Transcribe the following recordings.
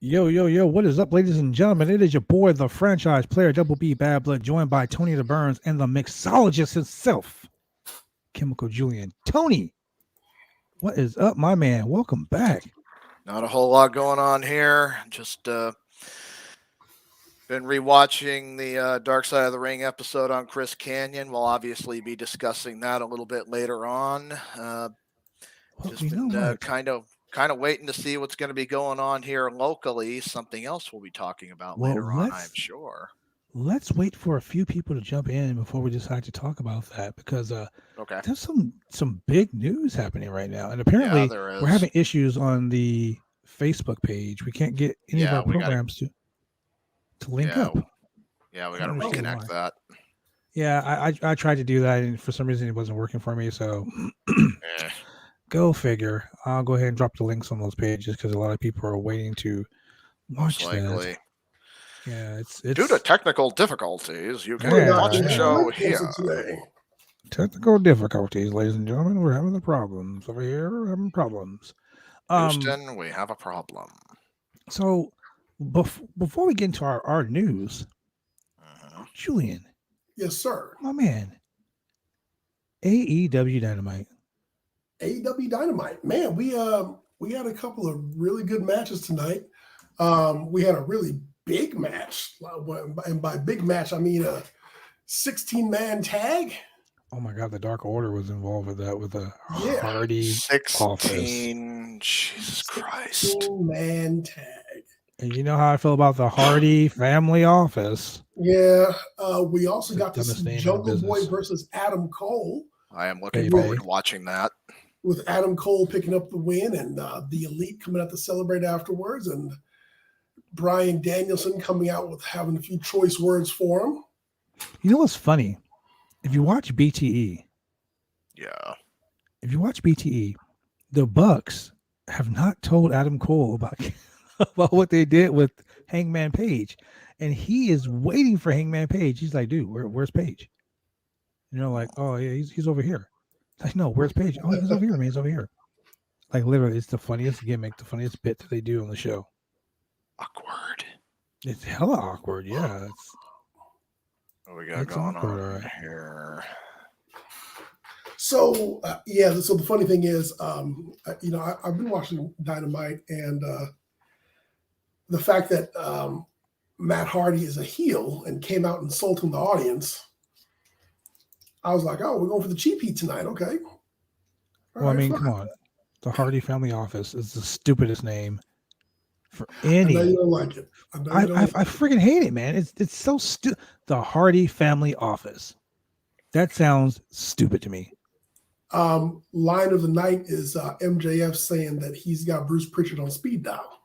Yo, yo, yo, what is up, ladies and gentlemen? It is your boy, the franchise player, Double B Bad Blood, joined by Tony the Burns and the mixologist himself, Chemical Julian. Tony, what is up, my man? Welcome back. Not a whole lot going on here. Just been rewatching the Dark Side of the Ring episode on Chris Canyon. We'll obviously be discussing that a little bit later on. Just been kind of waiting to see what's going to be going on here locally. Something else we'll be talking about later on, I'm sure. Let's wait for a few people to jump in before we decide to talk about that, because there's some big news happening right now, and apparently we're having issues on the Facebook page. We can't get any of our programs to link up. Yeah, we got to reconnect that. Yeah, I tried to do that, and for some reason it wasn't working for me. So go figure. I'll go ahead and drop the links on those pages because a lot of people are waiting to watch that. Yeah, it's due to technical difficulties. You can watch the show here. Technical difficulties, ladies and gentlemen. We're having the problems over here. We're having problems. Houston, we have a problem. So before we get into our news, Julian. Yes, sir. My man. AEW Dynamite. AEW Dynamite. Man, we had a couple of really good matches tonight. We had a really big match. And by big match, I mean a 16-man tag. Oh my God, the Dark Order was involved with that, with a Hardy 16, office. Jesus Christ. 16-man tag. And you know how I feel about the Hardy family office. Yeah. We also got to see Jungle Boy versus Adam Cole. I am looking forward to watching that. With Adam Cole picking up the win and the Elite coming out to celebrate afterwards, and Bryan Danielson coming out with having a few choice words for him. You know what's funny? If you watch BTE, the Bucks have not told Adam Cole about what they did with Hangman Page, and he is waiting for Hangman Page. He's like, dude, where's Page? You know, like, oh yeah, he's over here. Like, no, where's Page? Oh, he's over here, man. He's over here. Like, literally, it's the funniest gimmick, the funniest bit that they do on the show. Awkward. It's hella awkward, yeah. What we got going on here? So, so the funny thing is, I've been watching Dynamite, and the fact that Matt Hardy is a heel and came out insulting the audience, I was like, oh, we're going for the cheap heat tonight. Okay. Well, I mean, come on. The Hardy family office is the stupidest name for any. I know you don't like it. I freaking hate it, man. It's so stupid. The Hardy family office. That sounds stupid to me. Line of the night is MJF saying that he's got Bruce Pritchard on speed dial.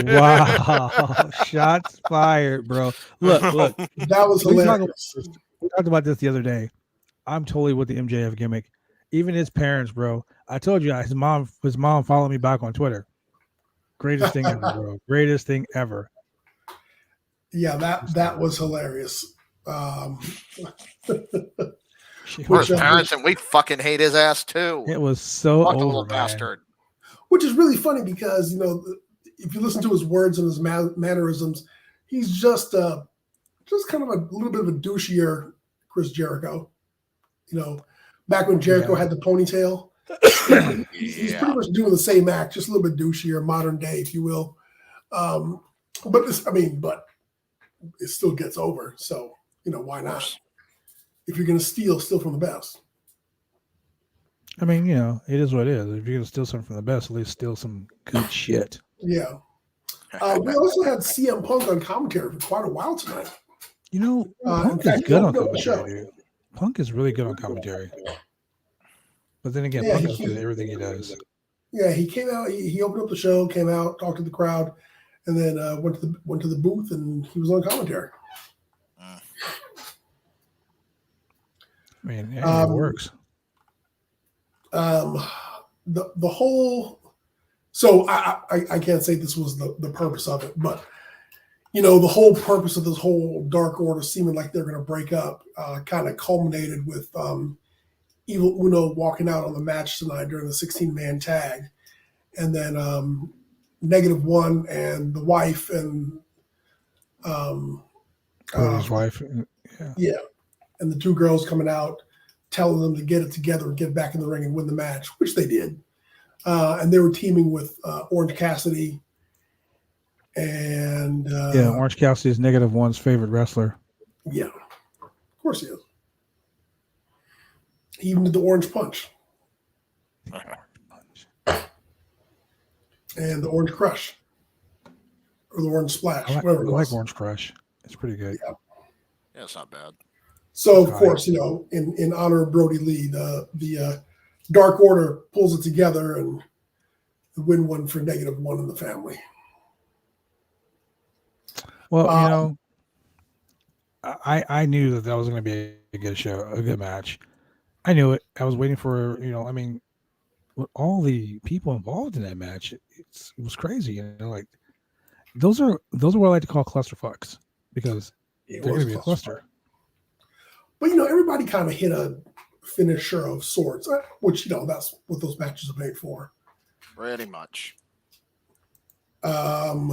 Wow. Shots fired, bro. Look. That was hilarious. We talked about this the other day. I'm totally with the MJF gimmick. Even his parents, bro. I told you, his mom followed me back on Twitter. Greatest thing ever, bro. Greatest thing ever. Yeah, that was hilarious. We're his parents, and we fucking hate his ass too. It was so over, little bastard. Which is really funny because, if you listen to his words and his mannerisms, he's just kind of a little bit of a douchier Chris Jericho. Back when Jericho had the ponytail, he's pretty much doing the same act, just a little bit douchier, modern day, if you will. But it still gets over. So, why not? If you're going to steal from the best. I mean, it is what it is. If you're going to steal something from the best, at least steal some good shit. Yeah. We also had CM Punk on commentary for quite a while tonight. Punk is good on commentary, dude. Punk is really good on commentary. But then again, Punk is good at everything he does. Yeah, he came out, he opened up the show, came out, talked to the crowd, and then went to the booth, and he was on commentary. I mean, it works. The whole, so I can't say this was the purpose of it, but the whole purpose of this whole Dark Order seeming like they're going to break up kind of culminated with Evil Uno walking out on the match tonight during the 16-man tag, and then -1 and the wife and Cody's wife. Yeah. And the two girls coming out, telling them to get it together and get back in the ring and win the match, which they did. And they were teaming with Orange Cassidy. And Orange Cassidy is -1's favorite wrestler. Yeah, of course he is. He even did the Orange Punch. And the Orange Crush. Or the Orange Splash. I like Orange Crush. It's pretty good. Yeah, it's not bad. So, of course, in honor of Brody Lee, the Dark Order pulls it together and win one for -1 in the family. Well, I knew that was going to be a good show, a good match. I knew it. I was waiting for, with all the people involved in that match, it was crazy. Like those are what I like to call clusterfucks because they're going to be a cluster. But everybody kind of hit a finisher of sorts, which that's what those matches are made for. Pretty much. Trying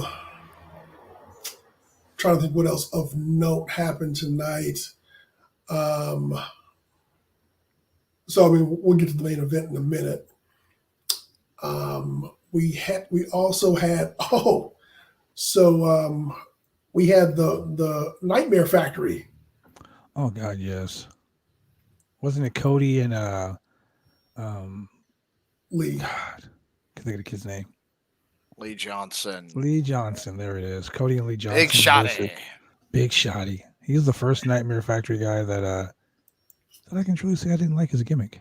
to think what else of note happened tonight. So we'll get to the main event in a minute. We also had we had the Nightmare Factory. Oh God, yes. Wasn't it Cody and Lee? God, can't think of the kid's name. Lee Johnson. Lee Johnson. There it is. Cody and Lee Johnson. Big Shotty. Big Shotty. He was the first Nightmare Factory guy that I can truly say I didn't like his gimmick.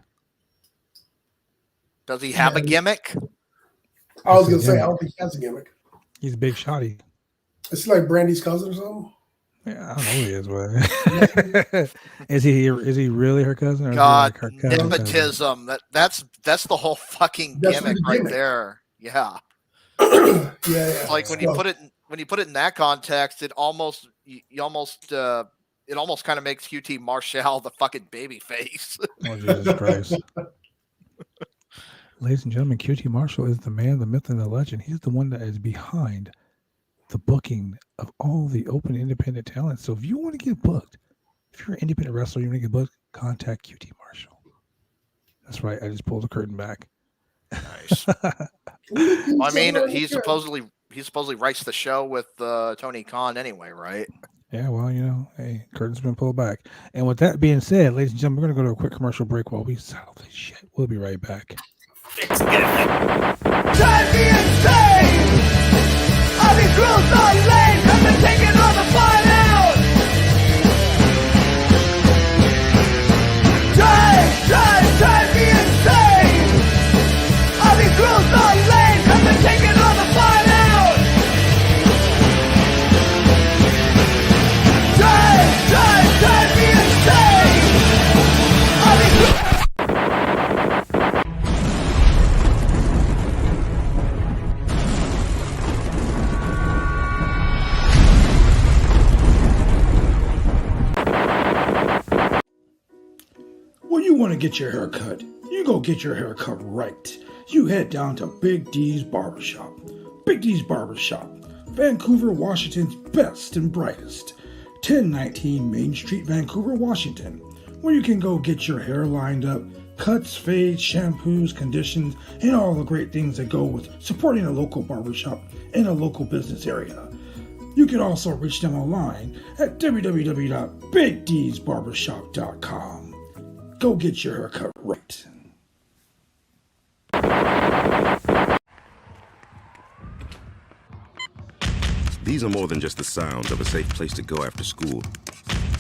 Does he have a gimmick? I was going to say, I don't think he has a gimmick. He's Big Shotty. Is he like Brandy's cousin or something? Yeah, I don't know who he is, but is he really her cousin? Or God, is he like her nepotism. That's the whole fucking gimmick right there. Yeah. Yeah. Like when you put it in that context, it almost kind of makes QT Marshall the fucking baby face. Oh, Jesus Christ. Ladies and gentlemen, QT Marshall is the man, the myth, and the legend. He's the one that is behind the booking of all the open independent talent. So if you want to get booked, if you're an independent wrestler, you want to get booked, contact QT Marshall. That's right. I just pulled the curtain back. Nice. I mean, he supposedly writes the show with Tony Khan anyway, right? Yeah, well, hey, curtain's been pulled back. And with that being said, ladies and gentlemen, we're going to go to a quick commercial break while we settle this shit. We'll be right back. Drive me insane! I'll be cruel, so lame, cause I'm taking all the fun out! Drive me insane! I'll be cruel, so lame, cause I'm taking all the fun out! Drive me insane! I'll be cruel. When you want to get your hair cut, you go get your hair cut right. You head down to Big D's Barbershop. Big D's Barbershop, Vancouver, Washington's best and brightest. 1019 Main Street, Vancouver, Washington, where you can go get your hair lined up, cuts, fades, shampoos, conditions, and all the great things that go with supporting a local barbershop in a local business area. You can also reach them online at www.bigdsbarbershop.com. Go get your haircut right. These are more than just the sounds of a safe place to go after school.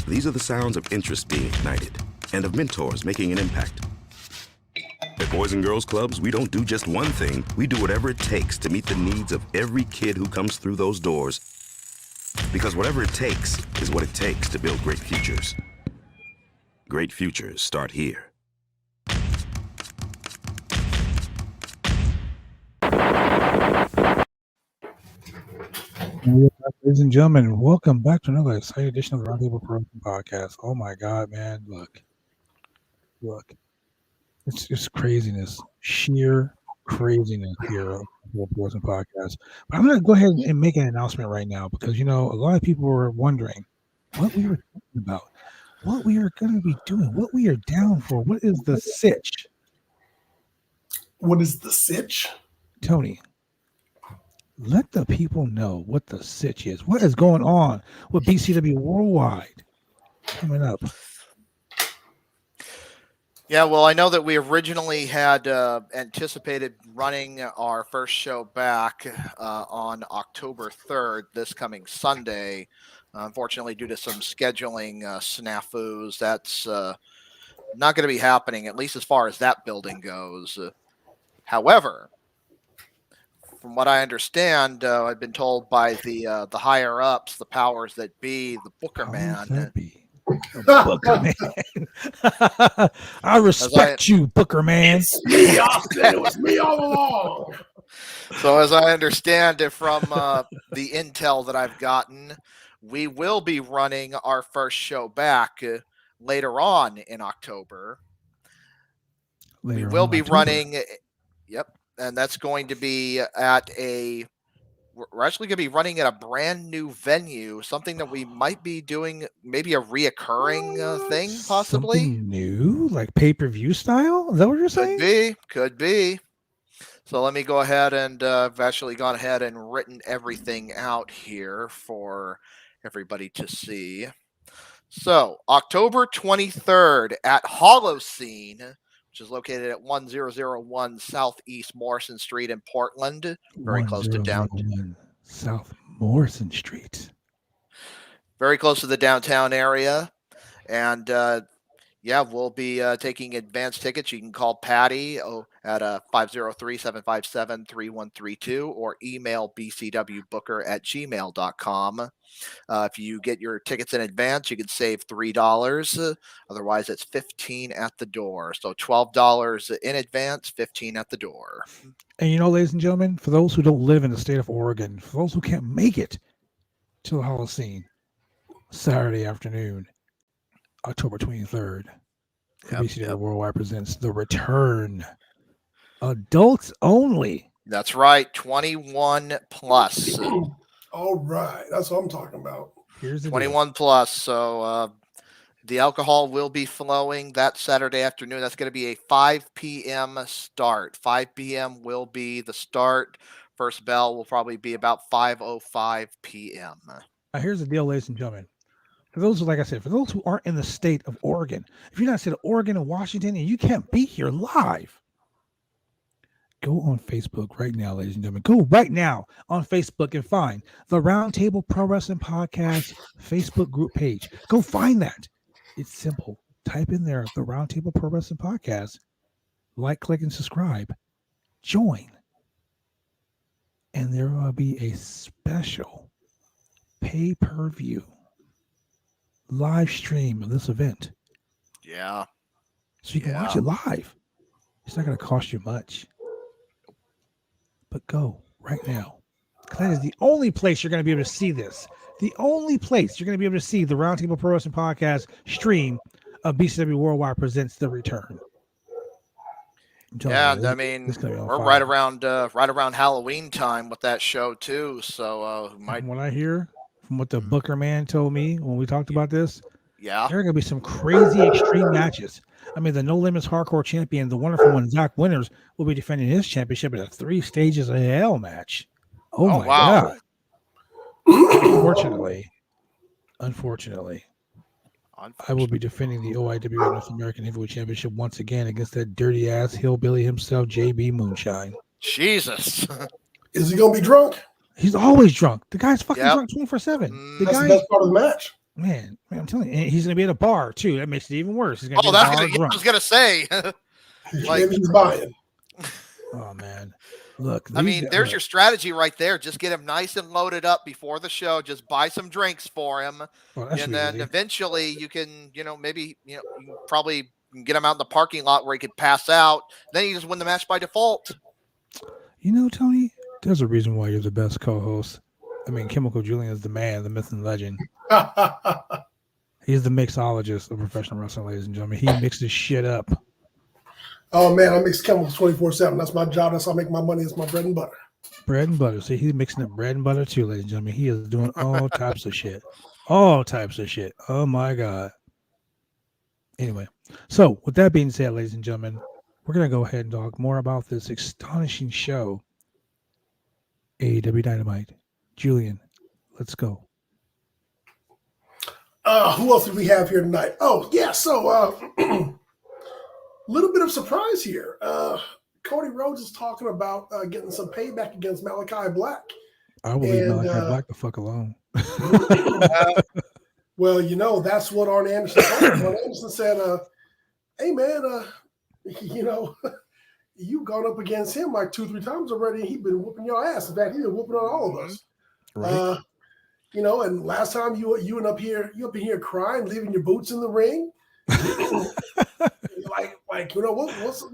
These are the sounds of interest being ignited and of mentors making an impact. At Boys and Girls Clubs, we don't do just one thing. We do whatever it takes to meet the needs of every kid who comes through those doors. Because whatever it takes is what it takes to build great futures. Great futures start here. Ladies and gentlemen, welcome back to another exciting edition of the Roundtable podcast. Oh my God, man. Look. It's just craziness. Sheer craziness here on the Poison Podcast. But I'm going to go ahead and make an announcement right now because, a lot of people were wondering what we were talking about, what we are going to be doing, what we are down for. What is the sitch? What is the sitch? Tony, let the people know what the sitch is. What is going on with BCW Worldwide coming up? Yeah, well, I know that we originally had anticipated running our first show back on October 3rd, this coming Sunday. Unfortunately, due to some scheduling snafus, that's not going to be happening, at least as far as that building goes. However, from what I understand, I've been told by the higher ups, the powers that be, the Booker man. Booker man. I respect you, Booker man. It's me, Austin. It was me all along. So as I understand it from the intel that I've gotten, we will be running our first show back later on in October. We will be running, yep, and that's going to be at we're actually going to be running at a brand new venue, something that we might be doing, maybe a reoccurring thing, possibly. Something new, like pay-per-view style? Is that what you're saying? Could be. So let me go ahead and I've actually gone ahead and written everything out here for everybody to see. So October 23rd at Holocene, which is located at 1001 Southeast Morrison Street in Portland, very close to downtown. South Morrison Street. Very close to the downtown area. And we'll be taking advance tickets. You can call Patty at 503-757-3132 or email bcwbooker@gmail.com. If you get your tickets in advance, you can save $3. Otherwise, it's $15 at the door. So $12 in advance, $15 at the door. And ladies and gentlemen, for those who don't live in the state of Oregon, for those who can't make it to the Holocene, Saturday afternoon, October 23rd, BCW Worldwide presents The Return. Adults only. That's right, 21 plus. All right, that's what I'm talking about. Here's the 21 plus. So the alcohol will be flowing that Saturday afternoon. That's going to be a 5 p.m. start. 5 p.m. will be the start. First bell will probably be about 5:05 p.m. Now, here's the deal, ladies and gentlemen. For those, like I said, for those who aren't in the state of Oregon, if you're not in the state of Oregon and Washington and you can't be here live, go on Facebook right now, ladies and gentlemen. Go right now on Facebook and find the Roundtable Pro Wrestling Podcast Facebook group page. Go find that. It's simple. Type in there the Roundtable Pro Wrestling Podcast. Like, click, and subscribe. Join. And there will be a special pay-per-view live stream of this event. Yeah. So you can watch it live. It's not going to cost you much. But go right now. Because that is the only place you're going to be able to see this. The only place you're going to be able to see the Roundtable Pro Wrestling Podcast stream of BCW Worldwide presents The Return. Yeah, I mean, we're right around Halloween time with that show too. So what I hear from what the Booker man told me when we talked about this, there are going to be some crazy extreme matches. I mean, the No Limits Hardcore champion, the wonderful one, Zach Winters, will be defending his championship in a 3 Stages of Hell match. Oh my God. Unfortunately, I will be defending the OIW North American Heavyweight Championship once again against that dirty ass hillbilly himself, JB Moonshine. Jesus. Is he going to be drunk? He's always drunk. The guy's fucking drunk 24/7. That's the best part of the match. Man, I'm telling you, he's going to be at a bar too. That makes it even worse. He's I was going to say. He's buying. Oh man. Look, I mean, there's your strategy right there. Just get him nice and loaded up before the show. Just buy some drinks for him. And then eventually you can, maybe, you can probably get him out in the parking lot where he could pass out. Then you just win the match by default. Tony, there's a reason why you're the best co-host. I mean, Chemical Julian is the man, the myth and legend. He's the mixologist of professional wrestling, ladies and gentlemen. He mixes shit up. Oh man, I mix chemicals 24/7. That's my job. That's how I make my money. It's my bread and butter. Bread and butter. See, he's mixing up bread and butter too, ladies and gentlemen. He is doing all types of shit. All types of shit. Oh my God. Anyway, so with that being said, ladies and gentlemen, we're going to go ahead and talk more about this astonishing show, AEW Dynamite. Julian, let's go. Who else do we have here tonight? Oh, yeah. So, little bit of surprise here. Cody Rhodes is talking about getting some payback against Malachi Black. I will leave Malachi Black the fuck alone. Well, you know, that's what Arn Anderson told him. Arn Anderson said, hey, man, you know, you've gone up against him like 2-3 times already, and he's been whooping your ass. In fact, he's been whooping on all of us. Right. You know, and last time you in here crying, leaving your boots in the ring. like you know, what's up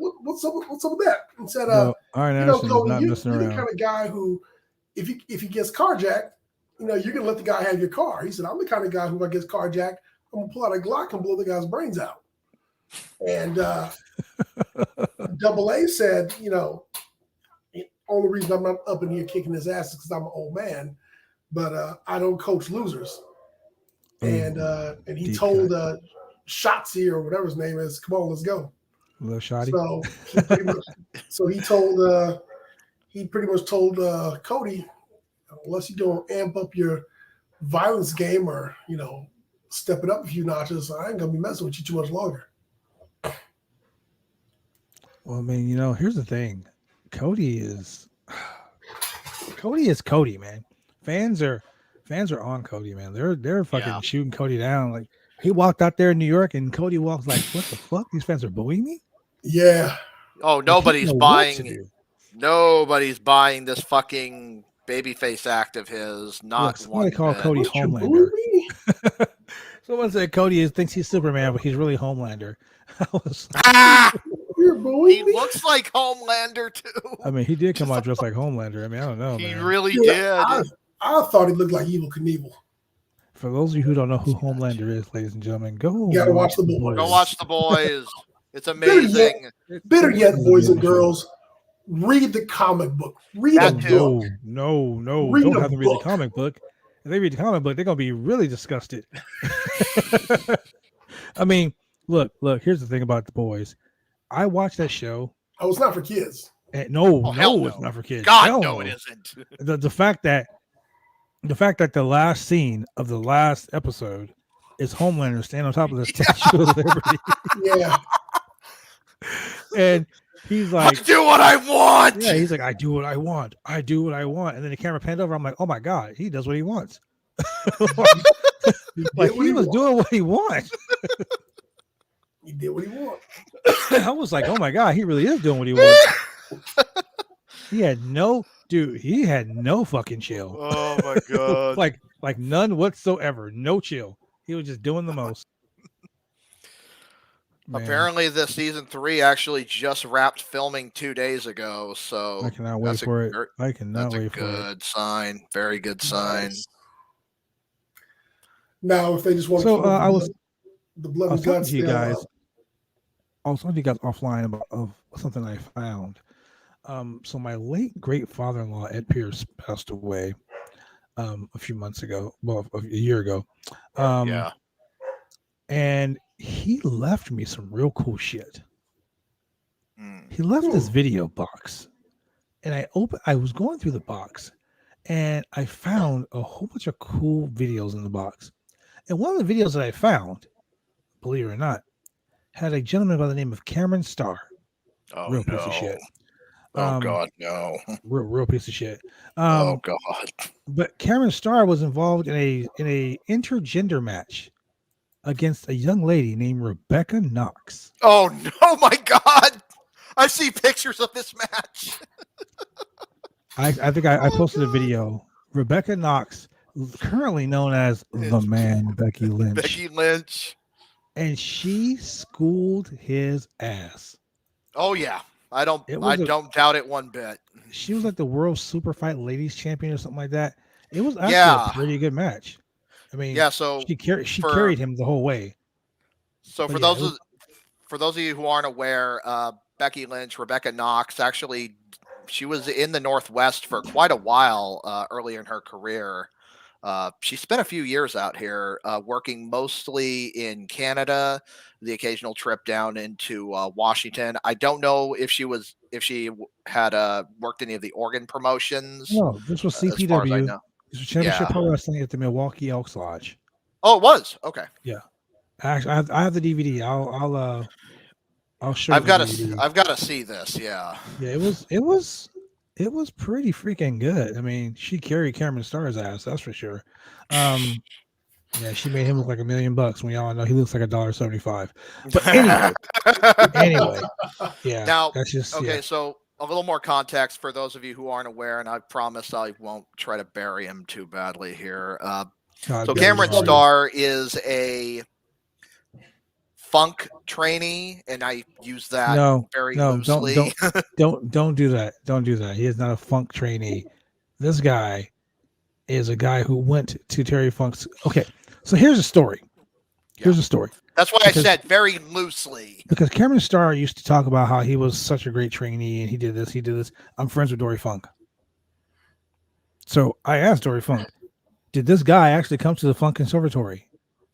with that? And said, Arn you know, Anderson Cody, is not messing you're the around. kind of guy who, if he gets carjacked, you know, you're gonna let the guy have your car. He said, I'm the kind of guy who, if I get carjacked, I'm gonna pull out a Glock and blow the guy's brains out. And Double A said, you know, the only reason I'm not up in here kicking his ass is because I'm an old man, but I don't coach losers. And he told Shotzi or whatever his name is, come on, let's go. Little Shotty. So he pretty much told Cody, unless you don't amp up your violence game or, you know, step it up a few notches, I ain't gonna be messing with you too much longer. Well, I mean, you know, here's the thing. Cody is Cody, man. Fans are on Cody, man. They're fucking shooting Cody down. Like, he walked out there in New York and Cody walks like, what the fuck? These fans are booing me? Yeah. Oh, nobody's buying this fucking babyface act of his. Not somebody one called bit. Cody Homelander. Someone said Cody thinks he's Superman, but he's really Homelander. He looks like Homelander too. I mean, he did come out dressed like Homelander. I mean, I don't know. He man. really did. I thought he looked like Evel Knievel. For those of you who don't know who Homelander is, ladies and gentlemen, go watch The Boys. Go watch The Boys. It's amazing. Better yet, boys and girls, read the comic book. Read that a too. book. No. Read don't a have to read the book. comic book. If they read the comic book, they're gonna be really disgusted. I mean, look. Here's the thing about The Boys. I watched that show. Oh, it's not for kids. And no, no, it's not for kids. God, no, it isn't. The fact that the last scene of the last episode is Homelander standing on top of the Statue of Liberty. Yeah. And he's like, I do what I want. Yeah, he's like, I do what I want. I do what I want. And then the camera panned over. I'm like, oh my God, he does what he wants. Like, he was doing what he wants. He did what he wanted. I was like, oh my God, he really is doing what he wants. He had no fucking chill. Oh my God. like none whatsoever. No chill. He was just doing the most. Man. Apparently, the season 3 actually just wrapped filming 2 days ago. So I cannot wait for it. I cannot wait for it. Good sign. Very good sign. Now, if they just want to, I was talking to you guys. I was talking to you guys offline about something I found. So my late great father-in-law Ed Pierce passed away a few months ago. Well, a year ago. And he left me some real cool shit. He left this video box, and I was going through the box, and I found a whole bunch of cool videos in the box. And one of the videos that I found, believe it or not, had a gentleman by the name of Cameron Starr. Oh, real piece of shit. Oh God, no. Real piece of shit. Oh God. But Cameron Starr was involved in a intergender match against a young lady named Rebecca Knox. Oh no, my God. I see pictures of this match. I think I posted a video. Rebecca Knox, currently known as the Man Becky Lynch. Becky Lynch. And she schooled his ass. Oh yeah. I don't doubt it one bit. She was like the world super fight ladies champion or something like that. It was actually a pretty good match. I mean, so she carried him the whole way. So for those of you who aren't aware, Becky Lynch, Rebecca Knox. Actually, she was in the Northwest for quite a while earlier in her career. She spent a few years out here working mostly in Canada, the occasional trip down into Washington. I don't know if she had worked any of the Oregon promotions. No, this was As far as I CPW. know. This was Championship Pro Wrestling at the Milwaukee Elks Lodge. Oh, it was? Okay. Yeah. Actually, I have the DVD. I'll show you. I've got to see this. Yeah. Yeah, it was pretty freaking good. I mean, she carried Cameron Starr's ass, that's for sure. Yeah, she made him look like $1 million when y'all know he looks like $1.75. But anyway, yeah. Now, that's just okay. Yeah. So a little more context for those of you who aren't aware, and I promise I won't try to bury him too badly here. So Cameron Starr is a funk trainee, and I use that very loosely. Don't do that. Don't do that. He is not a funk trainee. This guy is a guy who went to Terry Funk's. Okay, so here's a story. Here's a story. That's why I said very loosely. Because Cameron Starr used to talk about how he was such a great trainee and he did this, he did this. I'm friends with Dory Funk. So I asked Dory Funk, did this guy actually come to the Funk Conservatory?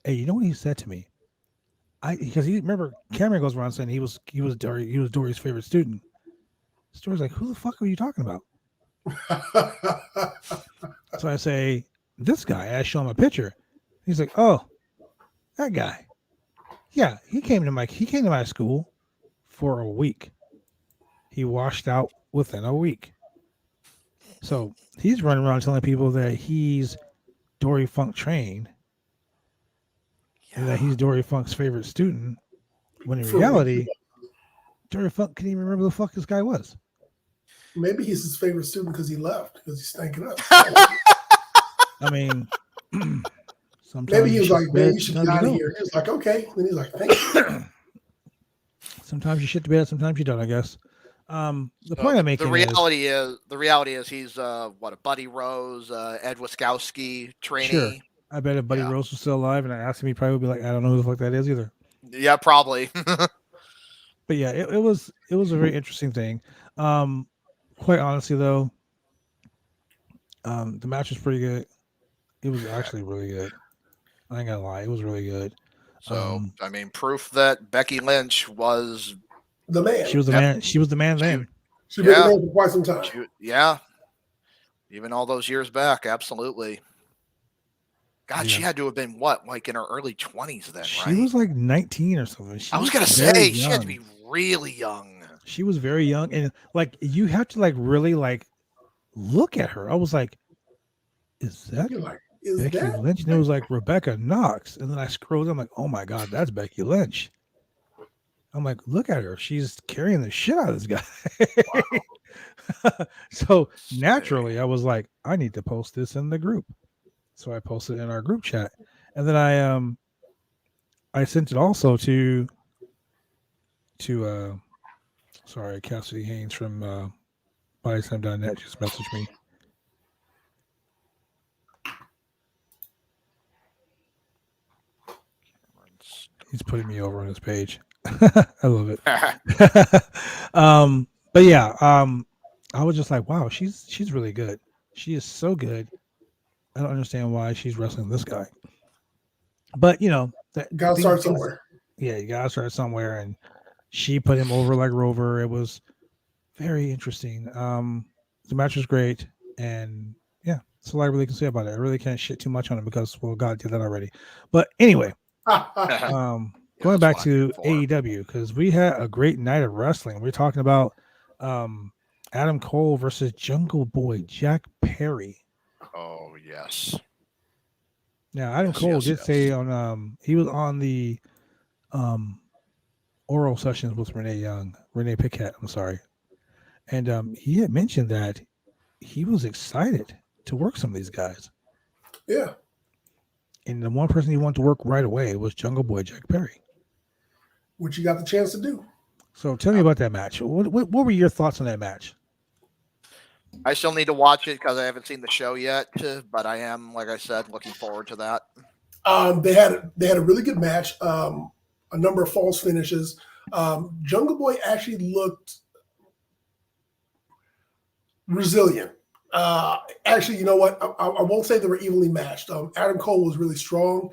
Hey, you know what he said to me? Because he remember Cameron goes around saying he was Dory's favorite student. Dory's like, who the fuck are you talking about? So I say, this guy. I show him a picture. He's like, oh, that guy. Yeah, he came to my school for a week. He washed out within a week. So he's running around telling people that he's Dory Funk trained and that he's Dory Funk's favorite student, when in reality, Dory Funk couldn't even remember who the fuck this guy was. Maybe he's his favorite student because he left, because he stank it up. I mean, sometimes maybe he was like, man, you should get out of here. He was like, okay. Then he's like, thank you. Sometimes you shit the bed, sometimes you don't, I guess. The point I'm making the reality is he's a Buddy Rose, Ed Wiskowski trainee. Sure. I bet if Buddy Rose was still alive and I asked him, he probably would be like, I don't know who the fuck that is either. Yeah, probably. But yeah, it was a very interesting thing. Quite honestly though, the match was pretty good. It was actually really good. I ain't gonna lie, it was really good. So I mean, proof that Becky Lynch was the man. She was the man. She was the man then. She's been there for quite some time. Even all those years back, absolutely. God, she had to have been like in her early 20s then, right? She was like 19 or something. I was gonna say she had to be really young. She was very young, and like you have to like really like look at her. I was like, is that Becky Lynch? And it was like Rebecca Knox, and then I scrolled. I'm like, oh my god, that's Becky Lynch. I'm like, look at her. She's carrying the shit out of this guy. Wow. So naturally, I was like, I need to post this in the group. So I posted it in our group chat, and then I sent it also to Cassidy Haynes from BodySlam.net just messaged me. He's putting me over on his page. I love it. But yeah, I was just like, wow, she's really good. She is so good. I don't understand why she's wrestling this guy. But you know, gotta start somewhere. Yeah, you gotta start somewhere, and she put him over like Rover. It was very interesting. The match was great, and yeah, that's all I really can say about it. I really can't shit too much on it because, well, God did that already. But anyway, going back to AEW, because we had a great night of wrestling. We're talking about Adam Cole versus Jungle Boy Jack Perry. Oh yes. Now Adam Cole did say on he was on the oral sessions with Renee Paquette, I'm sorry. And he had mentioned that he was excited to work some of these guys. Yeah. And the one person he wanted to work right away was Jungle Boy Jack Perry. Which you got the chance to do. So tell me about that match. What were your thoughts on that match? I still need to watch it because I haven't seen the show yet, but I am, like I said, looking forward to that. They had a really good match. A number of false finishes. Jungle Boy actually looked resilient. Actually, you know what? I won't say they were evenly matched. Adam Cole was really strong.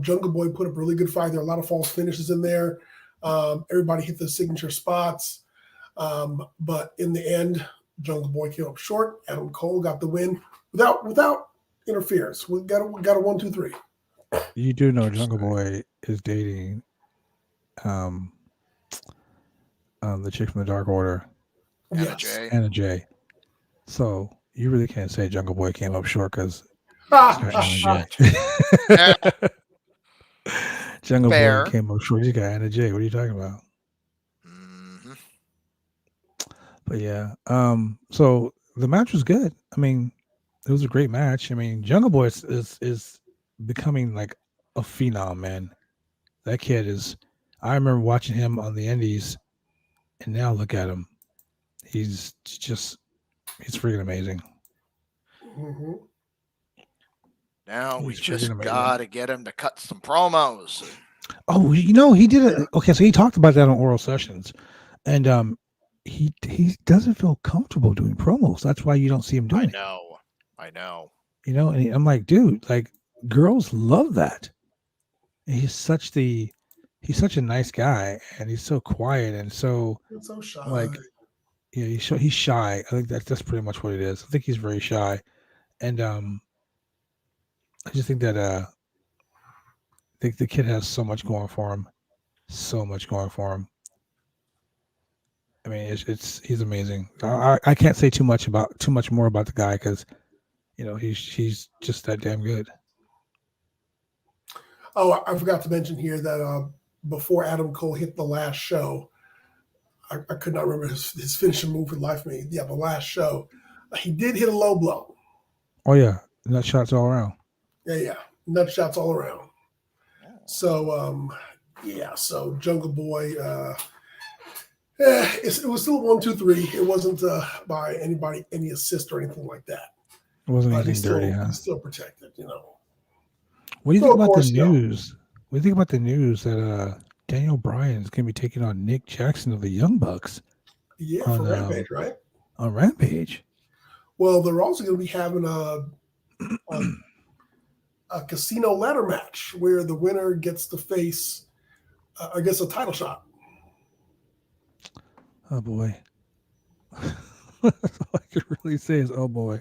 Jungle Boy put up a really good fight. There are a lot of false finishes in there. Everybody hit the signature spots. But in the end, Jungle Boy came up short. Adam Cole got the win without interference. We got a 1-2-3. You do know Jungle Boy is dating the chick from the Dark Order, Anna Jay. So you really can't say Jungle Boy came up short because Anna Jay. Jungle Boy came up short. He's got Anna Jay. What are you talking about? Mm-hmm. But yeah, so the match was good. I mean, it was a great match. I mean, Jungle Boy is becoming like a phenom, man. That kid is. I remember watching him on the Indies, and now look at him. He's freaking amazing. Mm-hmm. Now we just got to get him to cut some promos. Oh, he did it. Okay, so he talked about that on Oral Sessions, and he doesn't feel comfortable doing promos. That's why you don't see him doing it. I know. And I'm like, dude, like girls love that. And he's such a nice guy, and he's so quiet and so shy. Like, yeah, he's shy. I think that's pretty much what it is. I think he's very shy, and I just think that I think the kid has so much going for him. So much going for him. I mean, he's amazing. I can't say too much more about the guy because, he's just that damn good. Oh, I forgot to mention here that before Adam Cole hit the last show, I could not remember his finishing move for the life of me. Yeah, the last show, he did hit a low blow. Oh yeah, nut shots all around. Yeah, nut shots all around. So so Jungle Boy. It was still 1-2-3. It wasn't by any assist or anything like that. It wasn't anything dirty, huh? He's still protected, What do you think about the news? What do you think about the news that Daniel Bryan is going to be taking on Nick Jackson of the Young Bucks? Yeah, for Rampage, right? On Rampage. Well, they're also going to be having a casino ladder match where the winner gets to face, I guess, a title shot. Oh boy. All I can really say is, oh boy.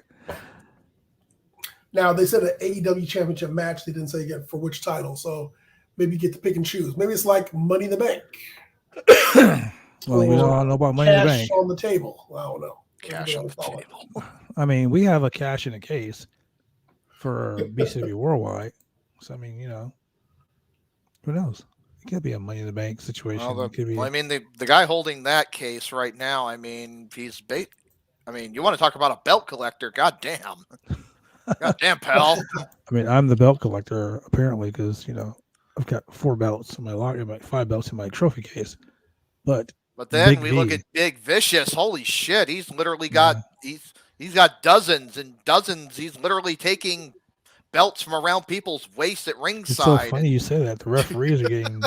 Now, they said an AEW championship match. They didn't say again for which title. So maybe you get to pick and choose. Maybe it's like Money in the Bank. Well, we don't know about Money in the Bank. Cash on the table. I don't know. Cash on the table. I mean, we have a cash in a case for BCW Worldwide. So, I mean, who knows? It could be a Money in the Bank situation. The guy holding that case right now, I mean, he's bait. I mean, you want to talk about a belt collector? Goddamn. Goddamn, pal. I mean, I'm the belt collector, apparently, because, I've got 4 belts in my locker, 5 belts in my trophy case. But then we look at Big Vicious. Holy shit. He's literally got, he's got dozens and dozens. He's literally taking belts from around people's waists at ringside. It's so funny you say that. The referees are getting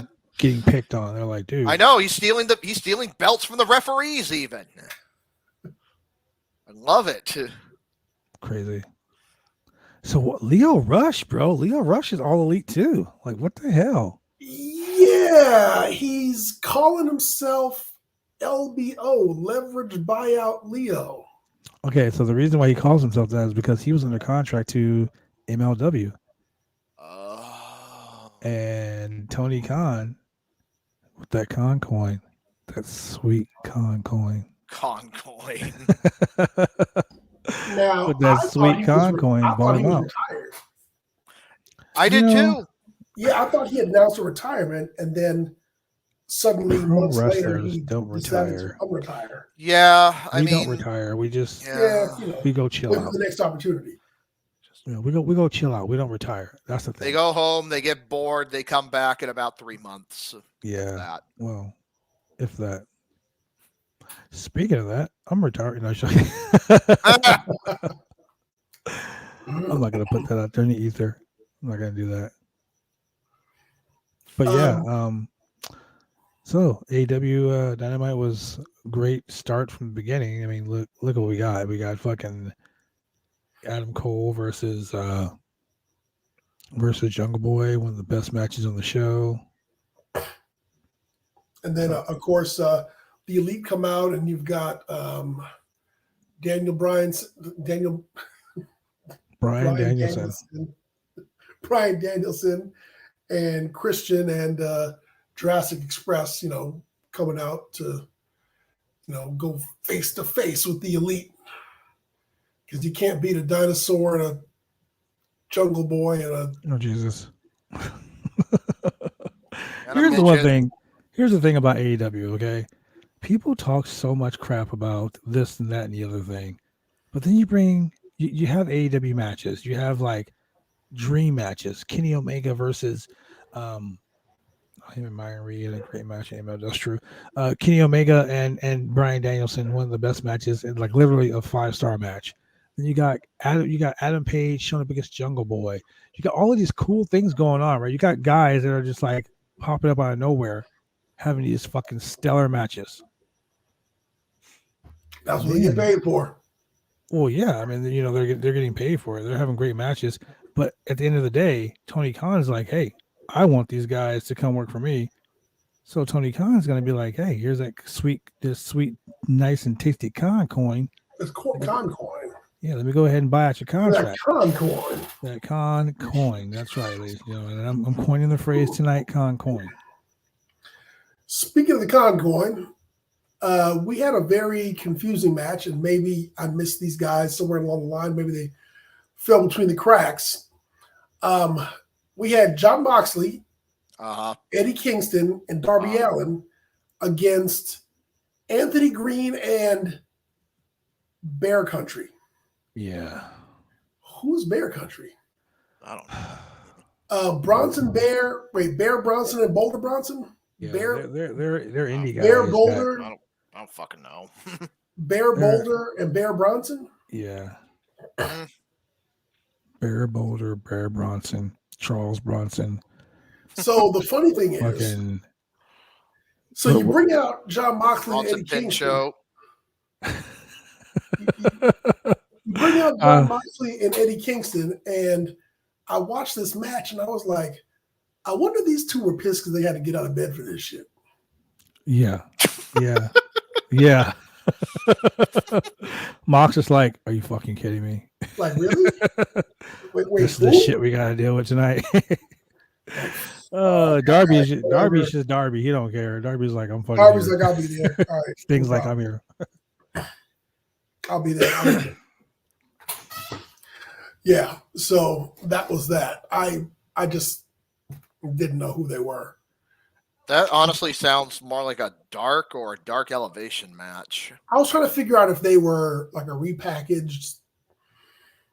picked on. They're like, dude. I know he's stealing belts from the referees even. I love it. Crazy. So what, Leo Rush, bro? Leo Rush is all elite too. Like, what the hell? Yeah, he's calling himself LBO, Leverage Buyout Leo. Okay, so the reason why he calls himself that is because he was under contract to MLW. Oh. And Tony Khan, with that Khan coin, that sweet Khan coin. Khan coin. Now, with that sweet Khan coin, bought him out. Retired. I did too. Yeah, I thought he had announced a retirement, and then suddenly months later he don't decided to retire. unretire. Yeah, we don't retire. We just we go chill out. The next opportunity. Yeah, we go chill out. We don't retire. That's the thing. They go home. They get bored. They come back in about 3 months. Yeah. Well, if that. Speaking of that, I'm retired. No, I'm not gonna put that out there in the ether. I'm not gonna do that. But yeah, So AEW Dynamite was a great start from the beginning. I mean, look what we got. We got fucking Adam Cole versus Jungle Boy, one of the best matches on the show. And then, of course, the Elite come out, and you've got Danielson, Bryan Danielson, and Christian and Jurassic Express, coming out to, go face to face with the Elite, because you can't beat a dinosaur and a Jungle Boy and a. Oh Jesus! Here's the one thing. Here's the thing about AEW. Okay, people talk so much crap about this and that and the other thing, but then you have AEW matches. You have like dream matches. Kenny Omega versus him and Myron Reed had a great match. That's true. Kenny Omega and Bryan Danielson, one of the best matches, and like literally a 5-star match. Then you got Adam Page showing up against Jungle Boy. You got all of these cool things going on, right? You got guys that are just like popping up out of nowhere, having these fucking stellar matches. That's what they get paid for. Well, yeah, I mean, they're getting paid for it. They're having great matches, but at the end of the day, Tony Khan is like, hey, I want these guys to come work for me. So Tony Khan's going to be like, hey, here's this sweet, nice and tasty Khan coin. It's Khan coin. Yeah, let me go ahead and buy out your contract. That Khan coin. That Khan coin. That's right, ladies and gentlemen. And I'm coining the phrase tonight, Khan coin. Speaking of the Khan coin, we had a very confusing match, and maybe I missed these guys somewhere along the line. Maybe they fell between the cracks. We had Jon Moxley, Eddie Kingston, and Darby Allin against Anthony Green and Bear Country. Yeah. Who's Bear Country? I don't know. Bear Bronson and Boulder Bronson? Yeah, they're indie guys. Bear Boulder. I don't fucking know. Bear Boulder and Bear Bronson? Yeah. Bear Boulder, Bear Bronson, Charles Bronson. So the funny thing is, so you bring out Jon Moxley and Eddie Kingston. You bring out Jon Moxley and Eddie Kingston, and I watched this match, and I was like, I wonder if these two were pissed because they had to get out of bed for this shit. Yeah. Mox is like, are you fucking kidding me? Like, really? Wait, this is the shit we got to deal with tonight. Darby's just Darby. He don't care. Darby's like, I'm fucking Darby's here. like, I'll be there. All right. Sting's like, I'm here. I'll be there. Yeah. So that was that. I just didn't know who they were. That honestly sounds more like a dark or a dark elevation match. I was trying to figure out if they were like a repackaged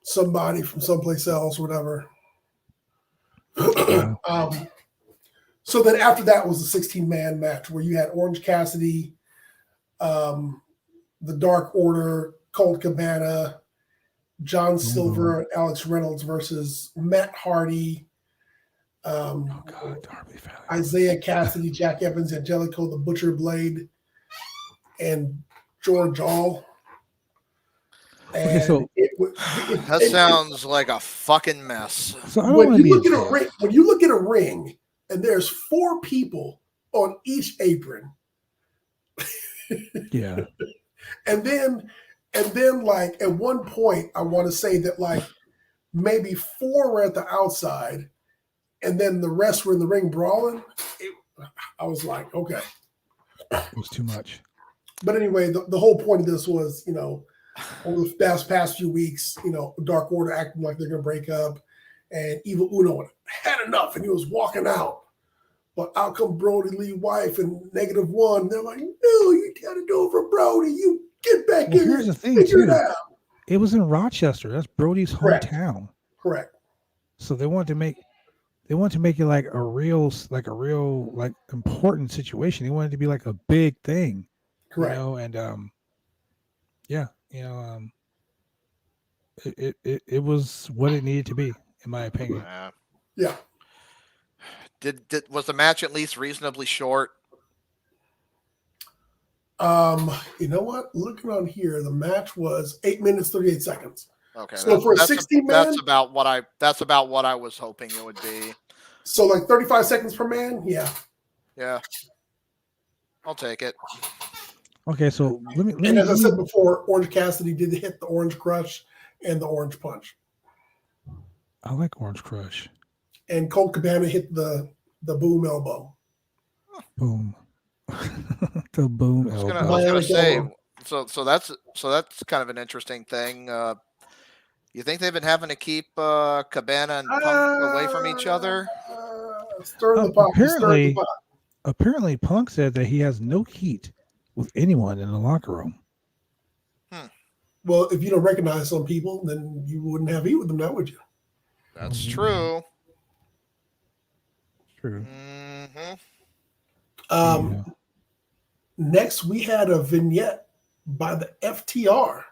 somebody from someplace else or whatever. So then after that was the 16-man match where you had Orange Cassidy, the Dark Order, Colt Cabana, John Silver, and Alex Reynolds versus Matt Hardy, Isaiah Cassidy, Jack Evans, Angelico, the Butcher Blade, and George All. And that sounds like a fucking mess. So when you look at a ring and there's 4 people on each apron, yeah, and then like at one point I want to say that like maybe 4 were at the outside, and then the rest were in the ring brawling. I was like, okay, it was too much. But anyway, the whole point of this was, over the past few weeks, Dark Order acting like they're going to break up, and Evil Uno had enough, and he was walking out. But out come Brody Lee wife and -1. They're like, no, you got to do it for Brody. You get back in. Here's the thing, too. It was in Rochester. That's Brody's hometown. Correct. So they wanted to make it like a real important situation. They wanted it to be like a big thing. Correct. It was what it needed to be, in my opinion. Yeah. Was the match at least reasonably short? You know what? Looking on here, the match was 8 minutes 38 seconds. Okay, so for a 16 man, that's about what I was hoping it would be. So like 35 seconds per man, yeah. I'll take it. Okay, so let me. And as I said before, Orange Cassidy did hit the Orange Crush and the Orange Punch. I like Orange Crush. And Colt Cabana hit the boom elbow. Boom. The boom elbow. I was gonna say. So that's kind of an interesting thing. You think they've been having to keep Cabana and Punk away from each other? Stir the pot. Apparently, Punk said that he has no heat with anyone in the locker room. Well, if you don't recognize some people, then you wouldn't have heat with them now, would you? That's true. True. Next, we had a vignette by the FTR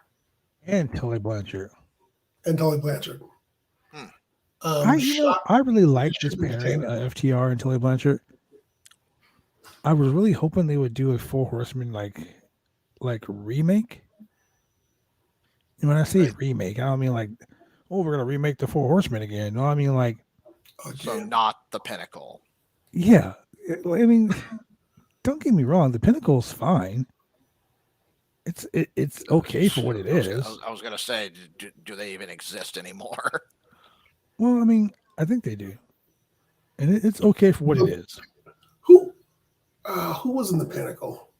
and Tully Blanchard. I really like this pairing, FTR and Tully Blanchard. I was really hoping they would do a Four Horsemen like remake. And when I say remake, I don't mean like, oh, we're gonna remake the Four Horsemen again. No, I mean like, so not the Pinnacle. Yeah, I mean, don't get me wrong, the Pinnacle's fine. It's okay for what it is. I was gonna say, do they even exist anymore? Well, I mean, I think they do, and it's okay for what it is. Who was in the Pinnacle?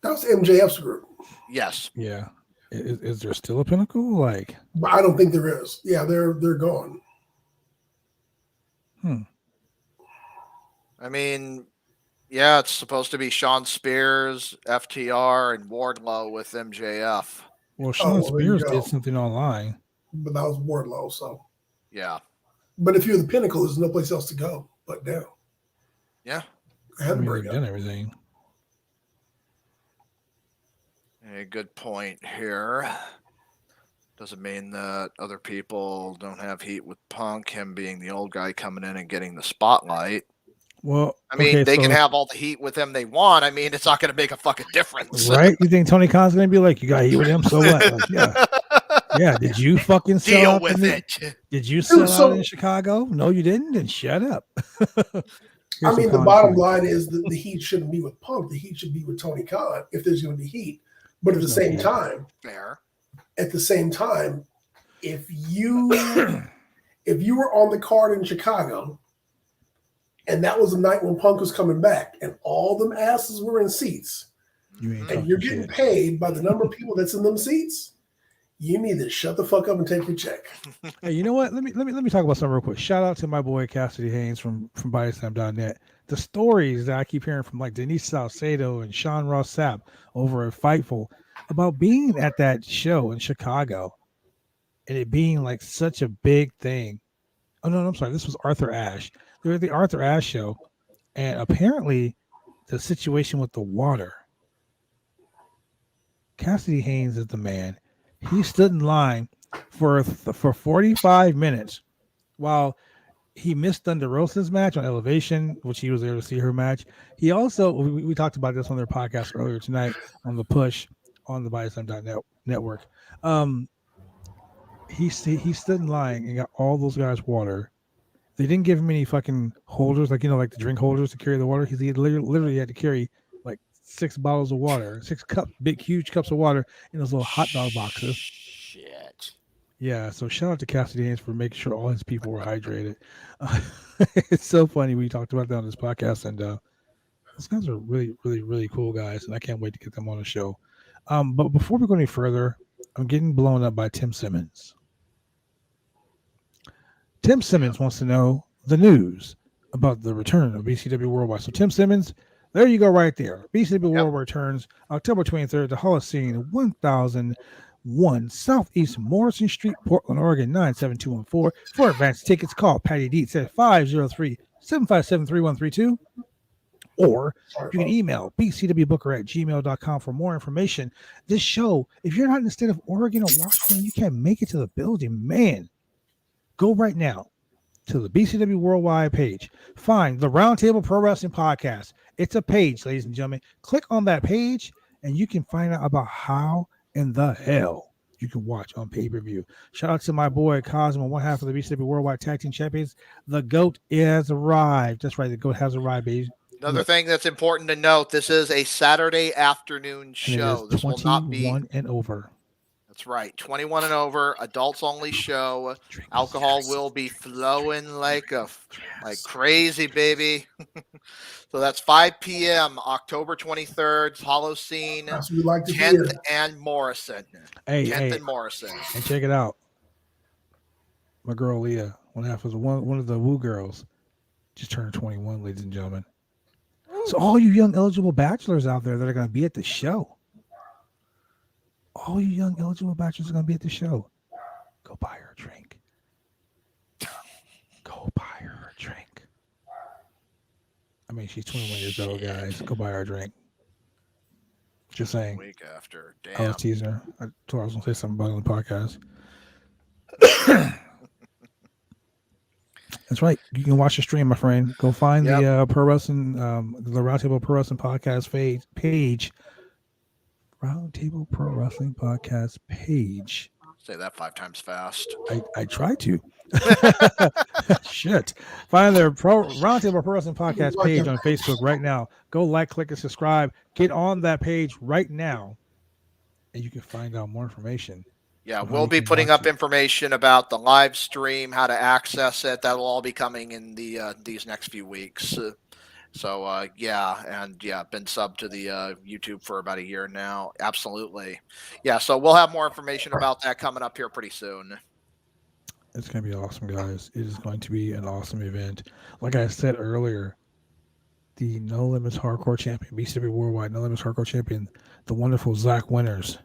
That was MJF's group. Yes. Yeah. Is there still a Pinnacle? Like, I don't think there is. Yeah, they're gone. I mean, yeah, it's supposed to be Sean Spears, FTR, and Wardlow with MJF. Well, Sean Spears did something online, but that was Wardlow. So yeah. But if you're the Pinnacle, there's no place else to go but down. Yeah. I haven't done everything. A good point here. Doesn't mean that other people don't have heat with Punk, him being the old guy coming in and getting the spotlight. Well, I mean, they can have all the heat with him they want. I mean, it's not going to make a fucking difference. Right? You think Tony Khan's going to be like, you got heat with him? So what? Like, yeah. Yeah. Did you fucking sell deal with it? Did you sell out in Chicago? No, you didn't? Then shut up. I mean, the bottom line is that the heat shouldn't be with Punk. The heat should be with Tony Khan if there's going to be heat. But at the same time, if you were on the card in Chicago and that was the night when Punk was coming back and all them asses were in seats and you're getting paid by the number of people that's in them seats, you need to shut the fuck up and take your check. Hey, you know what? Let me talk about something real quick. Shout out to my boy Cassidy Haynes from BodySlam.net. The stories that I keep hearing from like Denise Salcedo and Sean Ross Sapp over at Fightful about being at that show in Chicago and it being like such a big thing. Oh no, I'm sorry. This was Arthur Ashe. They were at the Arthur Ashe show, and apparently the situation with the water. Cassidy Haynes is the man. He stood in line for 45 minutes while he missed Thunder Rosa's match on Elevation, which he was there to see her match. He also, we talked about this on their podcast earlier tonight on the Push on the BodySlam.net network. He stood in line and got all those guys water. They didn't give him any fucking holders, like the drink holders to carry the water. He literally had to carry like 6 bottles of water, 6 huge cups of water in those little hot dog boxes. Shit. Yeah, so shout out to Cassidy Haynes for making sure all his people were hydrated. It's so funny we talked about that on this podcast, and those guys are really, really, really cool guys, and I can't wait to get them on the show. But before we go any further, I'm getting blown up by Tim Simmons. Tim Simmons wants to know the news about the return of BCW Worldwide. So Tim Simmons, there you go right there. BCW Worldwide returns October 23rd to Holocene 1001 Southeast Morrison Street, Portland, Oregon 97214. For advance tickets, call Patty Dietz at 503-757-3132. Or you can email bcwbooker@gmail.com for more information. This show, if you're not in the state of Oregon or Washington, you can't make it to the building, man. Go right now to the BCW Worldwide page. Find the Roundtable Pro Wrestling Podcast. It's a page, ladies and gentlemen. Click on that page, and you can find out about how in the hell you can watch on pay-per-view. Shout out to my boy Cosmo, one half of the BCW Worldwide Tag Team Champions. The GOAT has arrived. That's right, the GOAT has arrived, baby. Another thing that's important to note, this is a Saturday afternoon show. This will not be 21 and over. That's right, 21 and over, adults only show. Alcohol will be flowing like crazy, baby. So that's 5 p.m. October 23rd, Holocene, 10th and Morrison. 10th and Morrison. And check it out. My girl Leah, one half was one of the Woo girls, just turned 21, ladies and gentlemen. So all you young eligible bachelors out there that are going to be at the show, all you young eligible bachelors are going to be at the show. Go buy her a drink. Go buy her a drink. I mean, she's 21 years old, guys. Go buy her a drink. Just saying. Week after. Damn. I was teasing her. I told her I was going to say something about it on the podcast. That's right. You can watch the stream, my friend. Go find the Pro Wrestling, the Roundtable Pro Wrestling Podcast page. Roundtable Pro Wrestling Podcast page. Say that 5 times fast. I tried to. Shit. Find their Roundtable Pro Wrestling Podcast page on Facebook right now. Go like, click, and subscribe. Get on that page right now, and you can find out more information. Yeah, we'll be putting up information about the live stream, how to access it. That'll all be coming in these next few weeks. Been subbed to the YouTube for about a year now. Absolutely. Yeah, so we'll have more information about that coming up here pretty soon. It's going to be awesome, guys. It is going to be an awesome event. Like I said earlier, the No Limits Hardcore Champion, BCW Worldwide No Limits Hardcore Champion, the wonderful Zach Winters.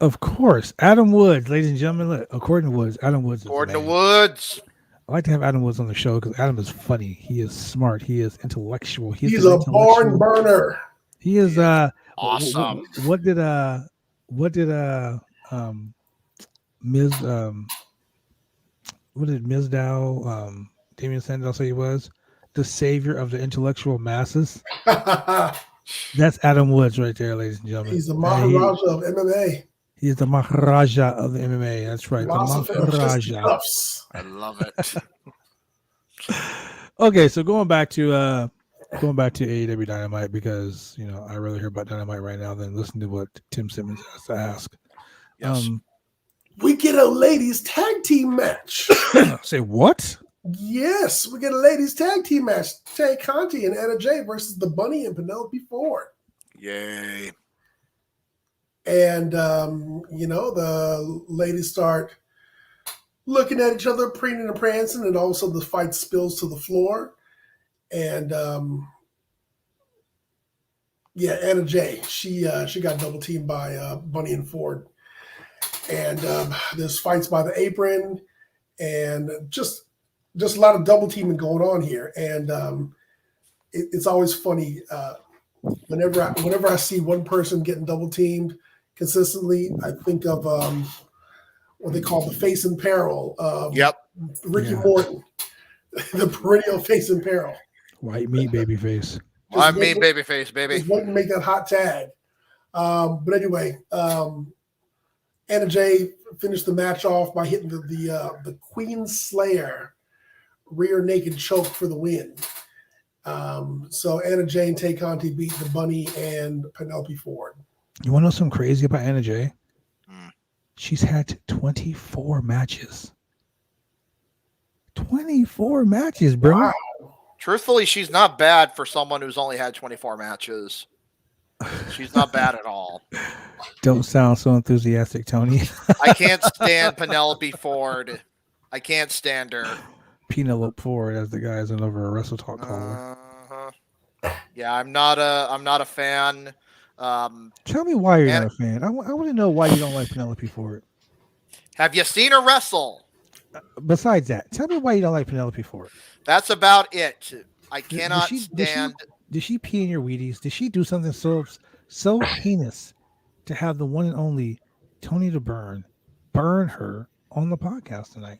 Of course, Adam Woods, ladies and gentlemen. Look, according to Woods, Adam Woods. According to Woods, I like to have Adam Woods on the show because Adam is funny. He is smart. He is intellectual. He's a barn burner. He is awesome. What did Ms. Dow Damian Sandow say he was? The savior of the intellectual masses. That's Adam Woods right there, ladies and gentlemen. He's the Maharaja of MMA. He's the Maharaja of the MMA. That's right. The Maharaja. I love it. Okay, so going back to AEW Dynamite, because I'd rather hear about Dynamite right now than listen to what Tim Simmons has to ask. Yes. We get a ladies tag team match. Say what? Yes, we get a ladies tag team match. Tay Conti and Anna Jay versus the Bunny and Penelope Ford. Yay. And, the ladies start looking at each other, preening and prancing, and all of a sudden the fight spills to the floor. And, Anna Jay, she got double teamed by Bunny and Ford. And there's fights by the apron and just a lot of double teaming going on here. And it's always funny. Whenever I see one person getting double teamed consistently, I think of what they call the face in peril. Ricky Morton, the perennial face in peril. White meat baby face. White meat baby face, baby. Just waiting to make that hot tag. But anyway, Anna Jay finished the match off by hitting the Queen Slayer rear naked choke for the win. So Anna Jay and Tay Conti beat the Bunny and Penelope Ford. You want to know something crazy about Anna Jay? She's had 24 matches. 24 matches, bro. Wow. Truthfully, she's not bad for someone who's only had 24 matches. She's not bad at all. Don't sound so enthusiastic, Tony. I can't stand Penelope Ford. I can't stand her. Penelope Ford, as the guys in over a Wrestle Talk call her. Yeah, I'm not a fan. Tell me why you're not a fan. I want to know why you don't like Penelope Ford. Have you seen her wrestle? Besides that, tell me why you don't like Penelope Ford. That's about it. I cannot stand. Did she pee in your Wheaties? Did she do something so heinous to have the one and only Tony DeBurn burn her on the podcast tonight.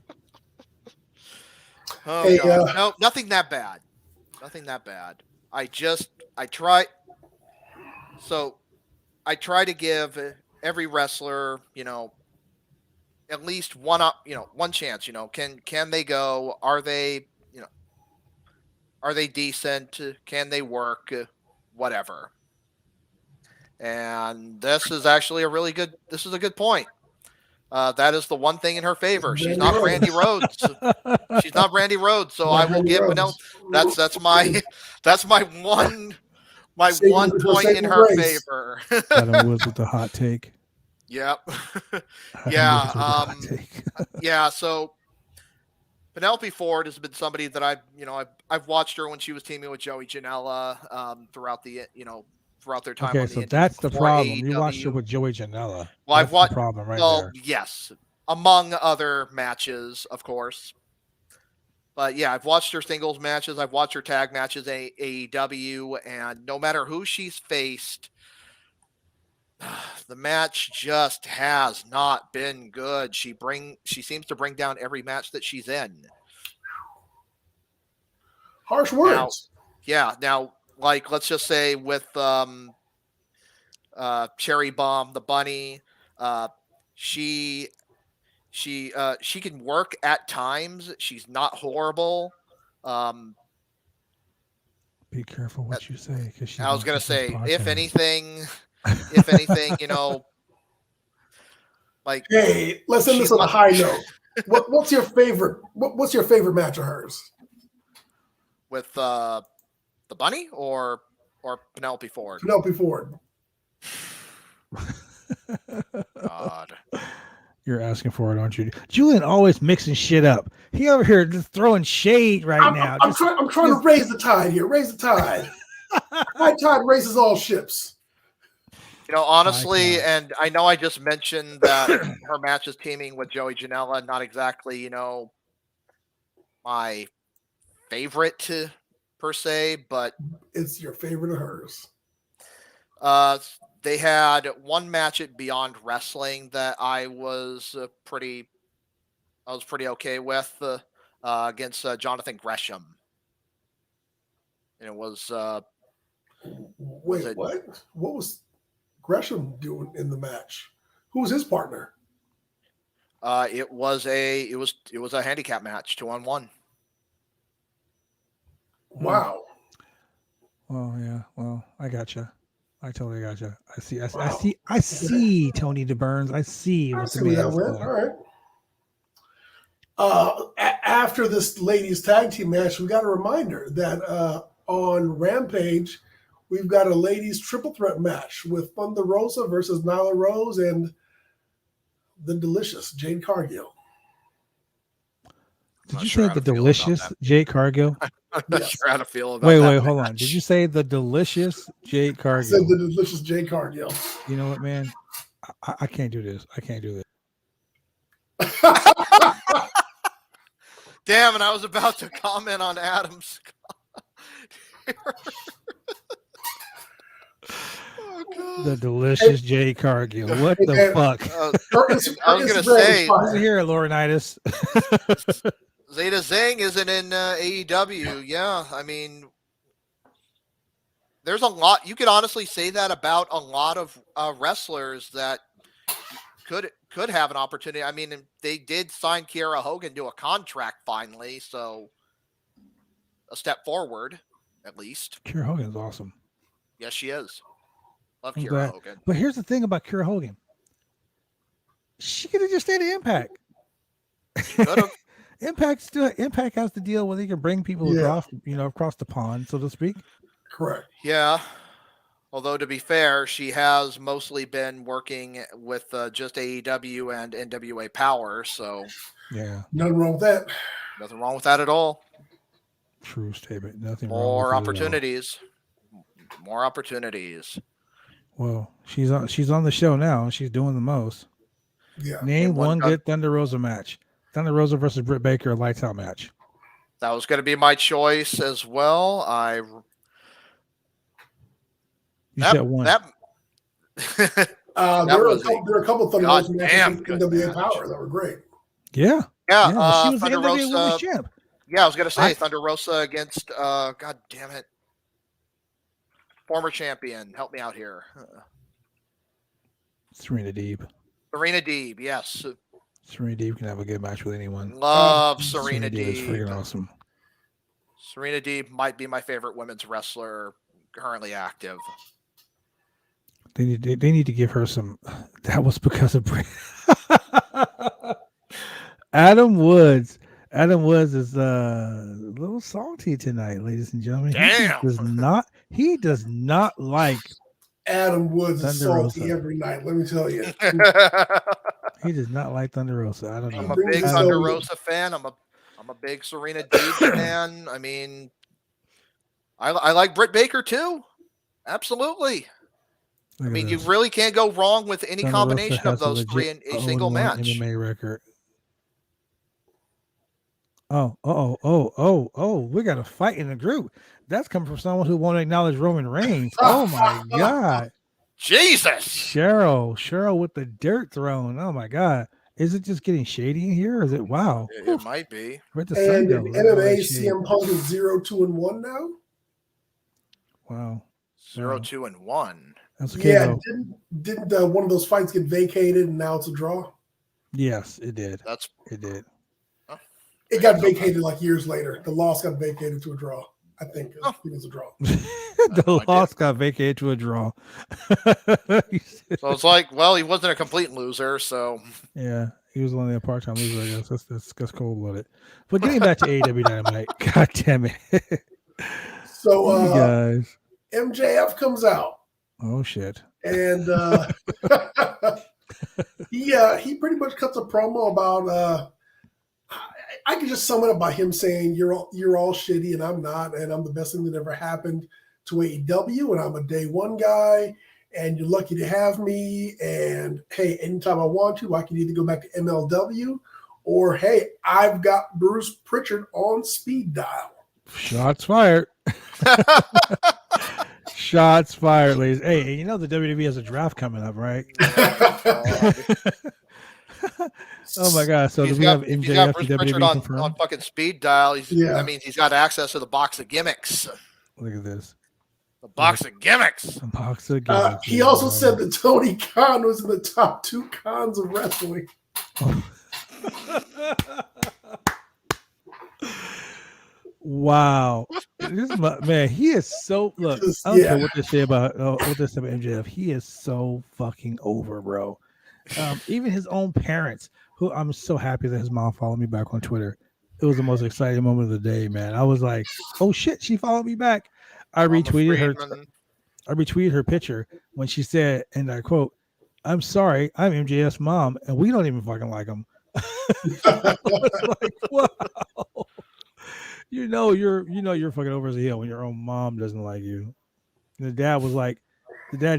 Oh, hey, no, nothing that bad. Nothing that bad. I try to give every wrestler, at least one chance, can they go? Are they decent? Can they work? Whatever. And this is actually a good point. That is the one thing in her favor. She's not Brandy Rhodes. She's not Brandy Rhodes. So I will give Penelope. That's my one point in her favor. Adam Woods with the hot take. Yep. Yeah. Yeah. So Penelope Ford has been somebody that I've watched her when she was teaming with Joey Janela throughout their time. Okay, so that's the problem. AEW. You watched her with Joey Janela. Well, I've watched the problem right there. Yes, among other matches, of course. But yeah, I've watched her singles matches. I've watched her tag matches at AEW, and no matter who she's faced, the match just has not been good. She seems to bring down every match that she's in. Harsh words. Now, like, let's just say with Cherry Bomb, the bunny, she can work at times. She's not horrible. Be careful what you say, because I was gonna say, if anything, like, hey, let's end this on a high note. What's your favorite? What's your favorite match of hers? With the bunny or Penelope Ford? Penelope Ford. God. You're asking for it, aren't you? Julian always mixing shit up. He over here just throwing shade now. I'm trying to raise the tide here. Raise the tide. High tide raises all ships. Honestly, and I know I just mentioned that her match is teaming with Joey Janela. Not exactly, my favorite per se, but it's your favorite of hers. They had one match at Beyond Wrestling that I was pretty okay with against Jonathan Gresham, and it was. Wait, what? What was Gresham doing in the match? Who was his partner? It was a handicap match, 2-on-1. Wow. Well, yeah. Well, I gotcha. I totally gotcha. I see Tony DeBurns. I see what's the that went. All right. After this ladies tag team match, we got a reminder that on Rampage, we've got a ladies triple threat match with Thunder Rosa versus Nyla Rose and the delicious Jade Cargill. Did you say the delicious Jade Cargill? I'm not sure how to feel about that. Wait, hold on. Did you say the delicious Jade Cargill? I said the delicious Jade Cargill. You know what, man? I can't do this. I can't do this. Damn, and I was about to comment on Adam's. The delicious Jade Cargill. What the fuck? I was going to say. Listen here, Laurinaitis. Zeta Zhang isn't in AEW. Yeah, I mean, there's a lot. You could honestly say that about a lot of wrestlers that could have an opportunity. I mean, they did sign Kiera Hogan to a contract finally, so a step forward, at least. Kiera Hogan's awesome. Yes, she is. Love Kiera Hogan. But here's the thing about Kiera Hogan. She could have just stayed at Impact. Could have. Impact has to deal where they can bring people across the pond, so to speak. Correct. Yeah. Although to be fair, she has mostly been working with just AEW and NWA Power, so yeah, nothing wrong with that. Nothing wrong with that at all. True statement. Nothing wrong. More opportunities. More opportunities. Well, she's on the show now. She's doing the most. Yeah. Name one good Thunder Rosa match. Thunder Rosa versus Britt Baker, a lights out match. That was going to be my choice as well. You said one. There are a couple of Thunder Rosa matches in NWA match. Power that were great. Yeah. Yeah. She was the NWA Women's Champ. Yeah, I was going to say Thunder Rosa against, God damn it, former champion. Help me out here. Serena Deeb. Serena Deeb, yes. Serena Deeb can have a good match with anyone. Love Serena Deeb. Is freaking awesome. Serena Deeb might be my favorite women's wrestler currently active. They need to give her some. That was because of Adam Woods. Adam Woods is a little salty tonight, ladies and gentlemen. Damn. He does not like Adam Woods is salty every night. Let me tell you. He does not like Thunder Rosa. I don't know. I'm a big Thunder Rosa fan. I'm a big Serena Deeb fan. I mean, I like Britt Baker too. Absolutely. I mean, you really can't go wrong with any combination of those three in a single match. MMA record. Oh, we got a fight in the group. That's coming from someone who won't acknowledge Roman Reigns. Oh my God. Jesus. Cheryl with the dirt thrown. Oh my God. Is it just getting shady in here? Or is it wow? It might be. And MMA CM Punk is 0-2-1 now. Wow. 0-2-1. That's okay, though. Didn't one of those fights get vacated and now it's a draw? Yes, it did. It did. It got vacated like years later. The loss got vacated to a draw. I think it was a draw. The loss got vacated to a draw. So it's like, well, he wasn't a complete loser, so yeah, he was only a part-time loser, I guess. That's cold-blooded. But getting back to AEW Dynamite, God damn it. So you guys. MJF comes out. Oh shit. And he pretty much cuts a promo about I can just sum it up by him saying you're all shitty and I'm not, and I'm the best thing that ever happened to AEW, and I'm a day one guy, and you're lucky to have me. And hey, anytime I want to, I can either go back to MLW, or hey, I've got Bruce Pritchard on speed dial. Shots fired. Shots fired, ladies. Hey, you know the WWE has a draft coming up, right? Oh my God! So do we have MJF WWE on fucking speed dial? That means he's got access to the box of gimmicks. Look at this. The box of gimmicks. A box of gimmicks. He also said that Tony Khan was in the top 2 cons of wrestling. Wow, man, he is so. Look, I don't care what they say about MJF. He is so fucking over, bro. Even his own parents, who I'm so happy that his mom followed me back on Twitter. It was the most exciting moment of the day, man. I was like, oh shit, she followed me back. I retweeted her picture when she said, and I quote, "I'm sorry, I'm MJF's mom, and we don't even fucking like him." I was like, wow. You know you're fucking over the hill when your own mom doesn't like you. And the dad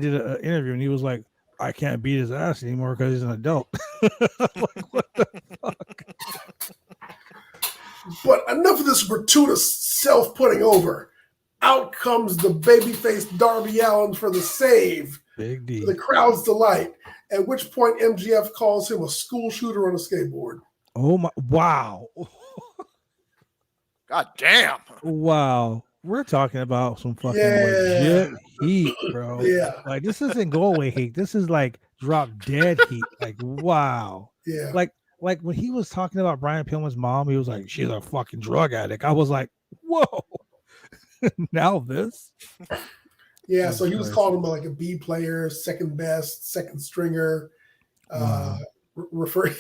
did an interview and he was like, I can't beat his ass anymore because he's an adult. Like, what the fuck? But enough of this gratuitous self-putting over. Out comes the babyface Darby Allin for the save. Big D. For the crowd's delight. At which point MJF calls him a school shooter on a skateboard. Oh my! Wow. God damn. Wow. We're talking about some fucking legit heat, bro. Yeah. Like, this isn't go away heat. This is like drop dead heat. Like, wow. Yeah. Like when he was talking about Brian Pillman's mom, he was like, she's a fucking drug addict. I was like, whoa. Now this? Yeah, so he was calling him like a B player, second best, second stringer.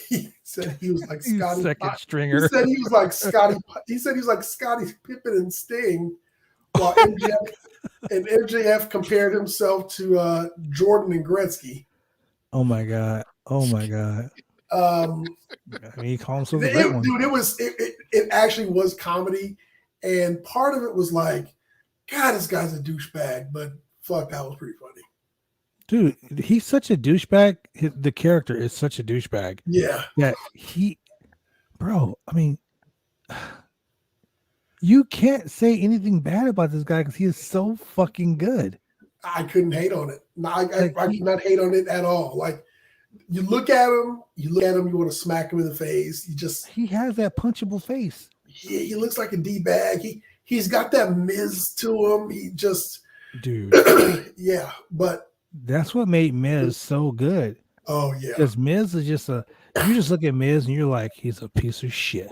He said he was like Scotty second stringer. He said he was like Scotty. He said he was like Scotty Pippen and Sting, while MJF compared himself to Jordan and Gretzky. Oh my god! I mean, he called himself dude. It actually was comedy, and part of it was like, God, this guy's a douchebag, but fuck, that was pretty funny. Dude, he's such a douchebag. The character is such a douchebag. Yeah. That bro, I mean, you can't say anything bad about this guy because he is so fucking good. I couldn't hate on it. I could not hate on it at all. Like, you look at him, you want to smack him in the face. He has that punchable face. He looks like a D-bag. He's got that Miz to him. He just, dude. Yeah, but that's what made Miz so good. Oh yeah, because Miz is just you just look at Miz and you're like, he's a piece of shit.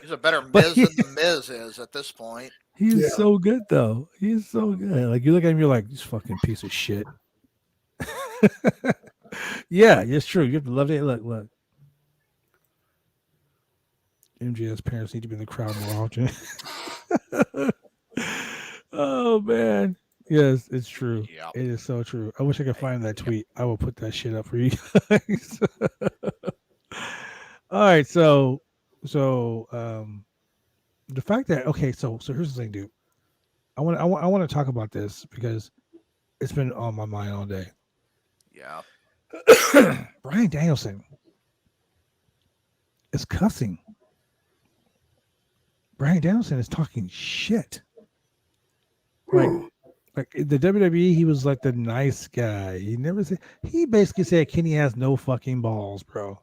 He's a better Miz than the Miz is at this point. He's so good though. He's so good. Like, you look at him, you're like, this fucking piece of shit. Yeah, it's true. You have to love it. Look. MJ's parents need to be in the crowd more often. Oh man. Yes, it's true. Yep. It is so true. I wish I could find that tweet. I will put that shit up for you guys. All right, so the fact that so here's the thing, dude. I want to talk about this because it's been on my mind all day. Yeah. Bryan Danielson is cussing. Bryan Danielson is talking shit. Like the WWE, he was like the nice guy. He basically said Kenny has no fucking balls, bro.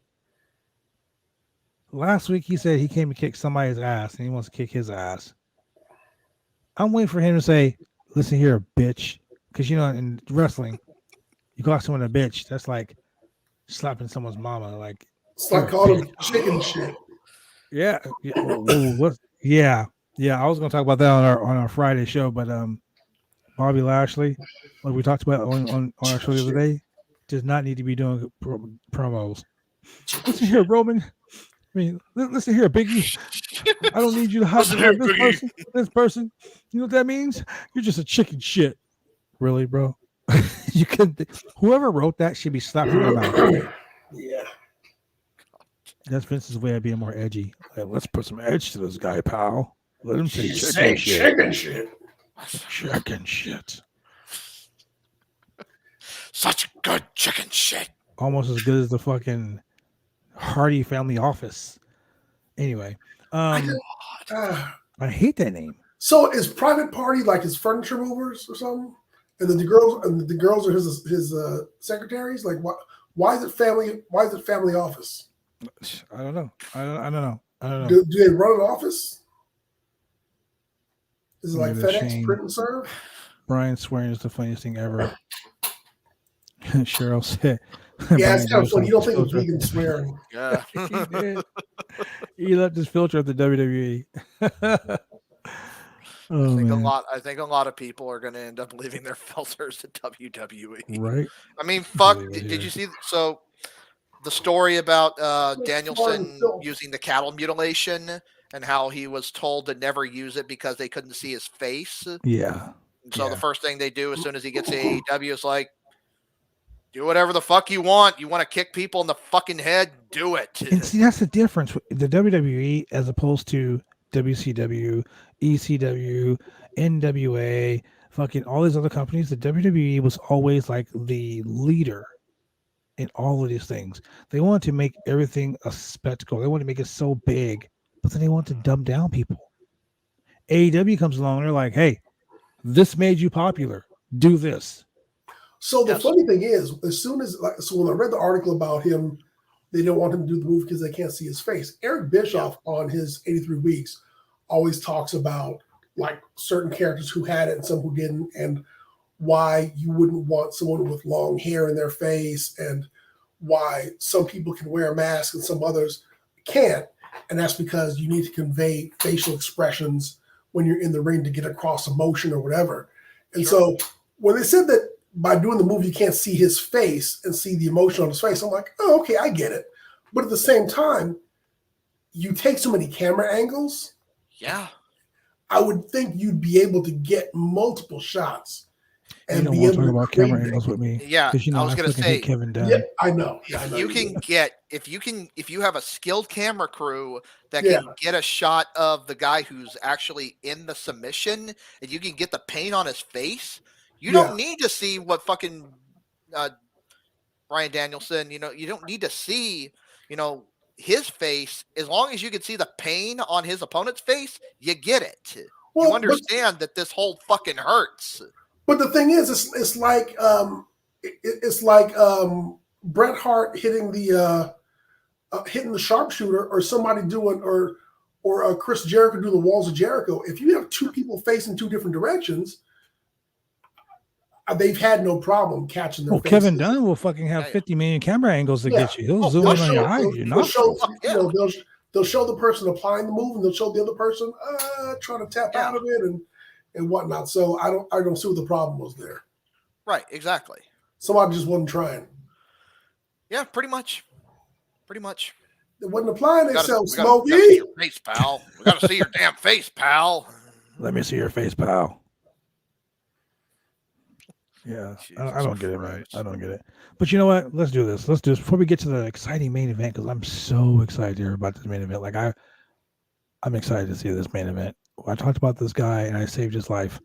Last week he said he came to kick somebody's ass and he wants to kick his ass. I'm waiting for him to say, listen here, bitch. Because, in wrestling, you call someone a bitch, that's like slapping someone's mama. Like, it's like calling him chicken shit. Yeah. Yeah. I was going to talk about that on our Friday show, but Bobby Lashley, like we talked about on our show the other day, does not need to be doing promos. Listen here, Roman. Listen here, Biggie. I don't need you to hide this person. You know what that means? You're just a chicken shit. Really, bro? You could. Whoever wrote that should be slapped in the mouth. Yeah. That's Vince's way of being more edgy. Like, let's put some edge to this guy, pal. Let him say chicken shit. Chicken shit. Such good chicken shit. Almost as good as the fucking Hardy Family Office. Anyway, I hate that name. So is Private Party like his furniture movers or something? And then the girls are his secretaries? Like, why is it family? Why is it family office? I don't know. I don't know. Do they run an office? Is it like Maybe FedEx print and serve? Brian swearing is the funniest thing ever. Cheryl said. Yeah, it's kind of funny. You don't think of vegan swearing. Yeah. He did. He left his filter at the WWE. I think a lot of people are going to end up leaving their filters at WWE. Right. I mean, fuck. Did you see? So the story about Danielson using the cattle mutilation and how he was told to never use it because they couldn't see his face. Yeah. So the first thing they do as soon as he gets to AEW is like, do whatever the fuck you want. You want to kick people in the fucking head? Do it. And see, that's the difference. The WWE as opposed to WCW, ECW, NWA, fucking all these other companies, the WWE was always like the leader in all of these things. They wanted to make everything a spectacle. They wanted to make it so big, but then they want to dumb down people. AEW comes along and they're like, hey, this made you popular. Do this. So the funny thing is, as soon as when I read the article about him, they don't want him to do the move because they can't see his face. Eric Bischoff on his 83 Weeks always talks about like certain characters who had it and some who didn't, and why you wouldn't want someone with long hair in their face, and why some people can wear a mask and some others can't. And that's because you need to convey facial expressions when you're in the ring to get across emotion or whatever. And so when they said that by doing the move, you can't see his face and see the emotion on his face, I'm like, oh, okay, I get it. But at the same time, you take so many camera angles. Yeah. I would think you'd be able to get multiple shots. And you don't want to talk about camera angles with me. Yeah, I was going to say, Kevin Dunn. Yeah, I know. If you have a skilled camera crew that can get a shot of the guy who's actually in the submission, and you can get the paint on his face, you don't need to see what fucking Bryan Danielson. You don't need to see his face. As long as you can see the pain on his opponent's face, you get it. You understand that this whole fucking hurts. But the thing is, it's like Bret Hart hitting the sharpshooter, or somebody doing, or Chris Jericho do the walls of Jericho. If you have two people facing two different directions, they've had no problem catching their faces. Kevin Dunn will fucking have 50 million camera angles to get you. He'll zoom in on your eye. They'll show the person applying the move, and they'll show the other person trying to tap out of it and whatnot. So I don't see what the problem was there. Right, exactly. Somebody just wasn't trying. Yeah, pretty much. They wasn't applying themselves, Smokey. We gotta see your face, pal. We gotta see your damn face, pal. Let me see your face, pal. Yeah, I don't get it, man. I don't get it. But you know what? Let's do this. Before we get to the exciting main event, because I'm so excited to hear about this main event. Like I'm excited to see this main event. I talked about this guy and I saved his life.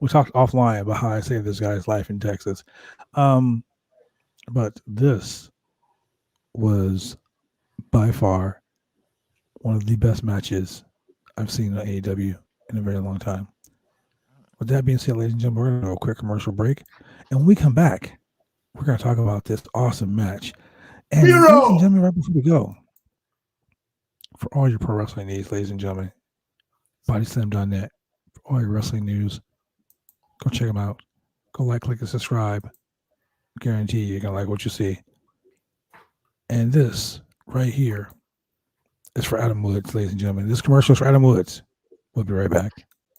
We talked offline about how I saved this guy's life in Texas. But this was by far one of the best matches I've seen on AEW in a very long time. With that being said, ladies and gentlemen, we're going to go a quick commercial break. And when we come back, we're going to talk about this awesome match. And ladies and gentlemen, right before we go, for all your pro wrestling needs, ladies and gentlemen, bodyslam.net, for all your wrestling news, go check them out. Go like, click, and subscribe. Guarantee you're going to like what you see. And this right here is for Adam Woods, ladies and gentlemen. This commercial is for Adam Woods. We'll be right back.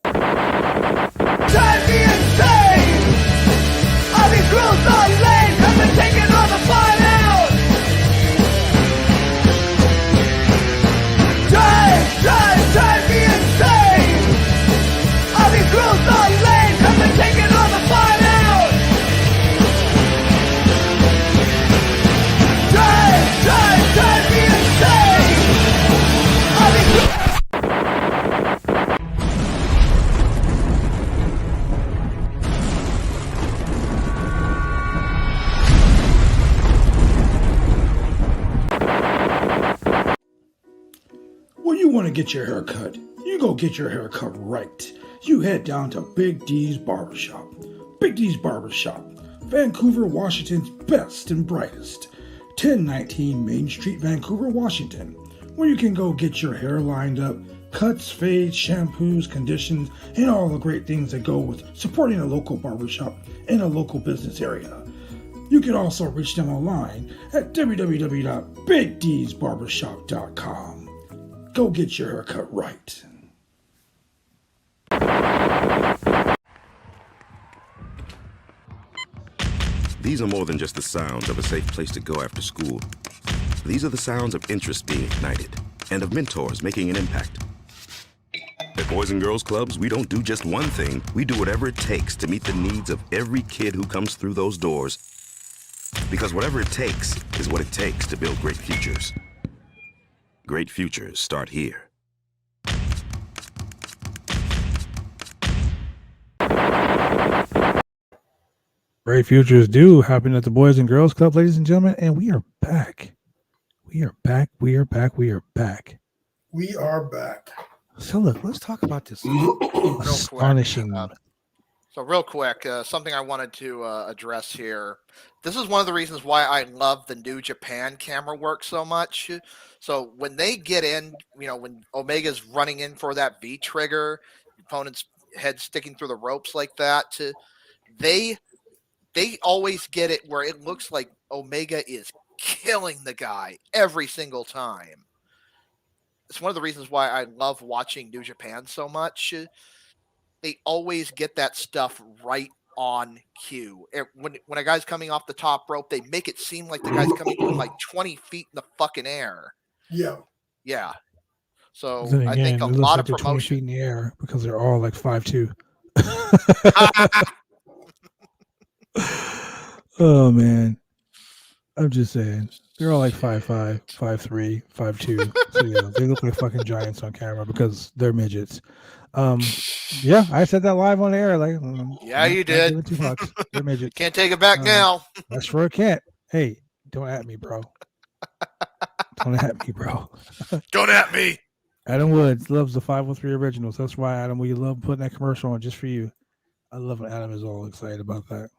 Drive me insane! All these rules are lame, have been taking all the fun out! Drive me insane! All these rules are lame, have been taking all the fun out! Drive me insane! All these You want to get your hair cut, you go get your hair cut right. You head down to Big D's Barbershop. Big D's Barbershop, Vancouver, Washington's best and brightest. 1019 Main Street, Vancouver, Washington, where you can go get your hair lined up, cuts, fades, shampoos, conditions, and all the great things that go with supporting a local barbershop in a local business area. You can also reach them online at www.bigdsbarbershop.com. Go get your haircut right. These are more than just the sounds of a safe place to go after school. These are the sounds of interest being ignited and of mentors making an impact. At Boys and Girls Clubs, we don't do just one thing. We do whatever it takes to meet the needs of every kid who comes through those doors. Because whatever it takes is what it takes to build great futures. Great futures start here. Great futures do happen at the Boys and Girls Club, ladies and gentlemen, and we are back. We are back. So look, let's talk about this astonishing. So real quick, something I wanted to address here. This is one of the reasons why I love the New Japan camera work so much. So when they get in, when Omega's running in for that V trigger, opponent's head sticking through the ropes like that, they always get it where it looks like Omega is killing the guy every single time. It's one of the reasons why I love watching New Japan so much. They always get that stuff right on cue. When a guy's coming off the top rope, they make it seem like the guy's coming from like 20 feet in the fucking air. Yeah. So Then again, I think a lot of promotion 20 feet in the air because they're all like 5'2". Oh man, I'm just saying they're all like 5'5", 5'3", 5'2". So yeah, they look like fucking giants on camera because they're midgets. Yeah, I said that live on air. Like, yeah, you did. They're midgets. Can't take it back now. That's for a can't. Hey, don't at me, bro. Don't at me, bro. Don't at me. Adam Woods loves the 503 originals. That's why, Adam, we love putting that commercial on just for you. I love when Adam is all excited about that.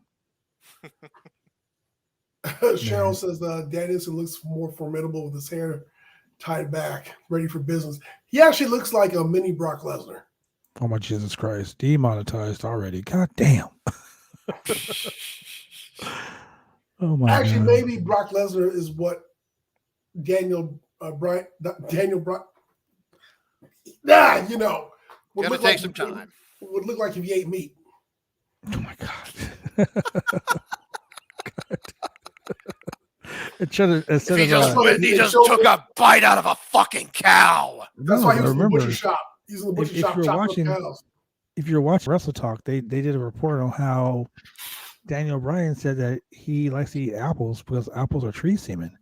Cheryl says Danielson looks more formidable with his hair tied back, ready for business. He actually looks like a mini Brock Lesnar. Oh my Jesus Christ! Demonetized already. God damn. Oh my Actually, God. maybe Brock Lesnar is what Daniel Bryan. You know, would Gonna look take like some time. Would look like if he ate meat. Oh my God. Instead If of, he just took a bite out of a fucking cow. That's no, why he but was in the remember, butcher shop. He's in the butcher if shop you're chopping watching, up cows. if you're watching Wrestle Talk, they did a report on how Daniel Bryan said that he likes to eat apples because apples are tree semen.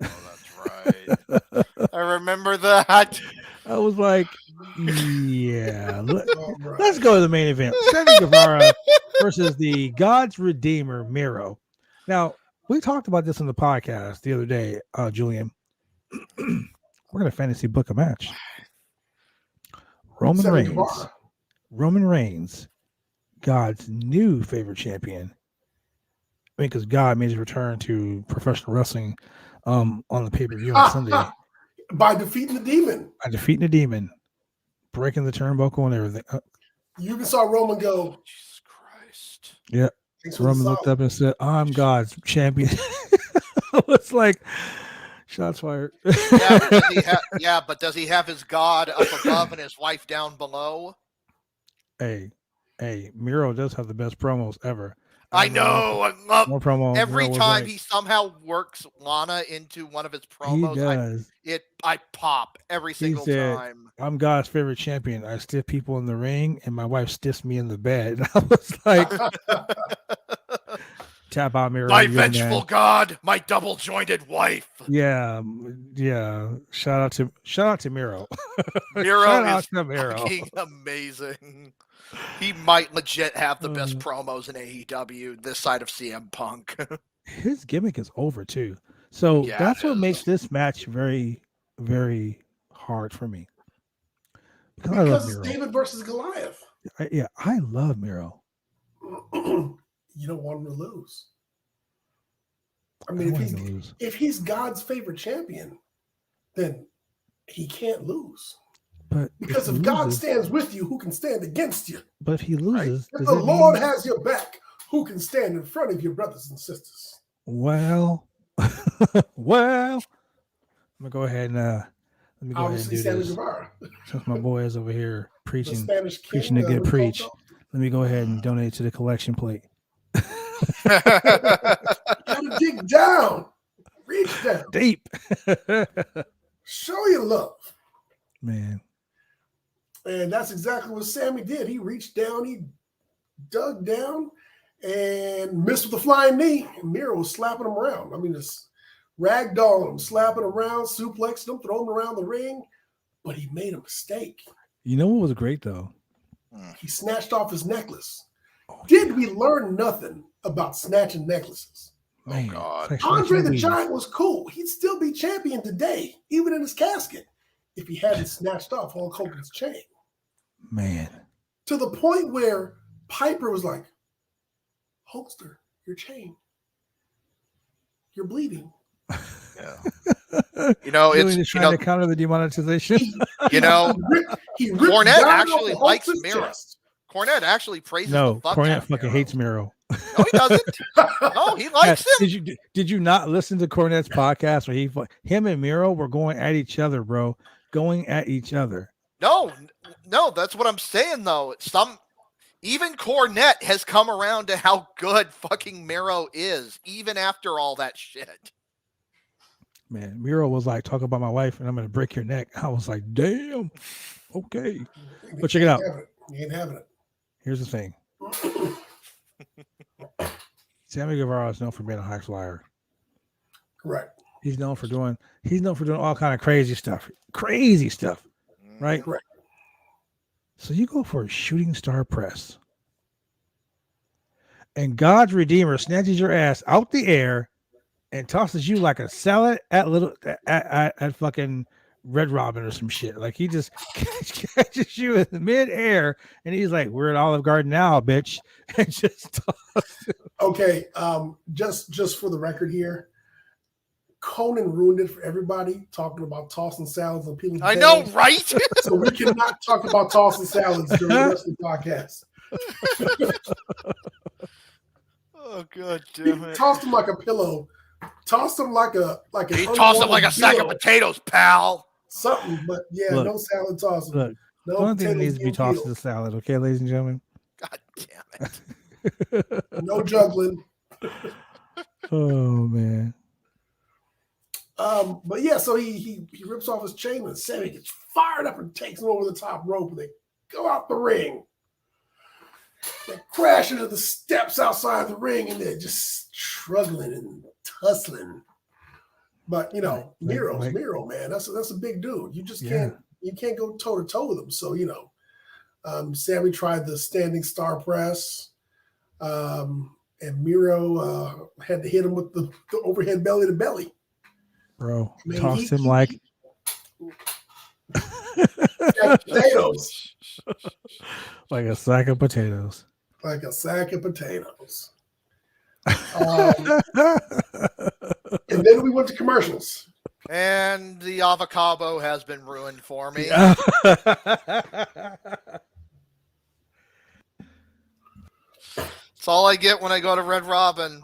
Oh, that's right. I remember that. I was like, yeah. Right. Let's go to the main event. Sammy Guevara versus the God's Redeemer, Miro. Now, we talked about this on the podcast the other day, Julian. We're going to fantasy book a match. Roman Reigns, God's new favorite champion. I mean, because God made his return to professional wrestling on the pay-per-view on Sunday. By defeating the demon. Breaking the turnbuckle and everything. You even saw Roman go, Jesus Christ. Yeah. Roman looked up and said, I'm God's champion. It's like, shots fired. But does he have his God up above and his wife down below? Hey, Miro does have the best promos ever. I know. I love more promos. Every time he somehow works Lana into one of his promos, I pop every single time. I'm God's favorite champion. I stiff people in the ring, and my wife stiffs me in the bed. And I was like, tap out Miro. My vengeful God, my double jointed wife. Yeah. Shout out to Miro. Miro is fucking amazing. He might legit have the best promos in AEW this side of CM Punk. His gimmick is over too. So that's what makes this match very, very hard for me. Because it's David versus Goliath. I love Miro. You don't want him to lose. I mean, if he's God's favorite champion, then he can't lose. But because if God stands with you, who can stand against you? But if he loses, right? If the Lord has your back, who can stand in front of your brothers and sisters? Well, I'm gonna go ahead and let me go ahead and do this. Since my boy is over here preaching to get preached, let me go ahead and donate to the collection plate. Gotta dig down, reach down, deep, show your love, man. And that's exactly what Sammy did. He reached down, he dug down, and missed with a flying knee. And Miro was slapping him around. I mean, just ragdolling him, slapping him around, suplexing him, throwing him around the ring. But he made a mistake. You know what was great, though? He snatched off his necklace. Did we learn nothing about snatching necklaces? Man, oh, God. Andre the Giant was cool. He'd still be champion today, even in his casket, if he hadn't snatched off Hulk Hogan's chain. Man. To the point where Piper was like, Hulkster, your chain. You're bleeding. Yeah. You know, it's trying to counter the demonetization. Cornette actually likes Miro. Cornette actually praises the fuck Cornette fucking hates Miro. No, he doesn't. No, he likes him. Did you not listen to Cornette's podcast where him and Miro were going at each other, bro? Going at each other. No, that's what I'm saying though. Even Cornette has come around to how good fucking Miro is, even after all that shit. Man, Miro was like, talk about my wife and I'm gonna break your neck. I was like, damn. Okay. But check it out. You ain't having it. Here's the thing. Sammy Guevara is known for being a high flyer. Correct. He's known for doing all kind of crazy stuff. Right? Correct. So you go for a shooting star press. And God's Redeemer snatches your ass out the air and tosses you like a salad at fucking Red Robin or some shit. Like he just catches you in midair, and he's like, "We're at Olive Garden now, bitch," and just okay. Just for the record here, Conan ruined it for everybody talking about tossing salads and peeling potatoes. I know, right? So we cannot talk about tossing salads during the rest of the podcast. Oh god damn it! Tossed them like a pillow. Tossed them like a He tossed them like a sack of potatoes, pal. Something, but yeah, look, no salad tossing. Look, no one thing that needs to be tossed in the salad, okay, ladies and gentlemen. God damn it! No juggling. Oh man. But yeah, so he rips off his chain and Sammy gets fired up and takes him over the top rope and they go out the ring. They crash into the steps outside the ring and they're just struggling and tussling. But you know, Miro's Miro, man. That's a big dude. You just can't go toe to toe with him. So you know, Sammy tried the standing star press, and Miro had to hit him with the overhead belly to belly. Bro, tossed him like potatoes. Like a sack of potatoes. Like a sack of potatoes. And then we went to commercials. And the avocado has been ruined for me. That's all I get when I go to Red Robin.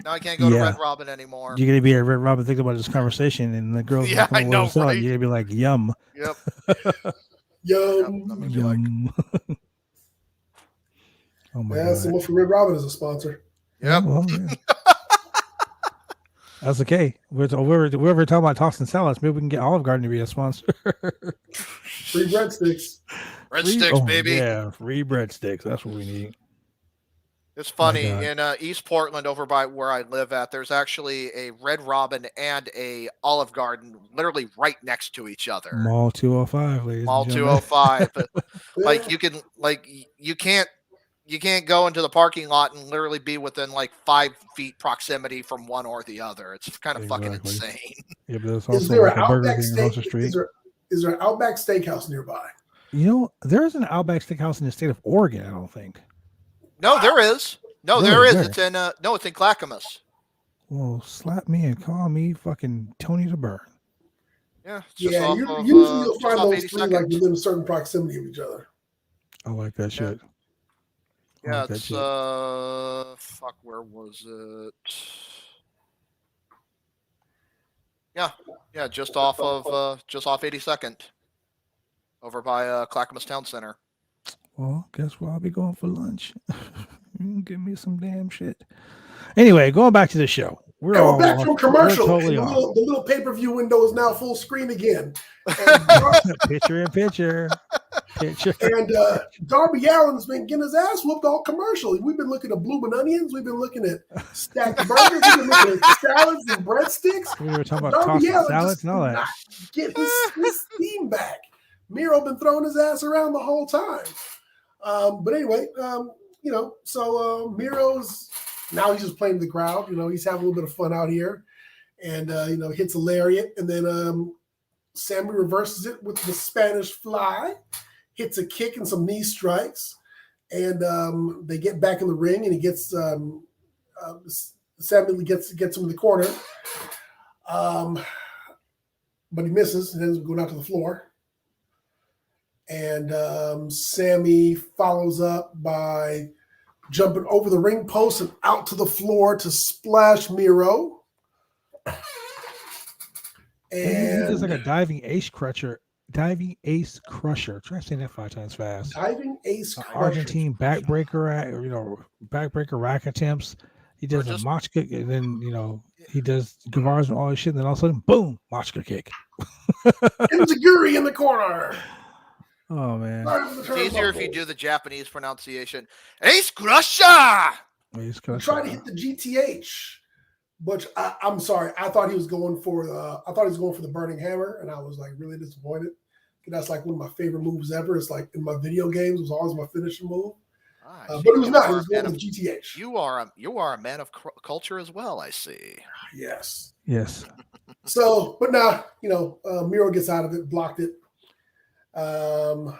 Now I can't go to Red Robin anymore. You're gonna be at Red Robin thinking about this conversation, and the girls, I know, right? You're gonna be like, "Yum." Yep. Yum. Yum. Oh my god. Someone from Red Robin is a sponsor. Yep. Well, yeah. That's okay. We're talking about tossing salads. Maybe we can get Olive Garden to be a sponsor. Free breadsticks. Breadsticks, baby. Yeah, free breadsticks. That's what we need. It's funny, in East Portland, over by where I live at, there's actually a Red Robin and a Olive Garden literally right next to each other. Mall 205, ladies. Mall 205. Like you can't go into the parking lot and literally be within like 5 feet proximity from one or the other. It's kind of fucking insane. Yeah, but there's also is there like an a Burger Outback King across the street. Is there an Outback Steakhouse nearby? You know, there's an Outback Steakhouse in the state of Oregon, I don't think. No, there is. No, there is. It's in it's in Clackamas. Well, slap me and call me fucking Tony the Burn. Yeah. Yeah, usually you'll find those three like within a certain proximity of each other. I like that shit. Yeah, it's fuck, where was it? Yeah, just off 82nd, over by Clackamas Town Center. Well, guess where I'll be going for lunch. Give me some damn shit. Anyway, going back to the show. We're back from commercial. Totally the little pay-per-view window is now full screen again. Picture in picture. And Darby Allin's been getting his ass whooped all commercial. We've been looking at blooming onions. We've been looking at stacked burgers. We've been looking at salads and breadsticks. We were talking about tossing salads and all that. Get his steam back. Miro been throwing his ass around the whole time. But anyway, so Miro's now he's just playing the crowd. He's having a little bit of fun out here, and hits a lariat, and then Sammy reverses it with the Spanish fly, hits a kick and some knee strikes, and they get back in the ring, and he gets Sammy gets him in the corner, but he misses and ends up going out to the floor. And Sammy follows up by jumping over the ring post and out to the floor to splash Miro. And he does like a diving ace crusher. Try saying that 5 times fast. Diving ace crusher. Argentine backbreaker, backbreaker rack attempts. He does a machka, and then he does Guevara's and all this shit, and then all of a sudden, boom, machka kick. Enziguri in the corner. Oh man, it's easier if you do the Japanese pronunciation. Ace crusher. Try to hit the GTH, but I'm sorry. I thought he was going for the Burning Hammer, and I was like really disappointed. That's like one of my favorite moves ever. It's like in my video games, it was always my finishing move. But it was not. It was going with GTH. You are a man of culture as well, I see. Yes. So, but now, Miro gets out of it, blocked it. And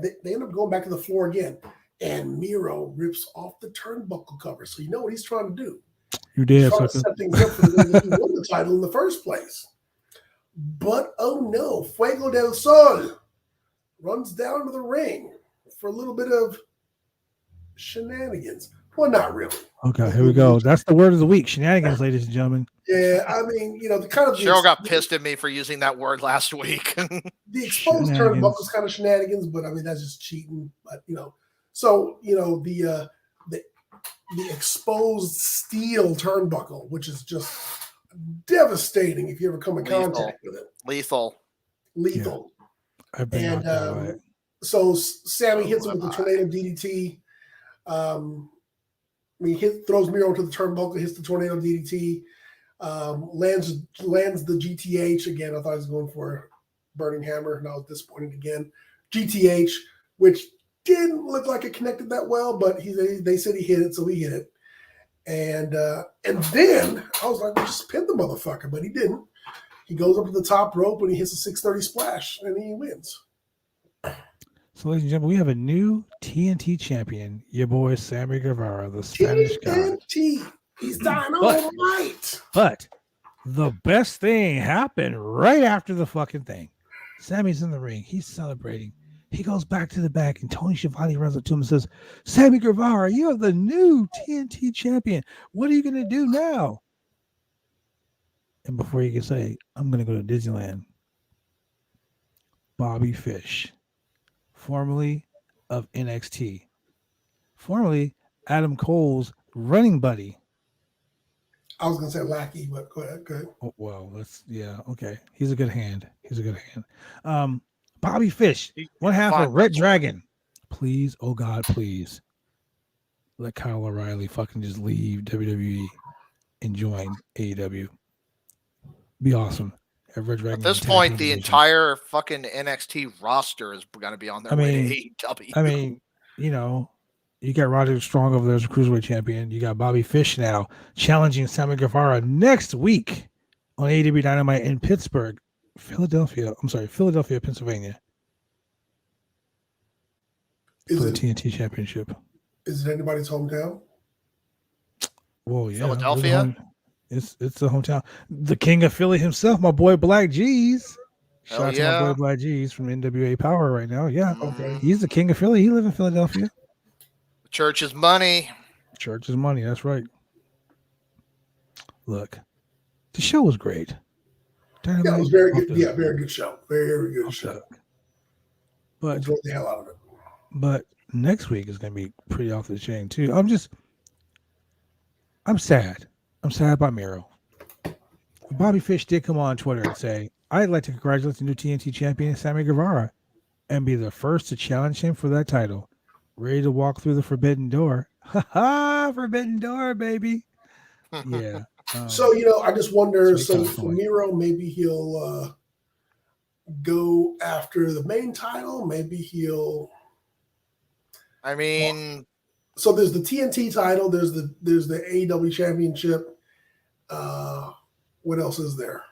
they end up going back to the floor again. And Miro rips off the turnbuckle cover. So you know what he's trying to do. You did. He's trying to set things up for the way that he won the title in the first place. But, oh no, Fuego del Sol runs down to the ring for a little bit of shenanigans. Well, not really. Okay, here we go. That's the word of the week. Shenanigans, ladies and gentlemen. Yeah, I mean, the kind of Cheryl got pissed at me for using that word last week. The exposed turnbuckle is kind of shenanigans, but I mean that's just cheating. But so the exposed steel turnbuckle, which is just devastating if you ever come in contact with it. Lethal. Yeah. And so Sammy hits him with the tornado DDT. Throws Miro to the turnbuckle, hits the tornado DDT, lands the GTH again. I thought he was going for Burning Hammer, and I was disappointed again. GTH, which didn't look like it connected that well, but they said he hit it, so he hit it. And then I was like, well, just pin the motherfucker, but he didn't. He goes up to the top rope and he hits a 630 splash, and he wins. So, ladies and gentlemen, we have a new TNT champion, your boy Sammy Guevara, the Spanish guy. TNT. He's Dynamite. But the best thing happened right after the fucking thing. Sammy's in the ring. He's celebrating. He goes back to the back, and Tony Schiavone runs up to him and says, Sammy Guevara, you're the new TNT champion. What are you going to do now? And before you can say, I'm going to go to Disneyland, Bobby Fish, formerly of NXT, formerly Adam Cole's running buddy. I was going to say lackey, but go ahead. Oh, well, okay. He's a good hand. Bobby Fish, one half of Red Dragon. Please, oh God, please let Kyle O'Reilly fucking just leave WWE and join AEW. Be awesome. At this point, the entire fucking NXT roster is going to be on their way to AEW. I mean, you got Roderick Strong over there as a cruiserweight champion. You got Bobby Fish now challenging Sammy Guevara next week on AEW Dynamite in Philadelphia, Pennsylvania. For the TNT Championship. Is it anybody's hometown? Well, yeah. Philadelphia? It's the hometown. The king of Philly himself, my boy Black G's. Shout out to my boy Black G's from NWA Power right now. Yeah. Okay. He's the king of Philly. He lives in Philadelphia. Church is money. Church is money. That's right. Look, the show was great. It was very good. Yeah, very good show. Very good show. But enjoyed the hell out of it. But next week is going to be pretty off the chain too. I'm sad. I'm sad about Miro. Bobby Fish did come on Twitter and say, I'd like to congratulate the new TNT champion, Sammy Guevara, and be the first to challenge him for that title. Ready to walk through the forbidden door. Ha ha! Forbidden door, baby. Yeah. So, I just wonder, for Miro, maybe he'll go after the main title. Maybe he'll... I mean... So there's the TNT title. There's the AEW championship. What else is there?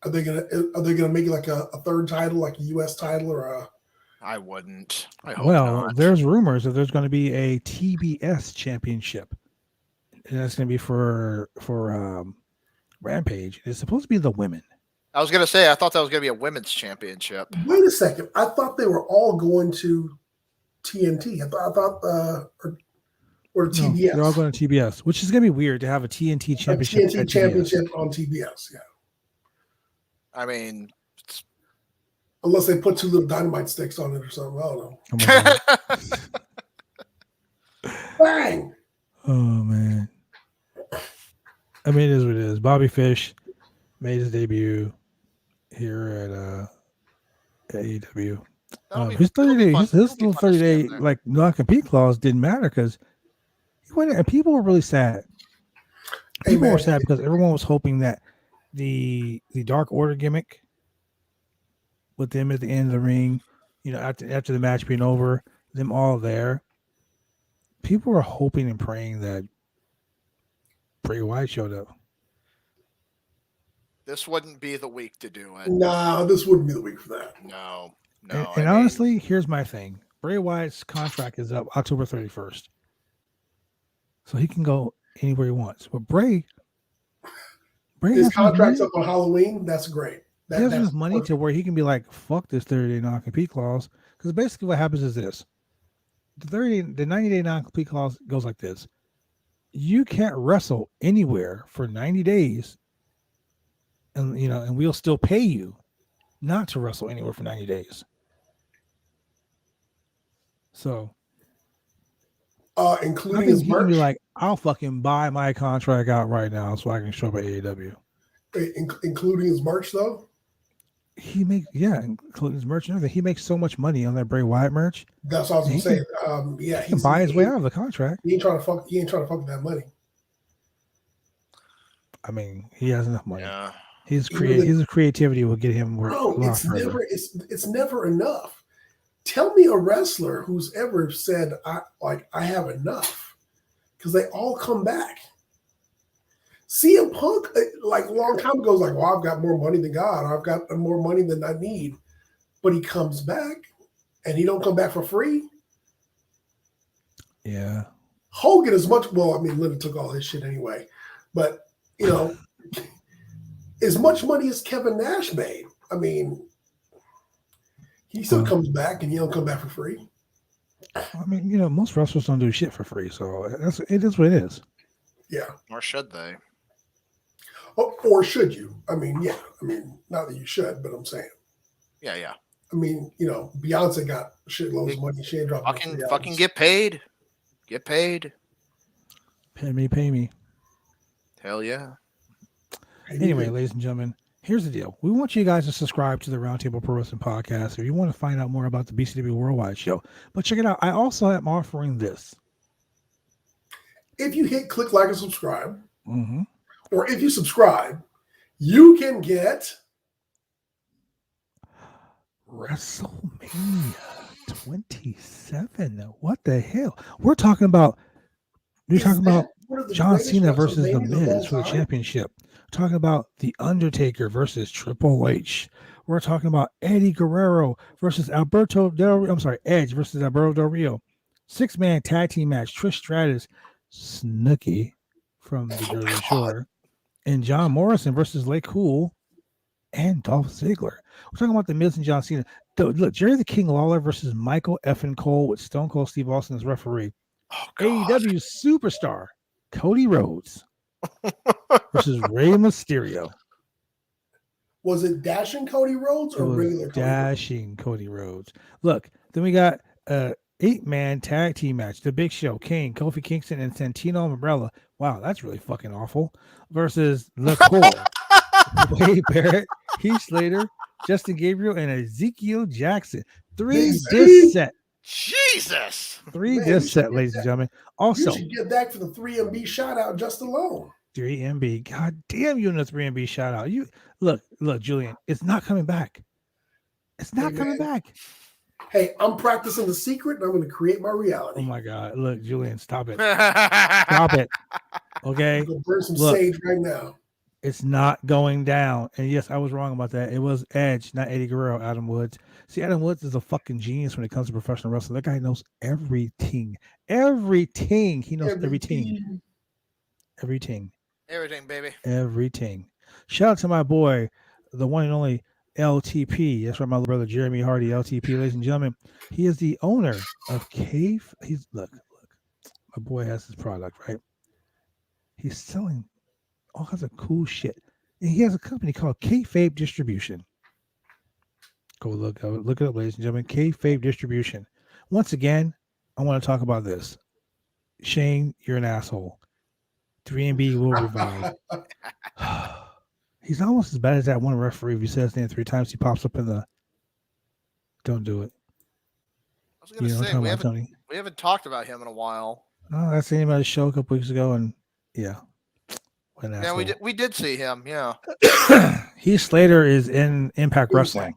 Are they gonna make it like a third title, like a US title or a? I wouldn't. I hope not. There's rumors that there's going to be a TBS championship, and that's going to be for Rampage. It's supposed to be the women. I was gonna say I thought that was gonna be a women's championship. Wait a second. I thought they were all going to TNT. I thought or TBS. No, they're all going to TBS, which is going to be weird to have a TNT championship. TNT championship on TBS. Yeah. I mean, unless they put two little dynamite sticks on it or something. I don't know. Bang! Oh man. I mean, it is what it is. Bobby Fish made his debut here at AEW. His 30-day like non-compete clause didn't matter because he went in, and people were really sad. People were sad because everyone was hoping that the Dark Order gimmick with them at the end of the ring, after the match being over, them all there. People were hoping and praying that Bray Wyatt showed up. This wouldn't be the week to do it. Nah, this wouldn't be the week for that. No. And honestly, here's my thing. Bray Wyatt's contract is up October 31st. So he can go anywhere he wants. But Bray his contract's up on Halloween. That's great. He has enough money to where he can be like, fuck this 30-day non-compete clause. Because basically what happens is this. The 90-day non-compete clause goes like this. You can't wrestle anywhere for 90 days and we'll still pay you not to wrestle anywhere for 90 days. So including his merch. Can be like, I'll fucking buy my contract out right now so I can show up at AEW. Including his merch though? Including his merch and everything. He makes so much money on that Bray Wyatt merch. That's what I was gonna say. He can buy his way out of the contract. He ain't trying to fuck with that money. I mean, he has enough money. Yeah. His creativity will get him where it's never enough. Tell me a wrestler who's ever said I have enough, because they all come back. CM Punk, like a long time ago, was like, well, I've got more money than God. I've got more money than I need. But he comes back, and he don't come back for free. Yeah. Hogan is much, well, I mean, Linda took all his shit anyway. But, as much money as Kevin Nash made, I mean, he still comes back, and he don't come back for free. I mean, most wrestlers don't do shit for free, so it is what it is. Yeah. Or should they? Or should you? I mean, yeah. I mean, not that you should, but I'm saying. Yeah. I mean, Beyonce got shitloads of money. She ain't dropping. Fucking get paid. Get paid. Pay me. Hell yeah. Anyway, ladies and gentlemen, here's the deal. We want you guys to subscribe to the Roundtable Pro Wrestling Podcast if you want to find out more about the BCW Worldwide show. But check it out. I also am offering this. If you hit click, like, and subscribe, mm-hmm. or if you subscribe, you can get WrestleMania 27. What the hell? We're talking about John Cena versus The Miz for the championship. We're talking about The Undertaker versus Triple H. We're talking about Eddie Guerrero versus Edge versus Alberto Del Rio. 6-man tag team match. Trish Stratus, Snooki from the Jersey Shore, and John Morrison versus Lay Cool and Dolph Ziggler. We're talking about The Miz and John Cena. Look, Jerry the King Lawler versus Michael Effin Cole with Stone Cold Steve Austin as referee. AEW superstar Cody Rhodes versus Rey Mysterio. Was it Dashing Cody Rhodes or regular Dashing Cody Rhodes? Look, then we got 8-man tag team match. The Big Show, Kane, Kofi Kingston, and Santino Marella. Wow, that's really fucking awful. Versus Le Core, Wade Barrett, Heath Slater, Justin Gabriel, and Ezekiel Jackson. 3-disc set. Jesus. 3-disc set, ladies and gentlemen. Also, you should get that for the 3MB shout out just alone. 3MB. God damn you in the 3MB shout out. You look, Julian, it's not coming back. It's not coming back. Hey, I'm practicing the secret and I'm going to create my reality. Oh my God. Look, Julian, stop it. Stop it. Okay. I'm going to burn some sage right now. It's not going down. And yes, I was wrong about that. It was Edge, not Eddie Guerrero, Adam Woods. See, Adam Woods is a fucking genius when it comes to professional wrestling. That guy knows everything. Everything. He knows everything. Everything. Everything, baby. Everything. Shout out to my boy, the one and only LTP. That's right, my little brother Jeremy Hardy, LTP, ladies and gentlemen. He is the owner of Cave. Look. My boy has his product, right? He's selling all kinds of cool shit. And he has a company called Kayfabe Distribution. Go look it up, ladies and gentlemen. Kayfabe Distribution. Once again, I want to talk about this. Shane, you're an asshole. 3MB will revive. He's almost as bad as that one referee. If he says his name 3 times, he pops up in the. Don't do it. I was going to say, we haven't talked about him in a while. Oh, I seen him at a show a couple weeks ago, and yeah. Yeah, we did see him, yeah. Heath Slater is in Impact Wrestling.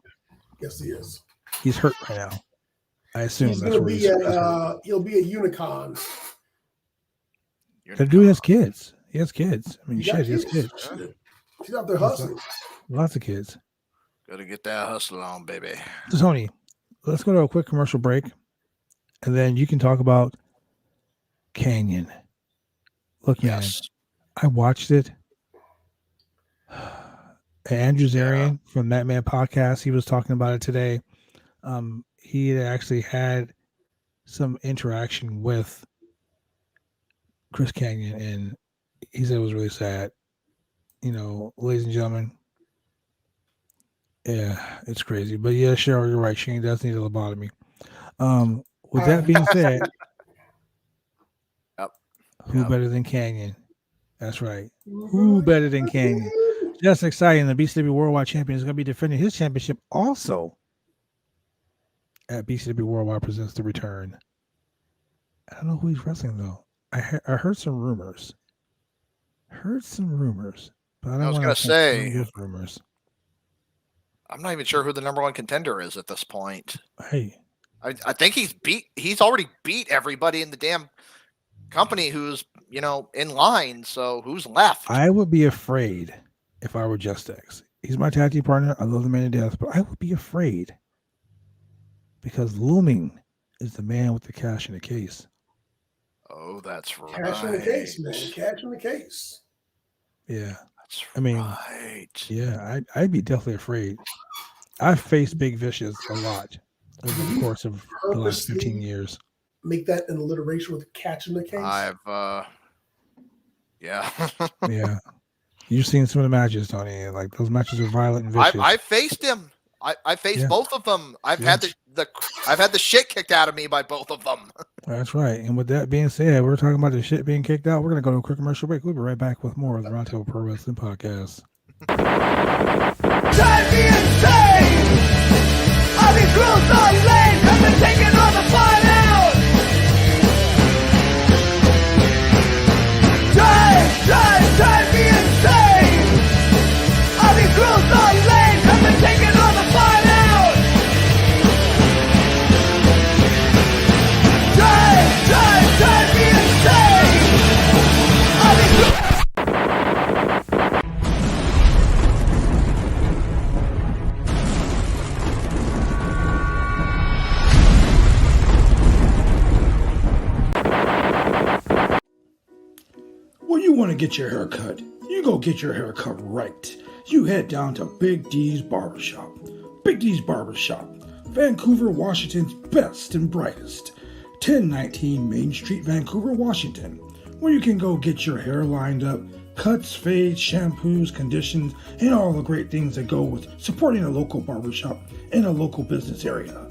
Yes, he is. He's hurt right now. I assume he's going to be at, he'll be at Unicon. The dude has kids. He has kids. I mean, shit, he has kids. He's out there hustling. Lots of kids. Gotta get that hustle on, baby. So, Tony, let's go to a quick commercial break, and then you can talk about Canyon. Look, man, I watched it. Andrew Zarian from That Man Podcast, he was talking about it today. He had actually had some interaction with Chris Canyon, and he said it was really sad. You know, ladies and gentlemen, yeah, it's crazy. But yeah, Cheryl, you're right. Shane does need a lobotomy. With that being said, who better than Canyon? That's right. Who better than Canyon? Just exciting. The BCW Worldwide Champion is going to be defending his championship also at BCW Worldwide Presents The Return. I don't know who he's wrestling, though. I heard some rumors. But I was going to say, rumors. I'm not even sure who the number one contender is at this point. Hey. I think he's already beat everybody in the damn company who's, in line. So who's left? I would be afraid if I were Just X. He's my tag team partner. I love the man to death, but I would be afraid because looming is the man with the cash in the case. Oh, that's right. Cash in the case, man. Cash in the case. Yeah. That's right. Yeah, I'd be definitely afraid. I've faced Big Vicious a lot over the course of the last 15 years. Make that an alliteration with catch in the case? Yeah. You've seen some of the matches, Tony. Like those matches are violent and vicious. I faced him. I faced both of them. I've had the shit kicked out of me by both of them. That's right. And with that being said, we're talking about the shit being kicked out. We're gonna go to a quick commercial break. We'll be right back with more of the Roundtable Pro Wrestling Podcast. Drive me insane! All these rules are lame, have been taking all the fun out! Drive me insane! All these rules are lame, have been taking all the fun out! Drive me insane! All these rules... When you want to get your hair cut, you go get your hair cut right. You head down to Big D's Barbershop. Big D's Barbershop, Vancouver, Washington's best and brightest. 1019 Main Street, Vancouver, Washington, where you can go get your hair lined up, cuts, fades, shampoos, conditions, and all the great things that go with supporting a local barbershop in a local business area.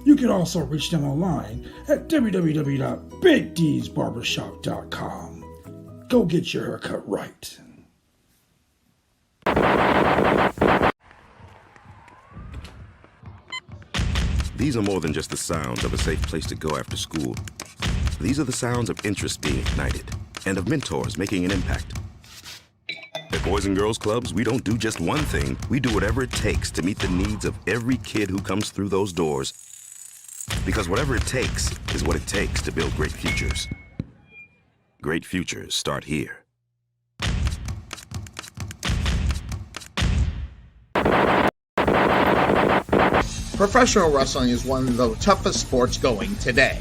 You can also reach them online at www.bigdsbarbershop.com. Go get your haircut right. These are more than just the sounds of a safe place to go after school. These are the sounds of interest being ignited and of mentors making an impact. At Boys and Girls Clubs, we don't do just one thing. We do whatever it takes to meet the needs of every kid who comes through those doors. Because whatever it takes is what it takes to build great futures. Great futures start here. Professional wrestling is one of the toughest sports going today.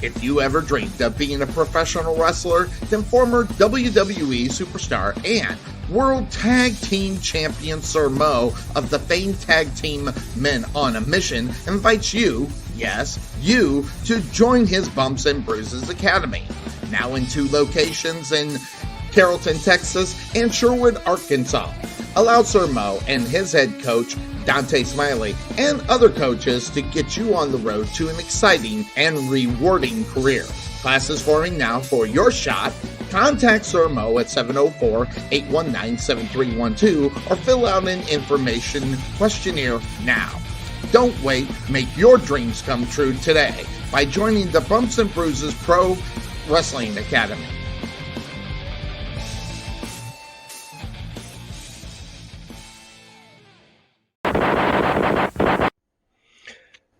If you ever dreamed of being a professional wrestler, then former WWE superstar and World Tag Team Champion Sir Mo of the famed tag team Men on a Mission invites you, yes, you, to join his Bumps and Bruises Academy. Now in 2 locations in Carrollton, Texas and Sherwood, Arkansas. Allow Sir Mo and his head coach, Dante Smiley, and other coaches to get you on the road to an exciting and rewarding career. Classes forming now for your shot. Contact Sir Mo at 704-819-7312 or fill out an information questionnaire now. Don't wait, make your dreams come true today by joining the Bumps and Bruises Pro Wrestling Academy.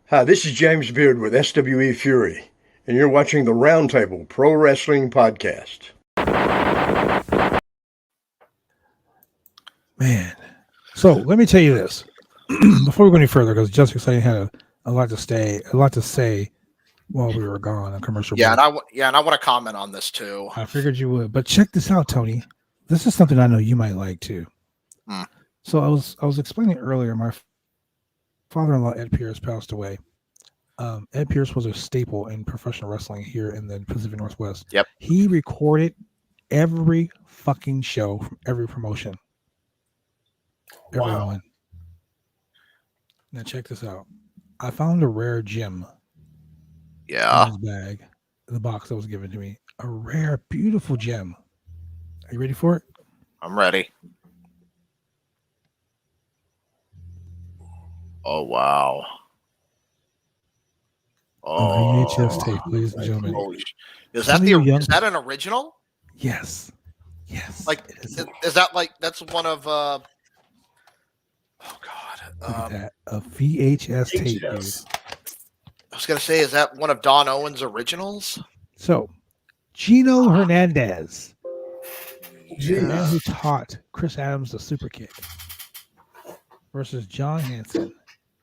Hi, this is James Beard with SWE Fury, and you're watching the Roundtable Pro Wrestling Podcast. Man. So let me tell you this before we go any further, because Just Exciting had a lot to say while we were gone on commercial break. And I want to comment on this too. I figured you would, but check this out, Tony. This is something I know you might like too. So I was explaining earlier. My father-in-law Ed Pierce passed away. Ed Pierce was a staple in professional wrestling here in the Pacific Northwest. Yep. He recorded every fucking show from every promotion. Everyone. Wow. Now check this out. I found a rare gem. Yeah. In his bag, the box that was given to me. A rare, beautiful gem. Are you ready for it? I'm ready. Oh wow. Oh, a VHS tape, ladies and gentlemen. Is that an original? Yes. Yes. Like is that like that's one of oh god. Look at that. A VHS tape, dude. I was gonna say, is that one of Don Owens' originals? So Gino Hernandez. The man who taught Chris Adams the super kick versus John Hanson.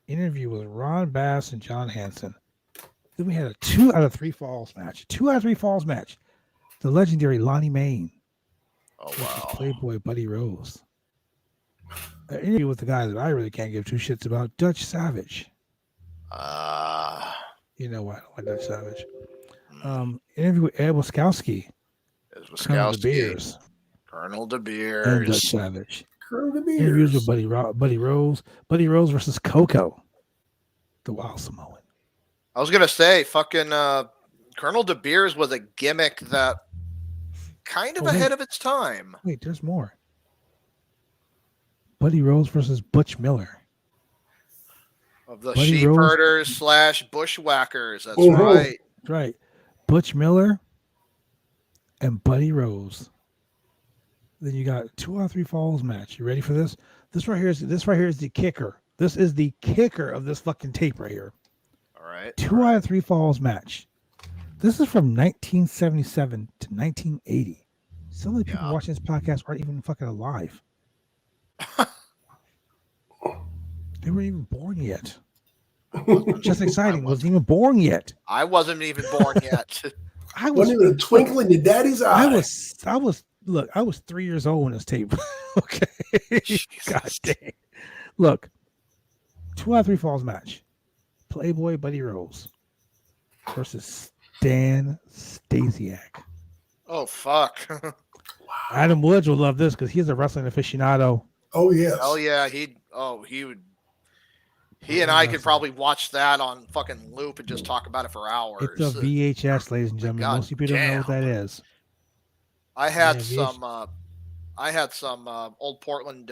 Interview with Ron Bass and John Hanson. Then we had a 2 out of 3 falls match. 2 out of 3 falls match. The legendary Lonnie Main. Oh wow. Playboy Buddy Rose. An interview with the guy that I really can't give two shits about, Dutch Savage. You know what? Dutch Savage. Interview with Ed Wiskowski. Colonel De Beers. And Dutch Savage. Colonel De Beers. Interviews with Buddy Rose. Buddy Rose versus Coco. The Wild Samoan. I was gonna say, fucking Colonel De Beers was a gimmick that kind of ahead of its time. Wait, there's more. Buddy Rose versus Butch Miller. Of the sheep herders / bushwhackers. That's right. That's right. Butch Miller and Buddy Rose. Then you got 2 out of 3 falls match. You ready for this? This right here is the kicker. This is the kicker of this fucking tape right here. All right. 2 out of 3 falls match. This is from 1977 to 1980. Some of the people watching this podcast aren't even fucking alive. They weren't even born yet. Just Exciting wasn't even born yet. I wasn't even born yet. I wasn't even a twinkle in your daddy's eye. I was 3 years old when this tape. Okay. God dang. Look, 2 out of 3 falls match. Playboy Buddy Rose versus Stan Stasiak. Oh fuck. Adam Woods will love this because he's a wrestling aficionado. Oh yes. Oh yeah, he would. He and I could probably watch that on fucking loop and just talk about it for hours. It's a VHS, ladies and gentlemen. Most people don't know what that is. I had some old Portland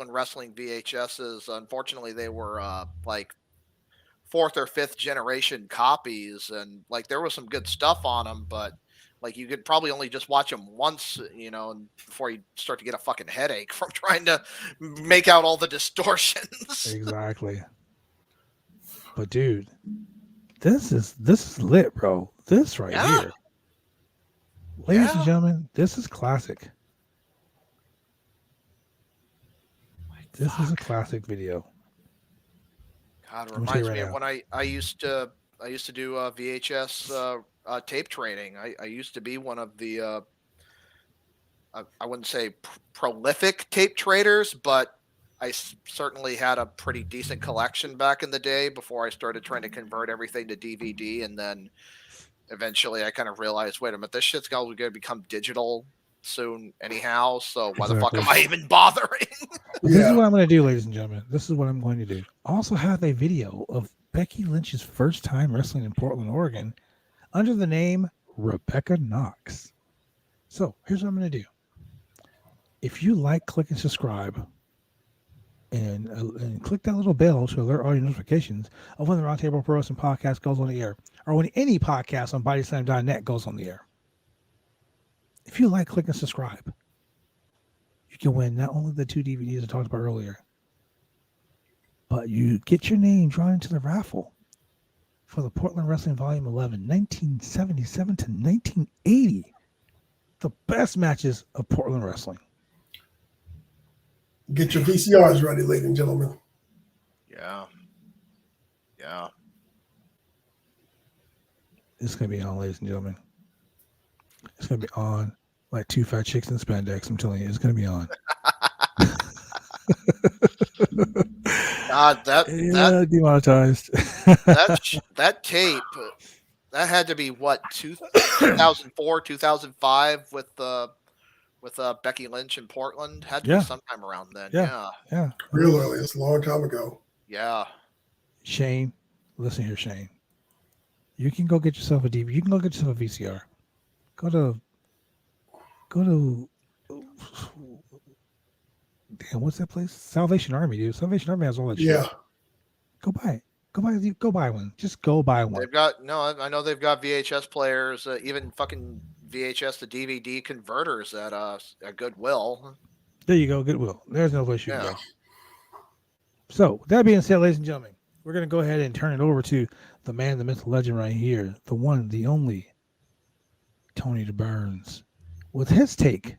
wrestling VHSs. Unfortunately, they were like 4th or 5th generation copies, and like there was some good stuff on them, but like you could probably only just watch them once, before you start to get a fucking headache from trying to make out all the distortions. Exactly. But dude, this is lit, bro. This right here. Ladies and gentlemen, this is classic. This is a classic video. God, it reminds me of when I used to do VHS tape trading. I used to be one of the I wouldn't say prolific tape traders, but I certainly had a pretty decent collection back in the day before I started trying to convert everything to DVD, and then eventually I kind of realized, wait a minute, this shit's going to become digital soon anyhow, so why the fuck am I even bothering? This is what I'm going to do, ladies and gentlemen. This is what I'm going to do. I also have a video of Becky Lynch's first time wrestling in Portland, Oregon, under the name Rebecca Knox. So here's what I'm going to do. If you like, click and subscribe, and click that little bell to alert all your notifications of when the Roundtable Pro Wrestling Podcast goes on the air, or when any podcast on BodySlam.net goes on the air. If you like, click and subscribe. You can win not only the 2 DVDs I talked about earlier, but you get your name drawn into the raffle for the Portland Wrestling Volume 11, 1977 to 1980. The best matches of Portland wrestling. Get your VCRs ready, ladies and gentlemen. Yeah. Yeah. It's going to be on, ladies and gentlemen. It's going to be on like 2 fat chicks in spandex. I'm telling you, it's going to be on. God, that demonetized. that tape, that had to be what 2004, 2005 with Becky Lynch in Portland. Had to be sometime around then. Yeah. Real early. It's a long time ago. Yeah. Shane, listen here, Shane. You can go get yourself a DVD. You can go get yourself a VCR. Go to. Damn, what's that place? Salvation Army, dude. Salvation Army has all that shit. Go buy it. Go buy one. Just go buy one. I know they've got VHS players, even fucking VHS to DVD converters at Goodwill. There you go, Goodwill. There's no place you can go. So, with that being said, ladies and gentlemen, we're going to go ahead and turn it over to the man, the myth, the legend right here, the one, the only, Tony DeBurns, with his take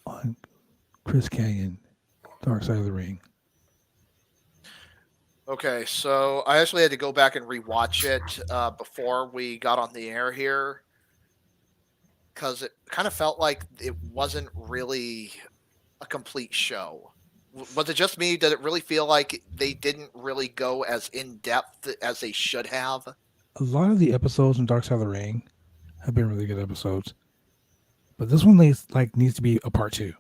on Chris Kanyon, Dark Side of the Ring. Okay, so I actually had to go back and rewatch it before we got on the air here, because it kind of felt like it wasn't really a complete show. Was it just me? Did it really feel like they didn't really go as in-depth as they should have? A lot of the episodes in Dark Side of the Ring have been really good episodes, but this one needs to be a part 2.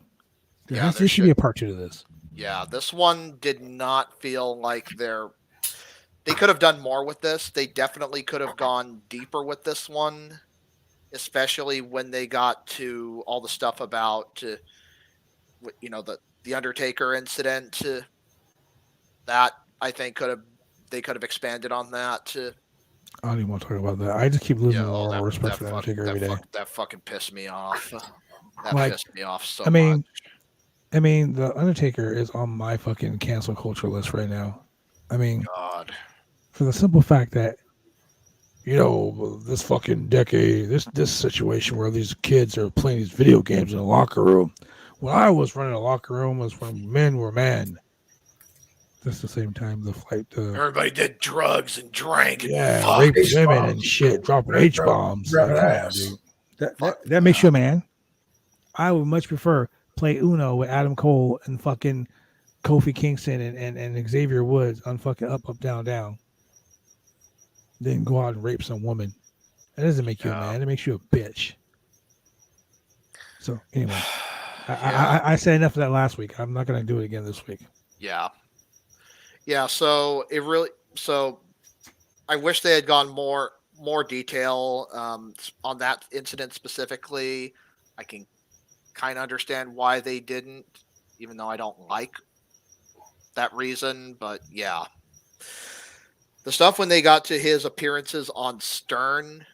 There should be a part 2 to this. Yeah, this one did not feel like they could have done more with this. They definitely could have gone deeper with this one, especially when they got to all the stuff about, the Undertaker incident. That I think they could have expanded on that. I don't even want to talk about that. I just keep losing all respect for the Undertaker every day. That fucking pissed me off. Pissed me off so much. I mean, the Undertaker is on my fucking cancel culture list right now. I mean, God. For the simple fact that, this fucking decade, this situation where these kids are playing these video games in a locker room. When I was running a locker room was when men were men. That's the same time the fight. Everybody did drugs and drank. And raped women and shit, dropping H-bombs. Like, dude. That makes you a man. I would much prefer play Uno with Adam Cole and fucking Kofi Kingston and Xavier Woods on fucking up, down, down. Then go out and rape some woman. That doesn't make you a man. It makes you a bitch. So anyway, I said enough of that last week. I'm not going to do it again this week. Yeah. So I wish they had gone more detail on that incident specifically. I can kind of understand why they didn't, even though I don't like that reason. But yeah, the stuff when they got to his appearances on Stern,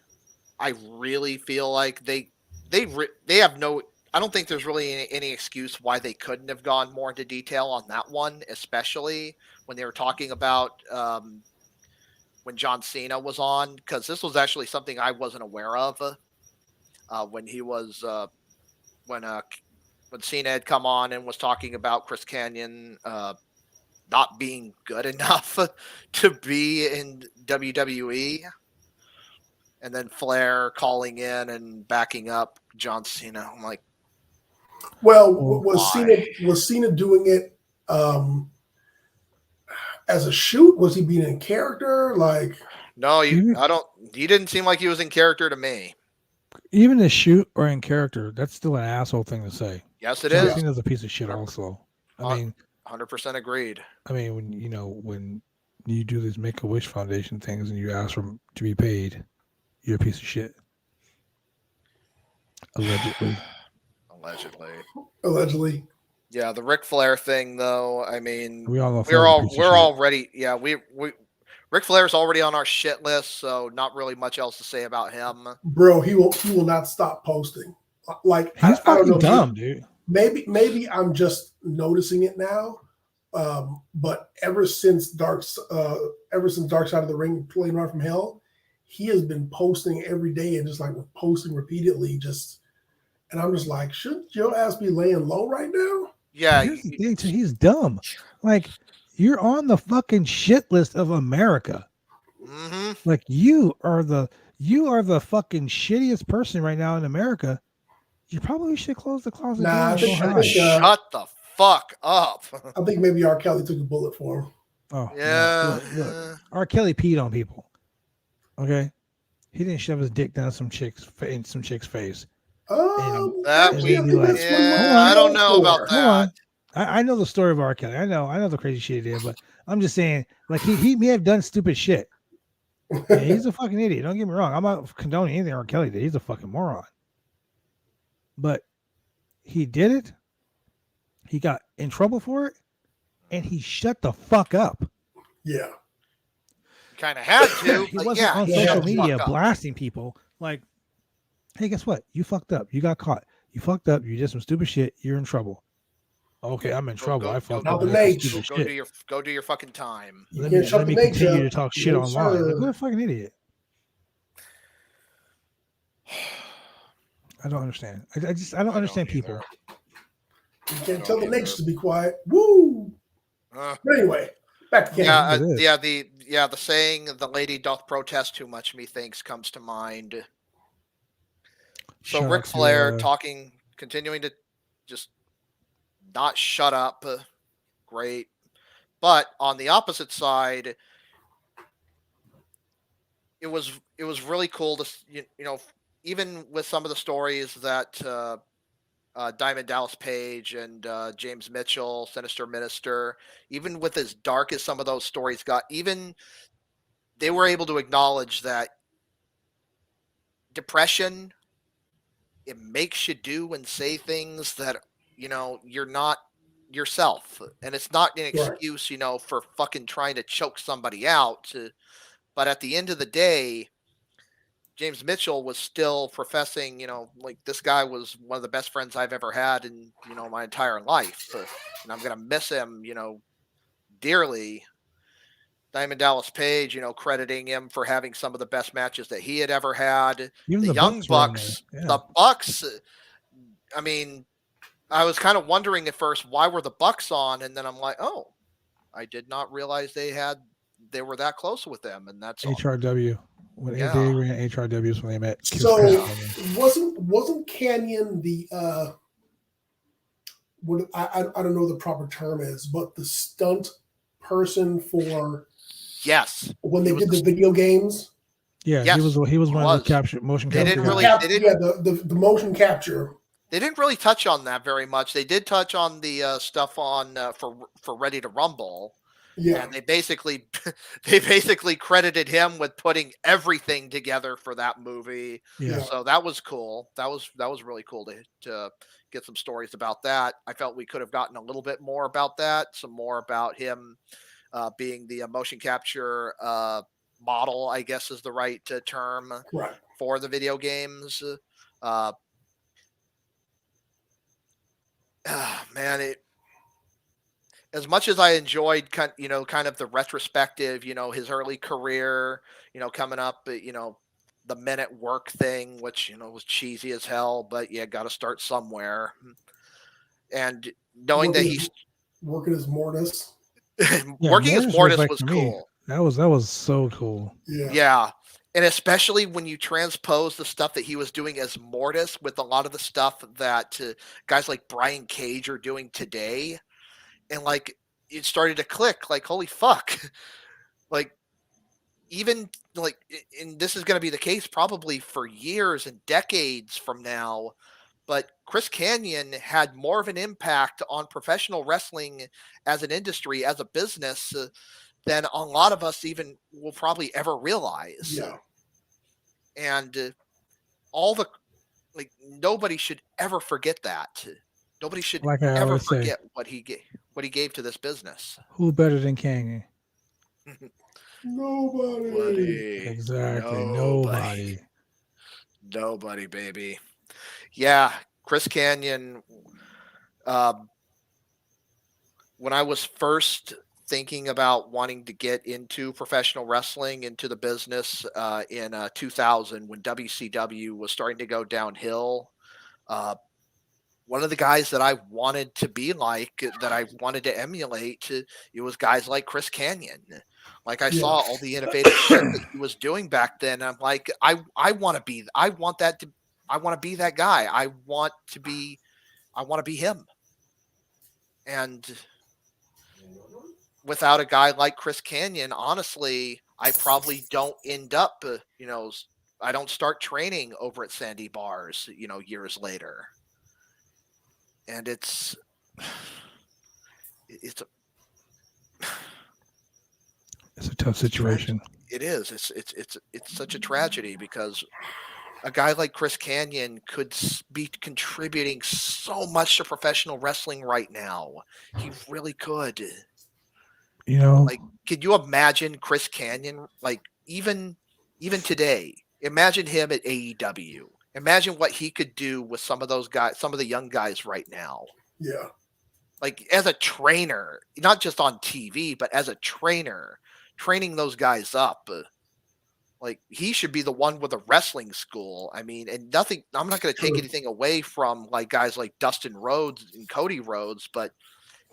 I really feel like they have no. I don't think there's really any excuse why they couldn't have gone more into detail on that one, especially when they were talking about when John Cena was on, because this was actually something I wasn't aware of when he was when Cena had come on and was talking about Chris Kanyon not being good enough to be in WWE, and then Flair calling in and backing up John Cena. I'm like, well, was Cena doing it as a shoot? Was he being in character? Like, no, he didn't seem like he was in character to me. Even a shoot or in character, that's still an asshole thing to say. Yes, it is. Cena's a piece of shit also. I mean, 100% agreed. I mean, when you do these Make-A-Wish Foundation things and you ask for to be paid, you're a piece of shit. Allegedly. Yeah, the Ric Flair thing, though. I mean, we're already. Yeah, Ric Flair's already on our shit list, so not really much else to say about him. Bro, he will not stop posting. Like, he's fucking dumb, dude. Maybe I'm just noticing it now. But ever since Dark Side of the Ring, Playing Around from Hell, he has been posting every day and just like posting repeatedly. And I'm just like, shouldn't your ass be laying low right now? Yeah. Here's the thing, too, he's dumb. Like, you're on the fucking shit list of America. Mm-hmm. Like, you are the fucking shittiest person right now in America. You probably should close the closet door and go hide. Shut the fuck up. I think maybe R. Kelly took a bullet for him. Oh, yeah. Look. R. Kelly peed on people. Okay? He didn't shove his dick down some chick's face. I don't know about that. I know the story of R. Kelly. I know the crazy shit he did, but I'm just saying, like, he may have done stupid shit. Yeah, he's a fucking idiot. Don't get me wrong. I'm not condoning anything R. Kelly did. He's a fucking moron. But he did it. He got in trouble for it, and he shut the fuck up. Yeah. Kind of had to. He wasn't on social media blasting people like, hey, guess what? You fucked up. You got caught. You fucked up. You did some stupid shit. You're in trouble. Okay, I'm in trouble. I fucked up. Go do your fucking time. Let me continue to talk shit online. Like, what a fucking idiot. I don't understand. I don't understand people. You can't tell the Nakes to be quiet. Woo! But anyway, back to Canyon. The saying "the lady doth protest too much," methinks comes to mind. So Ric Flair continuing to just not shut up. Great. But on the opposite side, it was really cool to, even with some of the stories that Diamond Dallas Page and James Mitchell, Sinister Minister, even with as dark as some of those stories got, even they were able to acknowledge that depression, it makes you do and say things that, you're not yourself. And it's not an excuse, for fucking trying to choke somebody out. But at the end of the day, James Mitchell was still professing, like, this guy was one of the best friends I've ever had in, my entire life. And I'm going to miss him, dearly. Diamond Dallas Page, crediting him for having some of the best matches that he had ever had. Even the Young Bucks, the Bucks, I mean, I was kind of wondering at first, why were the Bucks on? And then I'm like, oh, I did not realize they were that close with them. And that's HRW. When they ran HRWs when they met. So wasn't Canyon the what I don't know what the proper term is, but the stunt person for when they did the video games? Yeah, he was one of the motion capture. The motion capture. They didn't really touch on that very much. They did touch on the stuff on for Ready to Rumble. Yeah, and they basically credited him with putting everything together for that movie. Yeah, so that was cool. That was really cool to get some stories about that. I felt we could have gotten a little bit more about that, some more about him being the motion capture model, I guess is the right term for the video games. Man, as much as I enjoyed kind of the retrospective, his early career, coming up, the Men at Work thing, which, was cheesy as hell, but got to start somewhere. And knowing that he's working as Mortis. Working as Mortis was cool. That was so cool. Yeah. And especially when you transpose the stuff that he was doing as Mortis with a lot of the stuff that guys like Brian Cage are doing today. And like, it started to click, like, holy fuck. Like, even like, and this is going to be the case probably for years and decades from now, but Chris Kanyon had more of an impact on professional wrestling as an industry, as a business, than a lot of us even will probably ever realize. Yeah. And nobody should ever forget that. Nobody should ever forget what he gave to this business. Who better than Kanyon? Nobody. Exactly. Nobody. Nobody, baby. Yeah. Chris Kanyon. When I was first thinking about wanting to get into professional wrestling, into the business in 2000, when WCW was starting to go downhill, One of the guys that I wanted to be like, that I wanted to emulate, it was guys like Chris Kanyon. Like I saw all the innovative shit that he was doing back then. I'm like, I want to be that guy. I want to be him. And without a guy like Chris Kanyon, honestly, I probably don't end up, I don't start training over at Sandy Bars, years later. And it's a tough situation. It is. It's such a tragedy, because a guy like Chris Kanyon could be contributing so much to professional wrestling right now. He really could. Like, could you imagine Chris Kanyon, like, even today? Imagine him at AEW. Imagine what he could do with some of those guys, some of the young guys right now. Yeah. Like, as a trainer, not just on TV, but as a trainer, training those guys up. Like, he should be the one with a wrestling school. I mean, and nothing, I'm not going to take anything away from like guys like Dustin Rhodes and Cody Rhodes, but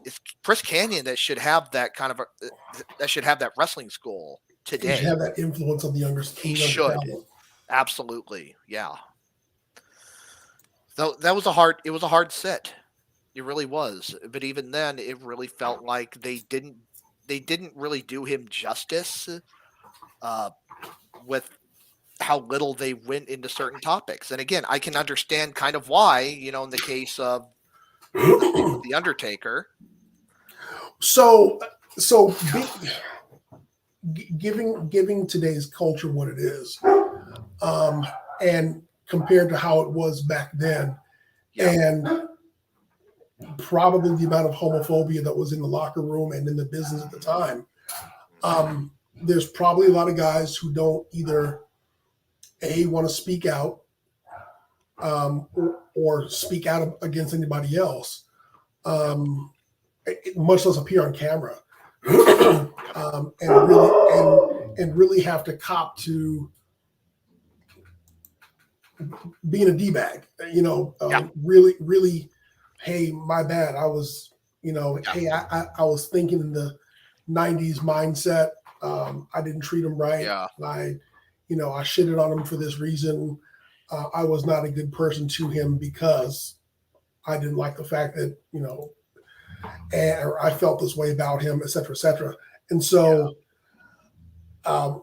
it's Chris Kanyon that should have that kind of that wrestling school today. He should have that influence on the younger. He should. Talent. Absolutely. Yeah. So it was a hard set. It really was. But even then, it really felt like they didn't really do him justice with how little they went into certain topics. And again, I can understand kind of why, in the case of the Undertaker. So giving today's culture what it is, and compared to how it was back then, and probably the amount of homophobia that was in the locker room and in the business at the time, there's probably a lot of guys who don't either want to speak out, or speak out against anybody else, much less appear on camera, and really have to cop to being a D-bag, really, hey, my bad. I was, hey, I was thinking in the 90s mindset. I didn't treat him right. Yeah. I shitted on him for this reason. I was not a good person to him because I didn't like the fact that, or I felt this way about him, et cetera, et cetera. And so,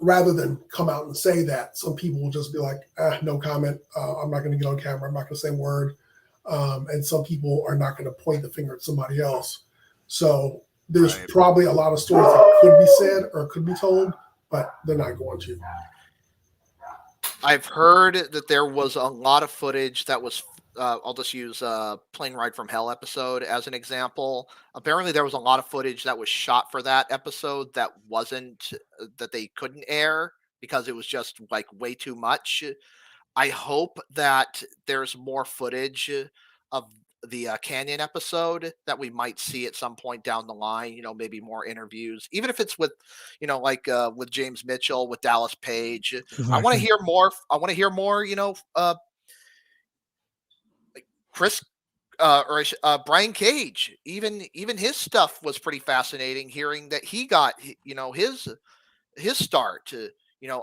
rather than come out and say that, some people will just be like, no comment. I'm not going to get on camera. I'm not going to say a word. And some people are not going to point the finger at somebody else. So there's probably a lot of stories that could be said or could be told, but they're not going to. I've heard that there was a lot of footage that was, I'll just use Plane Ride from Hell episode as an example. Apparently there was a lot of footage that was shot for that episode that that they couldn't air because it was just like way too much. I hope that there's more footage of the Kanyon episode that we might see at some point down the line, maybe more interviews, even if it's with, like with James Mitchell, with Dallas Page. Exactly. I want to hear more. Chris or Brian Cage, even his stuff was pretty fascinating, hearing that he got, his start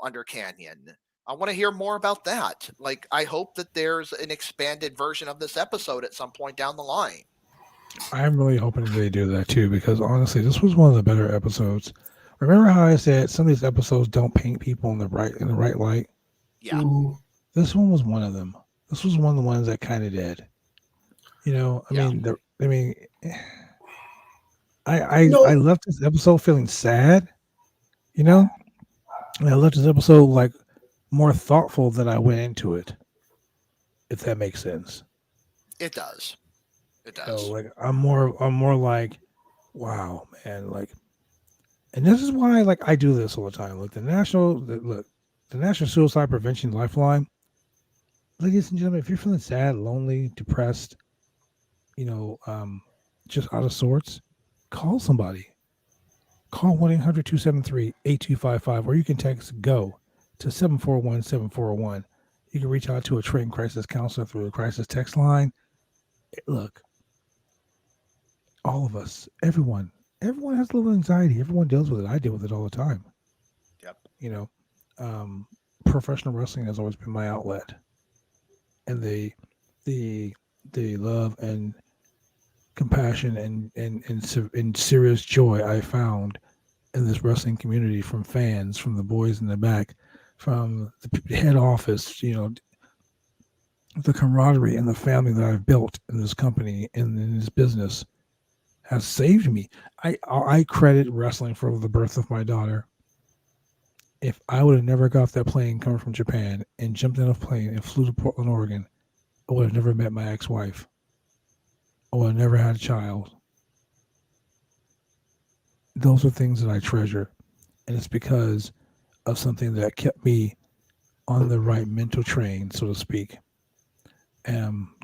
under Kanyon. I want to hear more about that. Like, I hope that there's an expanded version of this episode at some point down the line. I'm really hoping they do that too, because honestly, this was one of the better episodes. Remember how I said some of these episodes don't paint people in the right light? Yeah. This one was one of them. This was one of the ones that kind of did. I left this episode feeling sad, and I left this episode like more thoughtful than I went into it, if that makes sense. It does. Like I'm more like, wow, man, like, and this is why like I do this all the time. Like the National Suicide Prevention Lifeline. Ladies and gentlemen, if you're feeling sad, lonely, depressed, just out of sorts, call somebody. Call 1-800-273-8255, or you can text GO to 741-7401. You can reach out to a trained crisis counselor through the crisis text line. Look, all of us, everyone has a little anxiety. Everyone deals with it. I deal with it all the time. Yep. You know, professional wrestling has always been my outlet, and the love and compassion and serious joy I found in this wrestling community from fans, from the boys in the back, from the head office, the camaraderie and the family that I've built in this company and in this business has saved me. I credit wrestling for the birth of my daughter. If I would have never got off that plane coming from Japan and jumped in a plane and flew to Portland, Oregon, I would have never met my ex-wife. I would have never had a child. Those are things that I treasure. And it's because of something that kept me on the right mental train, so to speak.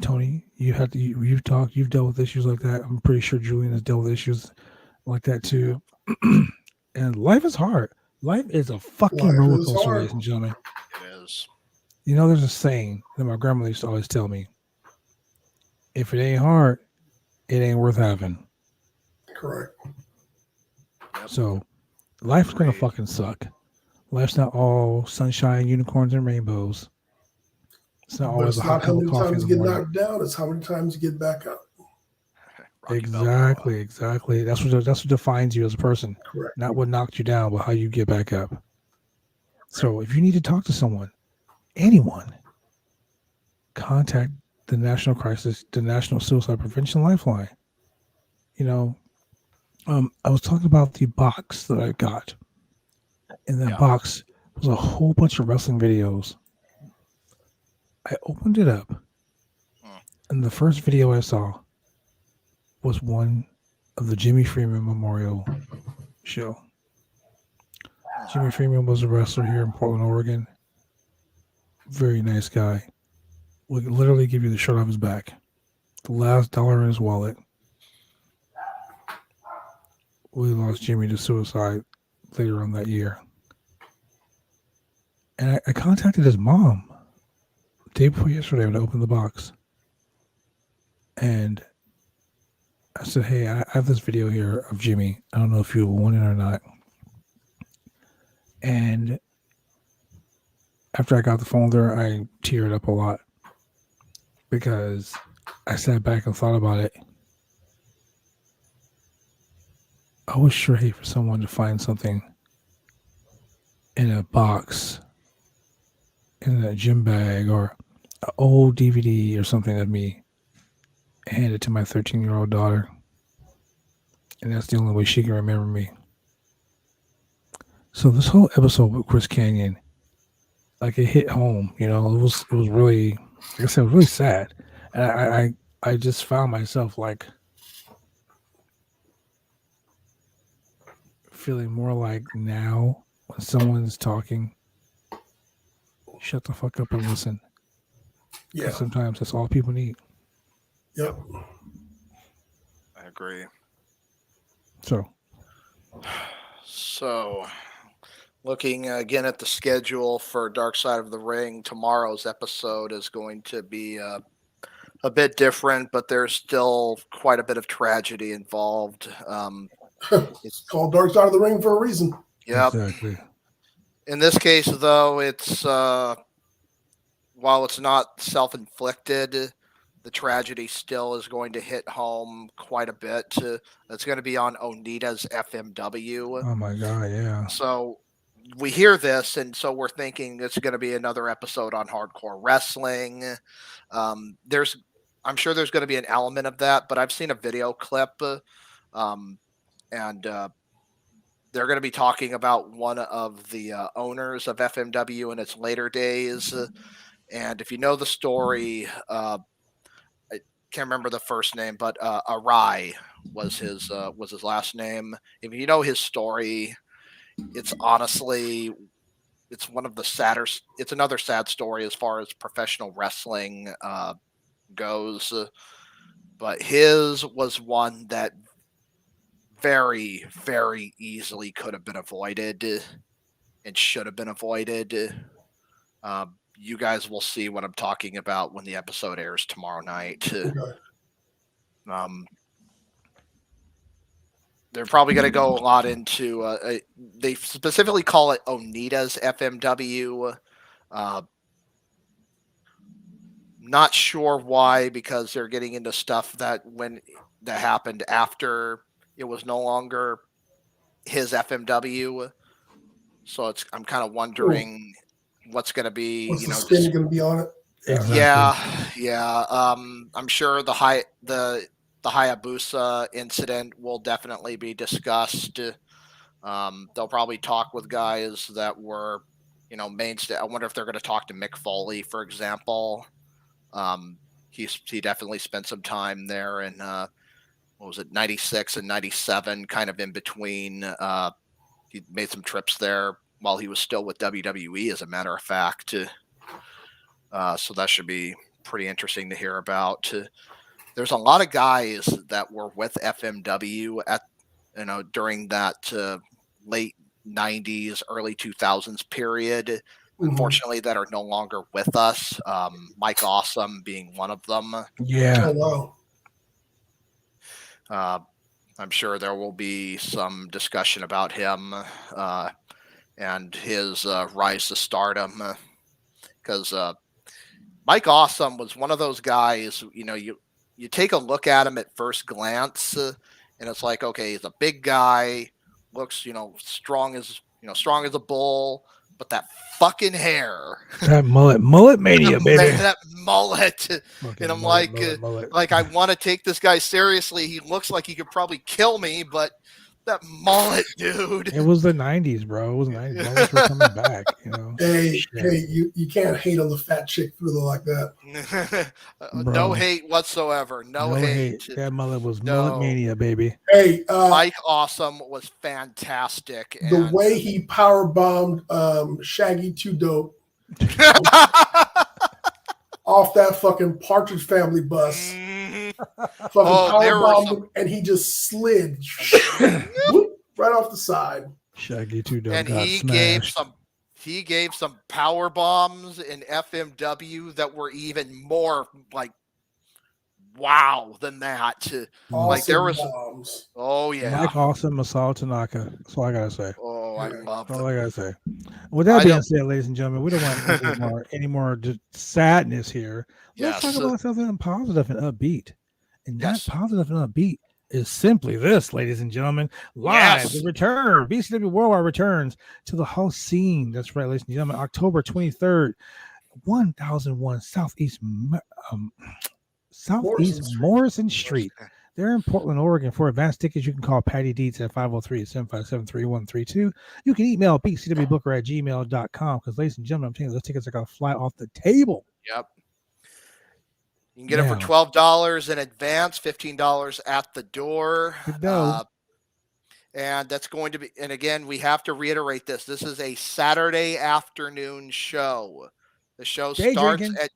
Tony, you've dealt with issues like that. I'm pretty sure Julian has dealt with issues like that too. And life is hard. Life is a fucking roller coaster, ladies and gentlemen. It is. There's a saying that my grandmother used to always tell me: if it ain't hard, it ain't worth having. Correct. So, life's gonna fucking suck. Life's not all sunshine, unicorns, and rainbows. It's not always a hot cup of coffee in the morning. How many times you get knocked down, it's how many times you get back up. Exactly. That's what defines you as a person. Correct. Not what knocked you down, but how you get back up. So if you need to talk to someone, anyone, contact the National Suicide Prevention Lifeline. I was talking about the box that I got. In that box was a whole bunch of wrestling videos. I opened it up, and the first video I saw was one of the Jimmy Freeman Memorial show. Jimmy Freeman was a wrestler here in Portland, Oregon. Very nice guy. Would literally give you the shirt off his back. The last dollar in his wallet. We lost Jimmy to suicide later on that year. And I contacted his mom the day before yesterday when I opened the box. And I said, hey, I have this video here of Jimmy. I don't know if you want it or not. And after I got the phone there, I teared up a lot because I sat back and thought about it. I would sure hate for someone to find something in a box, in a gym bag, or an old DVD or something of me, hand it to my 13-year-old daughter. And that's the only way she can remember me. So this whole episode with Chris Kanyon, like it hit home, it was really, like I said, it was really sad. And I just found myself like feeling more like now when someone's talking, shut the fuck up and listen. Yeah. Sometimes that's all people need. Yep. I agree. So, looking again at the schedule for Dark Side of the Ring, tomorrow's episode is going to be a bit different, but there's still quite a bit of tragedy involved. It's called Dark Side of the Ring for a reason. Yep. Exactly. In this case, though, it's while it's not self-inflicted, the tragedy still is going to hit home quite a bit. It's going to be on Onita's FMW. Oh my God, yeah. So we hear this, and so we're thinking it's going to be another episode on hardcore wrestling. I'm sure there's going to be an element of that, but I've seen a video clip, and they're going to be talking about one of the owners of FMW in its later days. And if you know the story, I can't remember the first name, but Arai was his last name. If you know his story, it's honestly, it's one of the sadder. It's another sad story as far as professional wrestling goes. But his was one that very, very easily could have been avoided and should have been avoided. you guys will see what I'm talking about when the episode airs tomorrow night. Okay. They're probably going to go a lot into. They specifically call it Onita's FMW. Not sure why, because they're getting into stuff that happened after it was no longer his FMW. So I'm kind of wondering what's going to be. What's the spin going to be on it? Exactly. Yeah. I'm sure the Hayabusa incident will definitely be discussed. They'll probably talk with guys that were, mainstay. I wonder if they're going to talk to Mick Foley, for example. He definitely spent some time there in what was it, 96 and 97, kind of in between. He made some trips there while he was still with WWE, as a matter of fact. So that should be pretty interesting to hear about. There's a lot of guys that were with FMW at during that late 90s, early 2000s period. Unfortunately, that are no longer with us. Mike Awesome being one of them. Yeah. Oh, wow. I'm sure there will be some discussion about him and his rise to stardom, because Mike Awesome was one of those guys. You take a look at him at first glance, and it's like, okay, he's a big guy, looks strong as a bull. But that fucking hair, that mullet mania, baby, that mullet, and I'm mullet. Like I want to take this guy seriously. He looks like he could probably kill me, but that mullet, dude. It was the 90s, bro. It was the 90s. Mullets were coming back, Hey, you can't hate on the fat chick thriller like that. No hate whatsoever. No hate. That mullet was mullet mania, baby. Hey, Mike Awesome was fantastic. The way he power bombed Shaggy 2 Dope off that fucking Partridge Family bus. Fucking power bombed him, and he just slid whoop, right off the side. Shaggy 2 Dope and got he smashed. gave some power bombs in FMW that were even more like wow than that. Awesome like there was bombs. Oh yeah. Mike Awesome, Masao Tanaka. That's all I gotta say. Oh, I love That's all I gotta say. With that being said, ladies and gentlemen, we don't want any more sadness here. Let's talk about something positive and upbeat. And that positive and upbeat is simply this, ladies and gentlemen. Live, the return. BCW Worldwide returns to the whole scene. That's right, ladies and gentlemen. October 23rd, 1001 Southeast Morrison Street. They're in Portland, Oregon. For advanced tickets, you can call Patty Dietz at 503-757-3132. You can email bcwbooker@gmail.com, because, ladies and gentlemen, I'm telling you, those tickets are going to fly off the table. Yep. You can get it for $12 in advance, $15 at the door. And that's going to be, and again, we have to reiterate this. This is a Saturday afternoon show. The show starts at,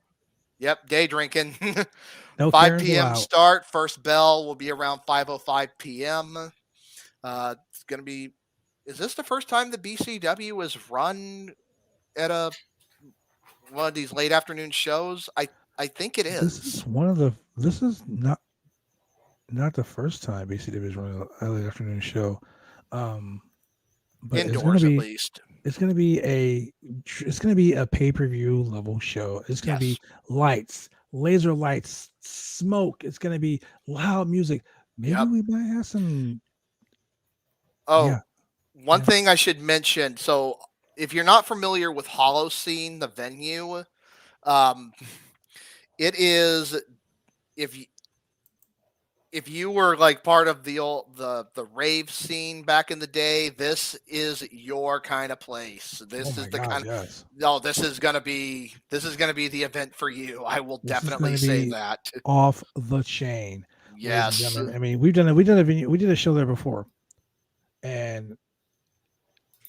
day drinking. 5 p.m. start. First bell will be around 5:05 p.m. It's going to be, is this the first time the BCW is run at one of these late afternoon shows? I think it is. This is not the first time BCW is running a late afternoon show. But indoors, at least. It's going to be a pay-per-view level show. It's going to be lights, laser lights, smoke. It's going to be loud music. Maybe we might have some. One thing I should mention. So if you're not familiar with Holocene, the venue, it is, if you were like part of the old the rave scene back in the day, this is your kind of place. This is the kind of this is gonna be the event for you. I will definitely say that. Off the chain. Yes. I mean, we did a show there before, and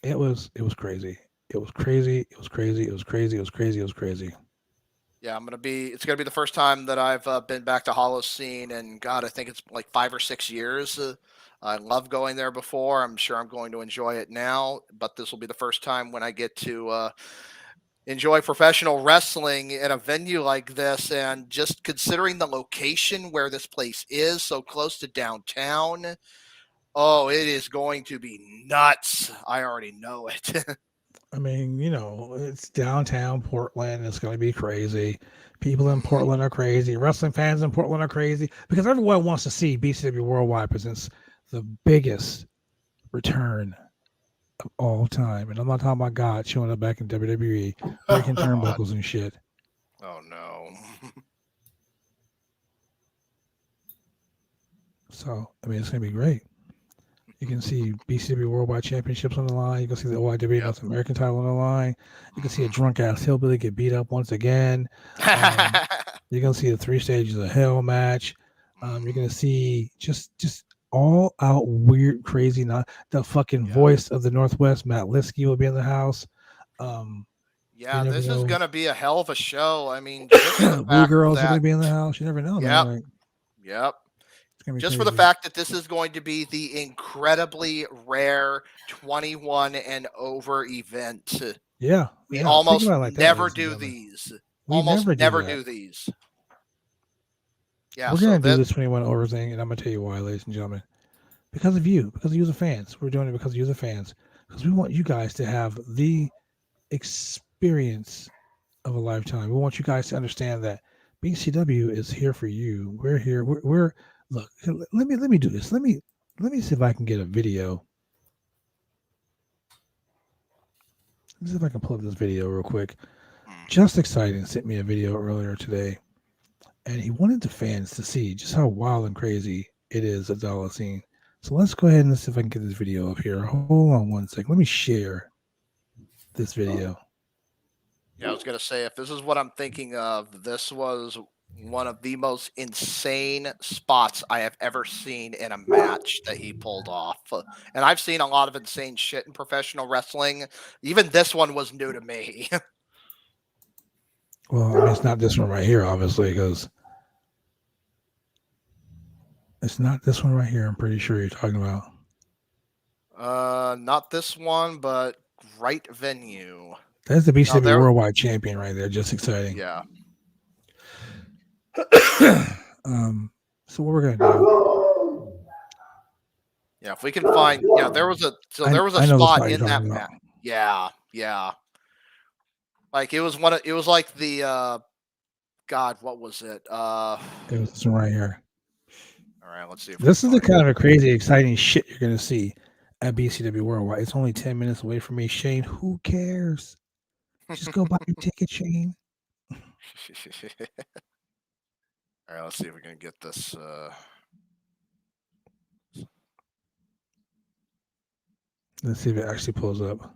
it was crazy. It was crazy. Yeah, it's gonna be the first time that I've been back to Holocene, and God, I think it's like 5 or 6 years. I love going there before. I'm sure I'm going to enjoy it now, but this will be the first time when I get to enjoy professional wrestling in a venue like this, and just considering the location where this place is, so close to downtown, oh, it is going to be nuts. I already know it. I mean, it's downtown Portland. It's going to be crazy. People in Portland are crazy. Wrestling fans in Portland are crazy because everyone wants to see BCW Worldwide presents the biggest return of all time. And I'm not talking about God showing up back in WWE, breaking turnbuckles and shit. Oh, no. So, I mean, it's going to be great. You can see BCW Worldwide Championships on the line. You can see the OIW North American title on the line. You can see a drunk ass hillbilly get beat up once again. You're gonna see the 3 stages of hell match. You're gonna see just all out weird, crazy. Not the fucking voice of the Northwest, Matt Liskey, will be in the house. This is gonna be a hell of a show. I mean, Blue Girls are gonna be in the house. You never know. Yep. Yep. Just for the fact that this is going to be the incredibly rare 21 and over event. Yeah. We almost never do these. Almost never do these. Yeah. We're going to do this 21 over thing, and I'm going to tell you why, ladies and gentlemen. Because of you, the fans. We're doing it because of you, the fans. Because we want you guys to have the experience of a lifetime. We want you guys to understand that BCW is here for you. We're here. We're look. Let me do this. Let me see if I can get a video. Let me see if I can pull up this video real quick. Just Exciting sent me a video earlier today, and he wanted the fans to see just how wild and crazy it is at Dollar Scene. So let's go ahead and see if I can get this video up here. Hold on one second. Let me share this video. Yeah, I was going to say, if this is what I'm thinking of, this was one of the most insane spots I have ever seen in a match that he pulled off. And I've seen a lot of insane shit in professional wrestling. Even this one was new to me. Well, I mean, it's not this one right here, obviously, because it's not this one right here. I'm pretty sure you're talking about. Not this one, but right venue. That's the BCW Worldwide Champion right there. Just Exciting. Yeah. So what we're gonna do? Yeah, if we can find. Yeah, there was a spot in that match. Yeah. Like it was it was like the God, what was it? It was this one right here. All right, let's see. This is the kind of a crazy, exciting shit you're gonna see at BCW Worldwide. It's only 10 minutes away from me, Shane. Who cares? Just go buy your ticket, Shane. All right, let's see if we can get this. Let's see if it actually pulls up.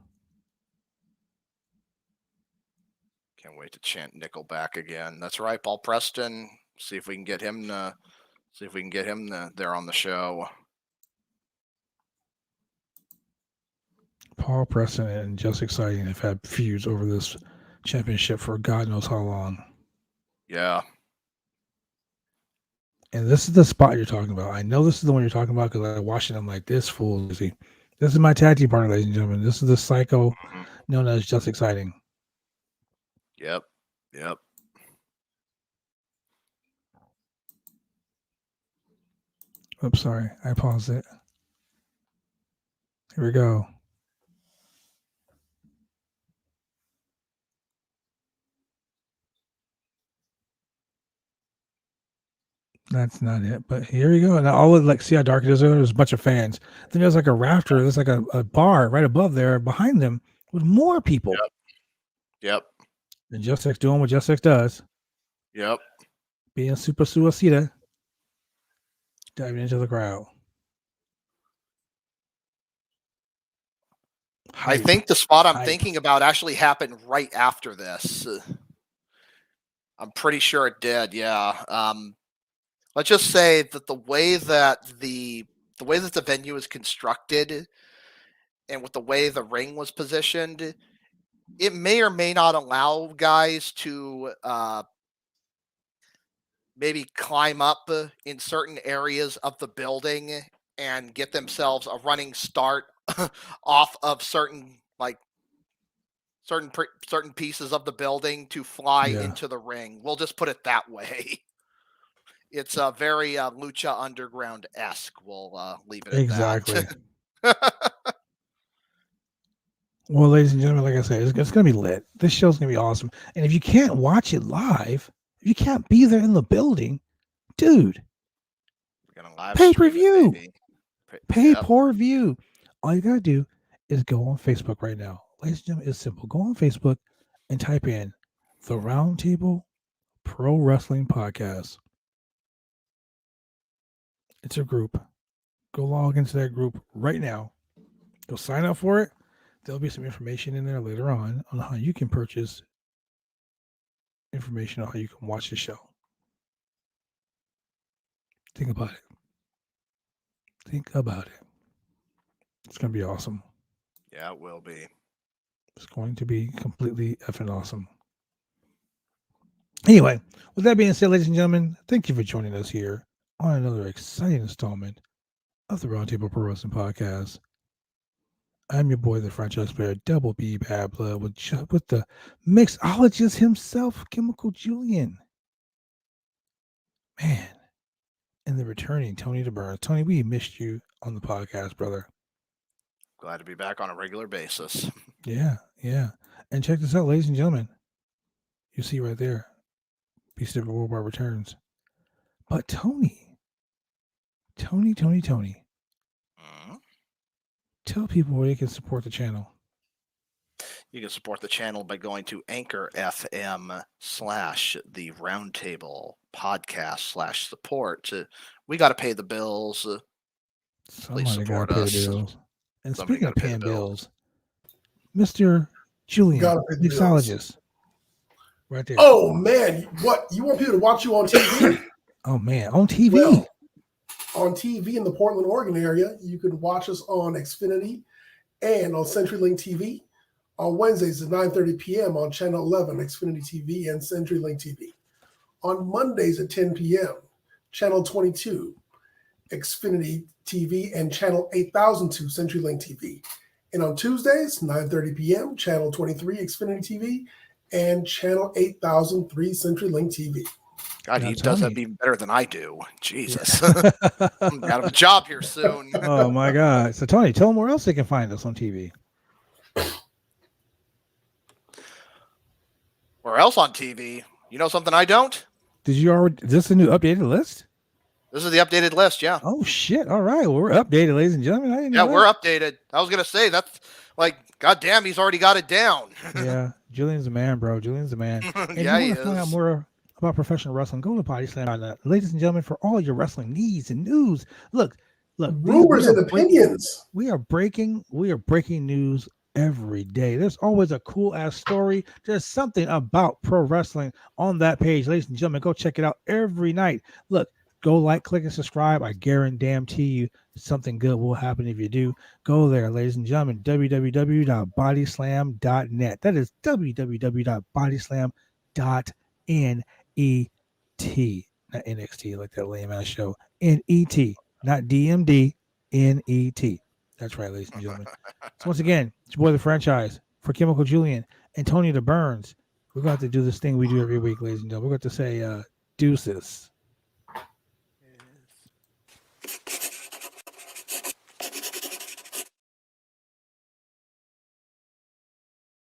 Can't wait to chant Nickelback again. That's right, Paul Preston. See if we can get him. See if we can get him there on the show. Paul Preston and Just Exciting have had feuds over this championship for God knows how long. Yeah. And this is the spot you're talking about. I know this is the one you're talking about because I watched it. I'm like, this fool. See, this is my tag team partner, ladies and gentlemen. This is the psycho known as Just Exciting. Yep. Oops, sorry. I paused it. Here we go. That's not it, but here we go. And all of see how dark it is. There's a bunch of fans. Then there's like a rafter. There's like a bar right above there, behind them, with more people. Yep. And Just X doing what Just X does. Yep. Being super suicida, diving into the crowd. I think the spot I'm thinking about actually happened right after this. I'm pretty sure it did. Yeah. Let's just say that the way that the venue is constructed, and with the way the ring was positioned, it may or may not allow guys to maybe climb up in certain areas of the building and get themselves a running start off of certain certain pieces of the building to fly into the ring. We'll just put it that way. It's a very Lucha Underground-esque. We'll leave it at exactly. that. Well, ladies and gentlemen, like I said, it's going to be lit. This show's going to be awesome. And if you can't watch it live, if you can't be there in the building, dude, pay-per-view. Pay-per-view. All you got to do is go on Facebook right now. Ladies and gentlemen, it's simple. Go on Facebook and type in the Roundtable Pro Wrestling Podcast. It's a group. Go log into that group right now. Go sign up for it. There'll be some information in there later on how you can purchase information on how you can watch the show. Think about it. Think about it. It's going to be awesome. Yeah, it will be. It's going to be completely effing awesome. Anyway, with that being said, ladies and gentlemen, thank you for joining us here on another exciting installment of the Roundtable Pro Wrestling Podcast. I'm your boy, the franchise player, Double B Bad Blood, with the mixologist himself, Chemical Julian. Man. And the returning Tony DeBurns. Tony, we missed you on the podcast, brother. Glad to be back on a regular basis. Yeah. And check this out, ladies and gentlemen. You see right there, Beast of Worldwide returns. But Tony. Tell people where they can support the channel. You can support the channel by going to Anchor FM /the Roundtable podcast /support. We got to pay the bills. Somebody got to pay the bills. And speaking of paying bills, Mr. Julian, mixologist. Right there. Oh, man. What? You want people to watch you on TV? Oh, man. On TV? Well, on TV in the Portland, Oregon area, you can watch us on Xfinity and on CenturyLink TV. On Wednesdays at 9:30 p.m. on Channel 11, Xfinity TV and CenturyLink TV. On Mondays at 10 p.m., Channel 22, Xfinity TV and Channel 8002, CenturyLink TV. And on Tuesdays, 9:30 p.m., Channel 23, Xfinity TV and Channel 8003, CenturyLink TV. God, he does that even better than I do. Jesus. I'm out of a job here soon. Oh, my God. So, Tony, tell them where else they can find us on TV. Where else on TV? You know something I don't? Did you already? Is this a new updated list? This is the updated list, yeah. Oh, shit. All right. Well, we're updated, ladies and gentlemen. I didn't know we're updated. I was going to say, that's like, goddamn, he's already got it down. Yeah. Julian's the man, bro. Julian's the man. And yeah, you want to find out more about professional wrestling, go to BodySlam. Ladies and gentlemen, for all your wrestling needs and news. Look. Rumors and opinions. We are breaking news every day. There's always a cool ass story. There's something about pro wrestling on that page. Ladies and gentlemen, go check it out every night. Look, go like, click, and subscribe. I guarantee you something good will happen if you do. Go there, ladies and gentlemen. www.bodyslam.net. That is www.bodyslam.net. Not NXT, like that lame ass show. NET, not DMD, NET. That's right, ladies and gentlemen. So once again, it's your boy the franchise for Chemical Julian and Tony DeBurns. We're going to have to do this thing we do every week, ladies and gentlemen. We're going to say deuces.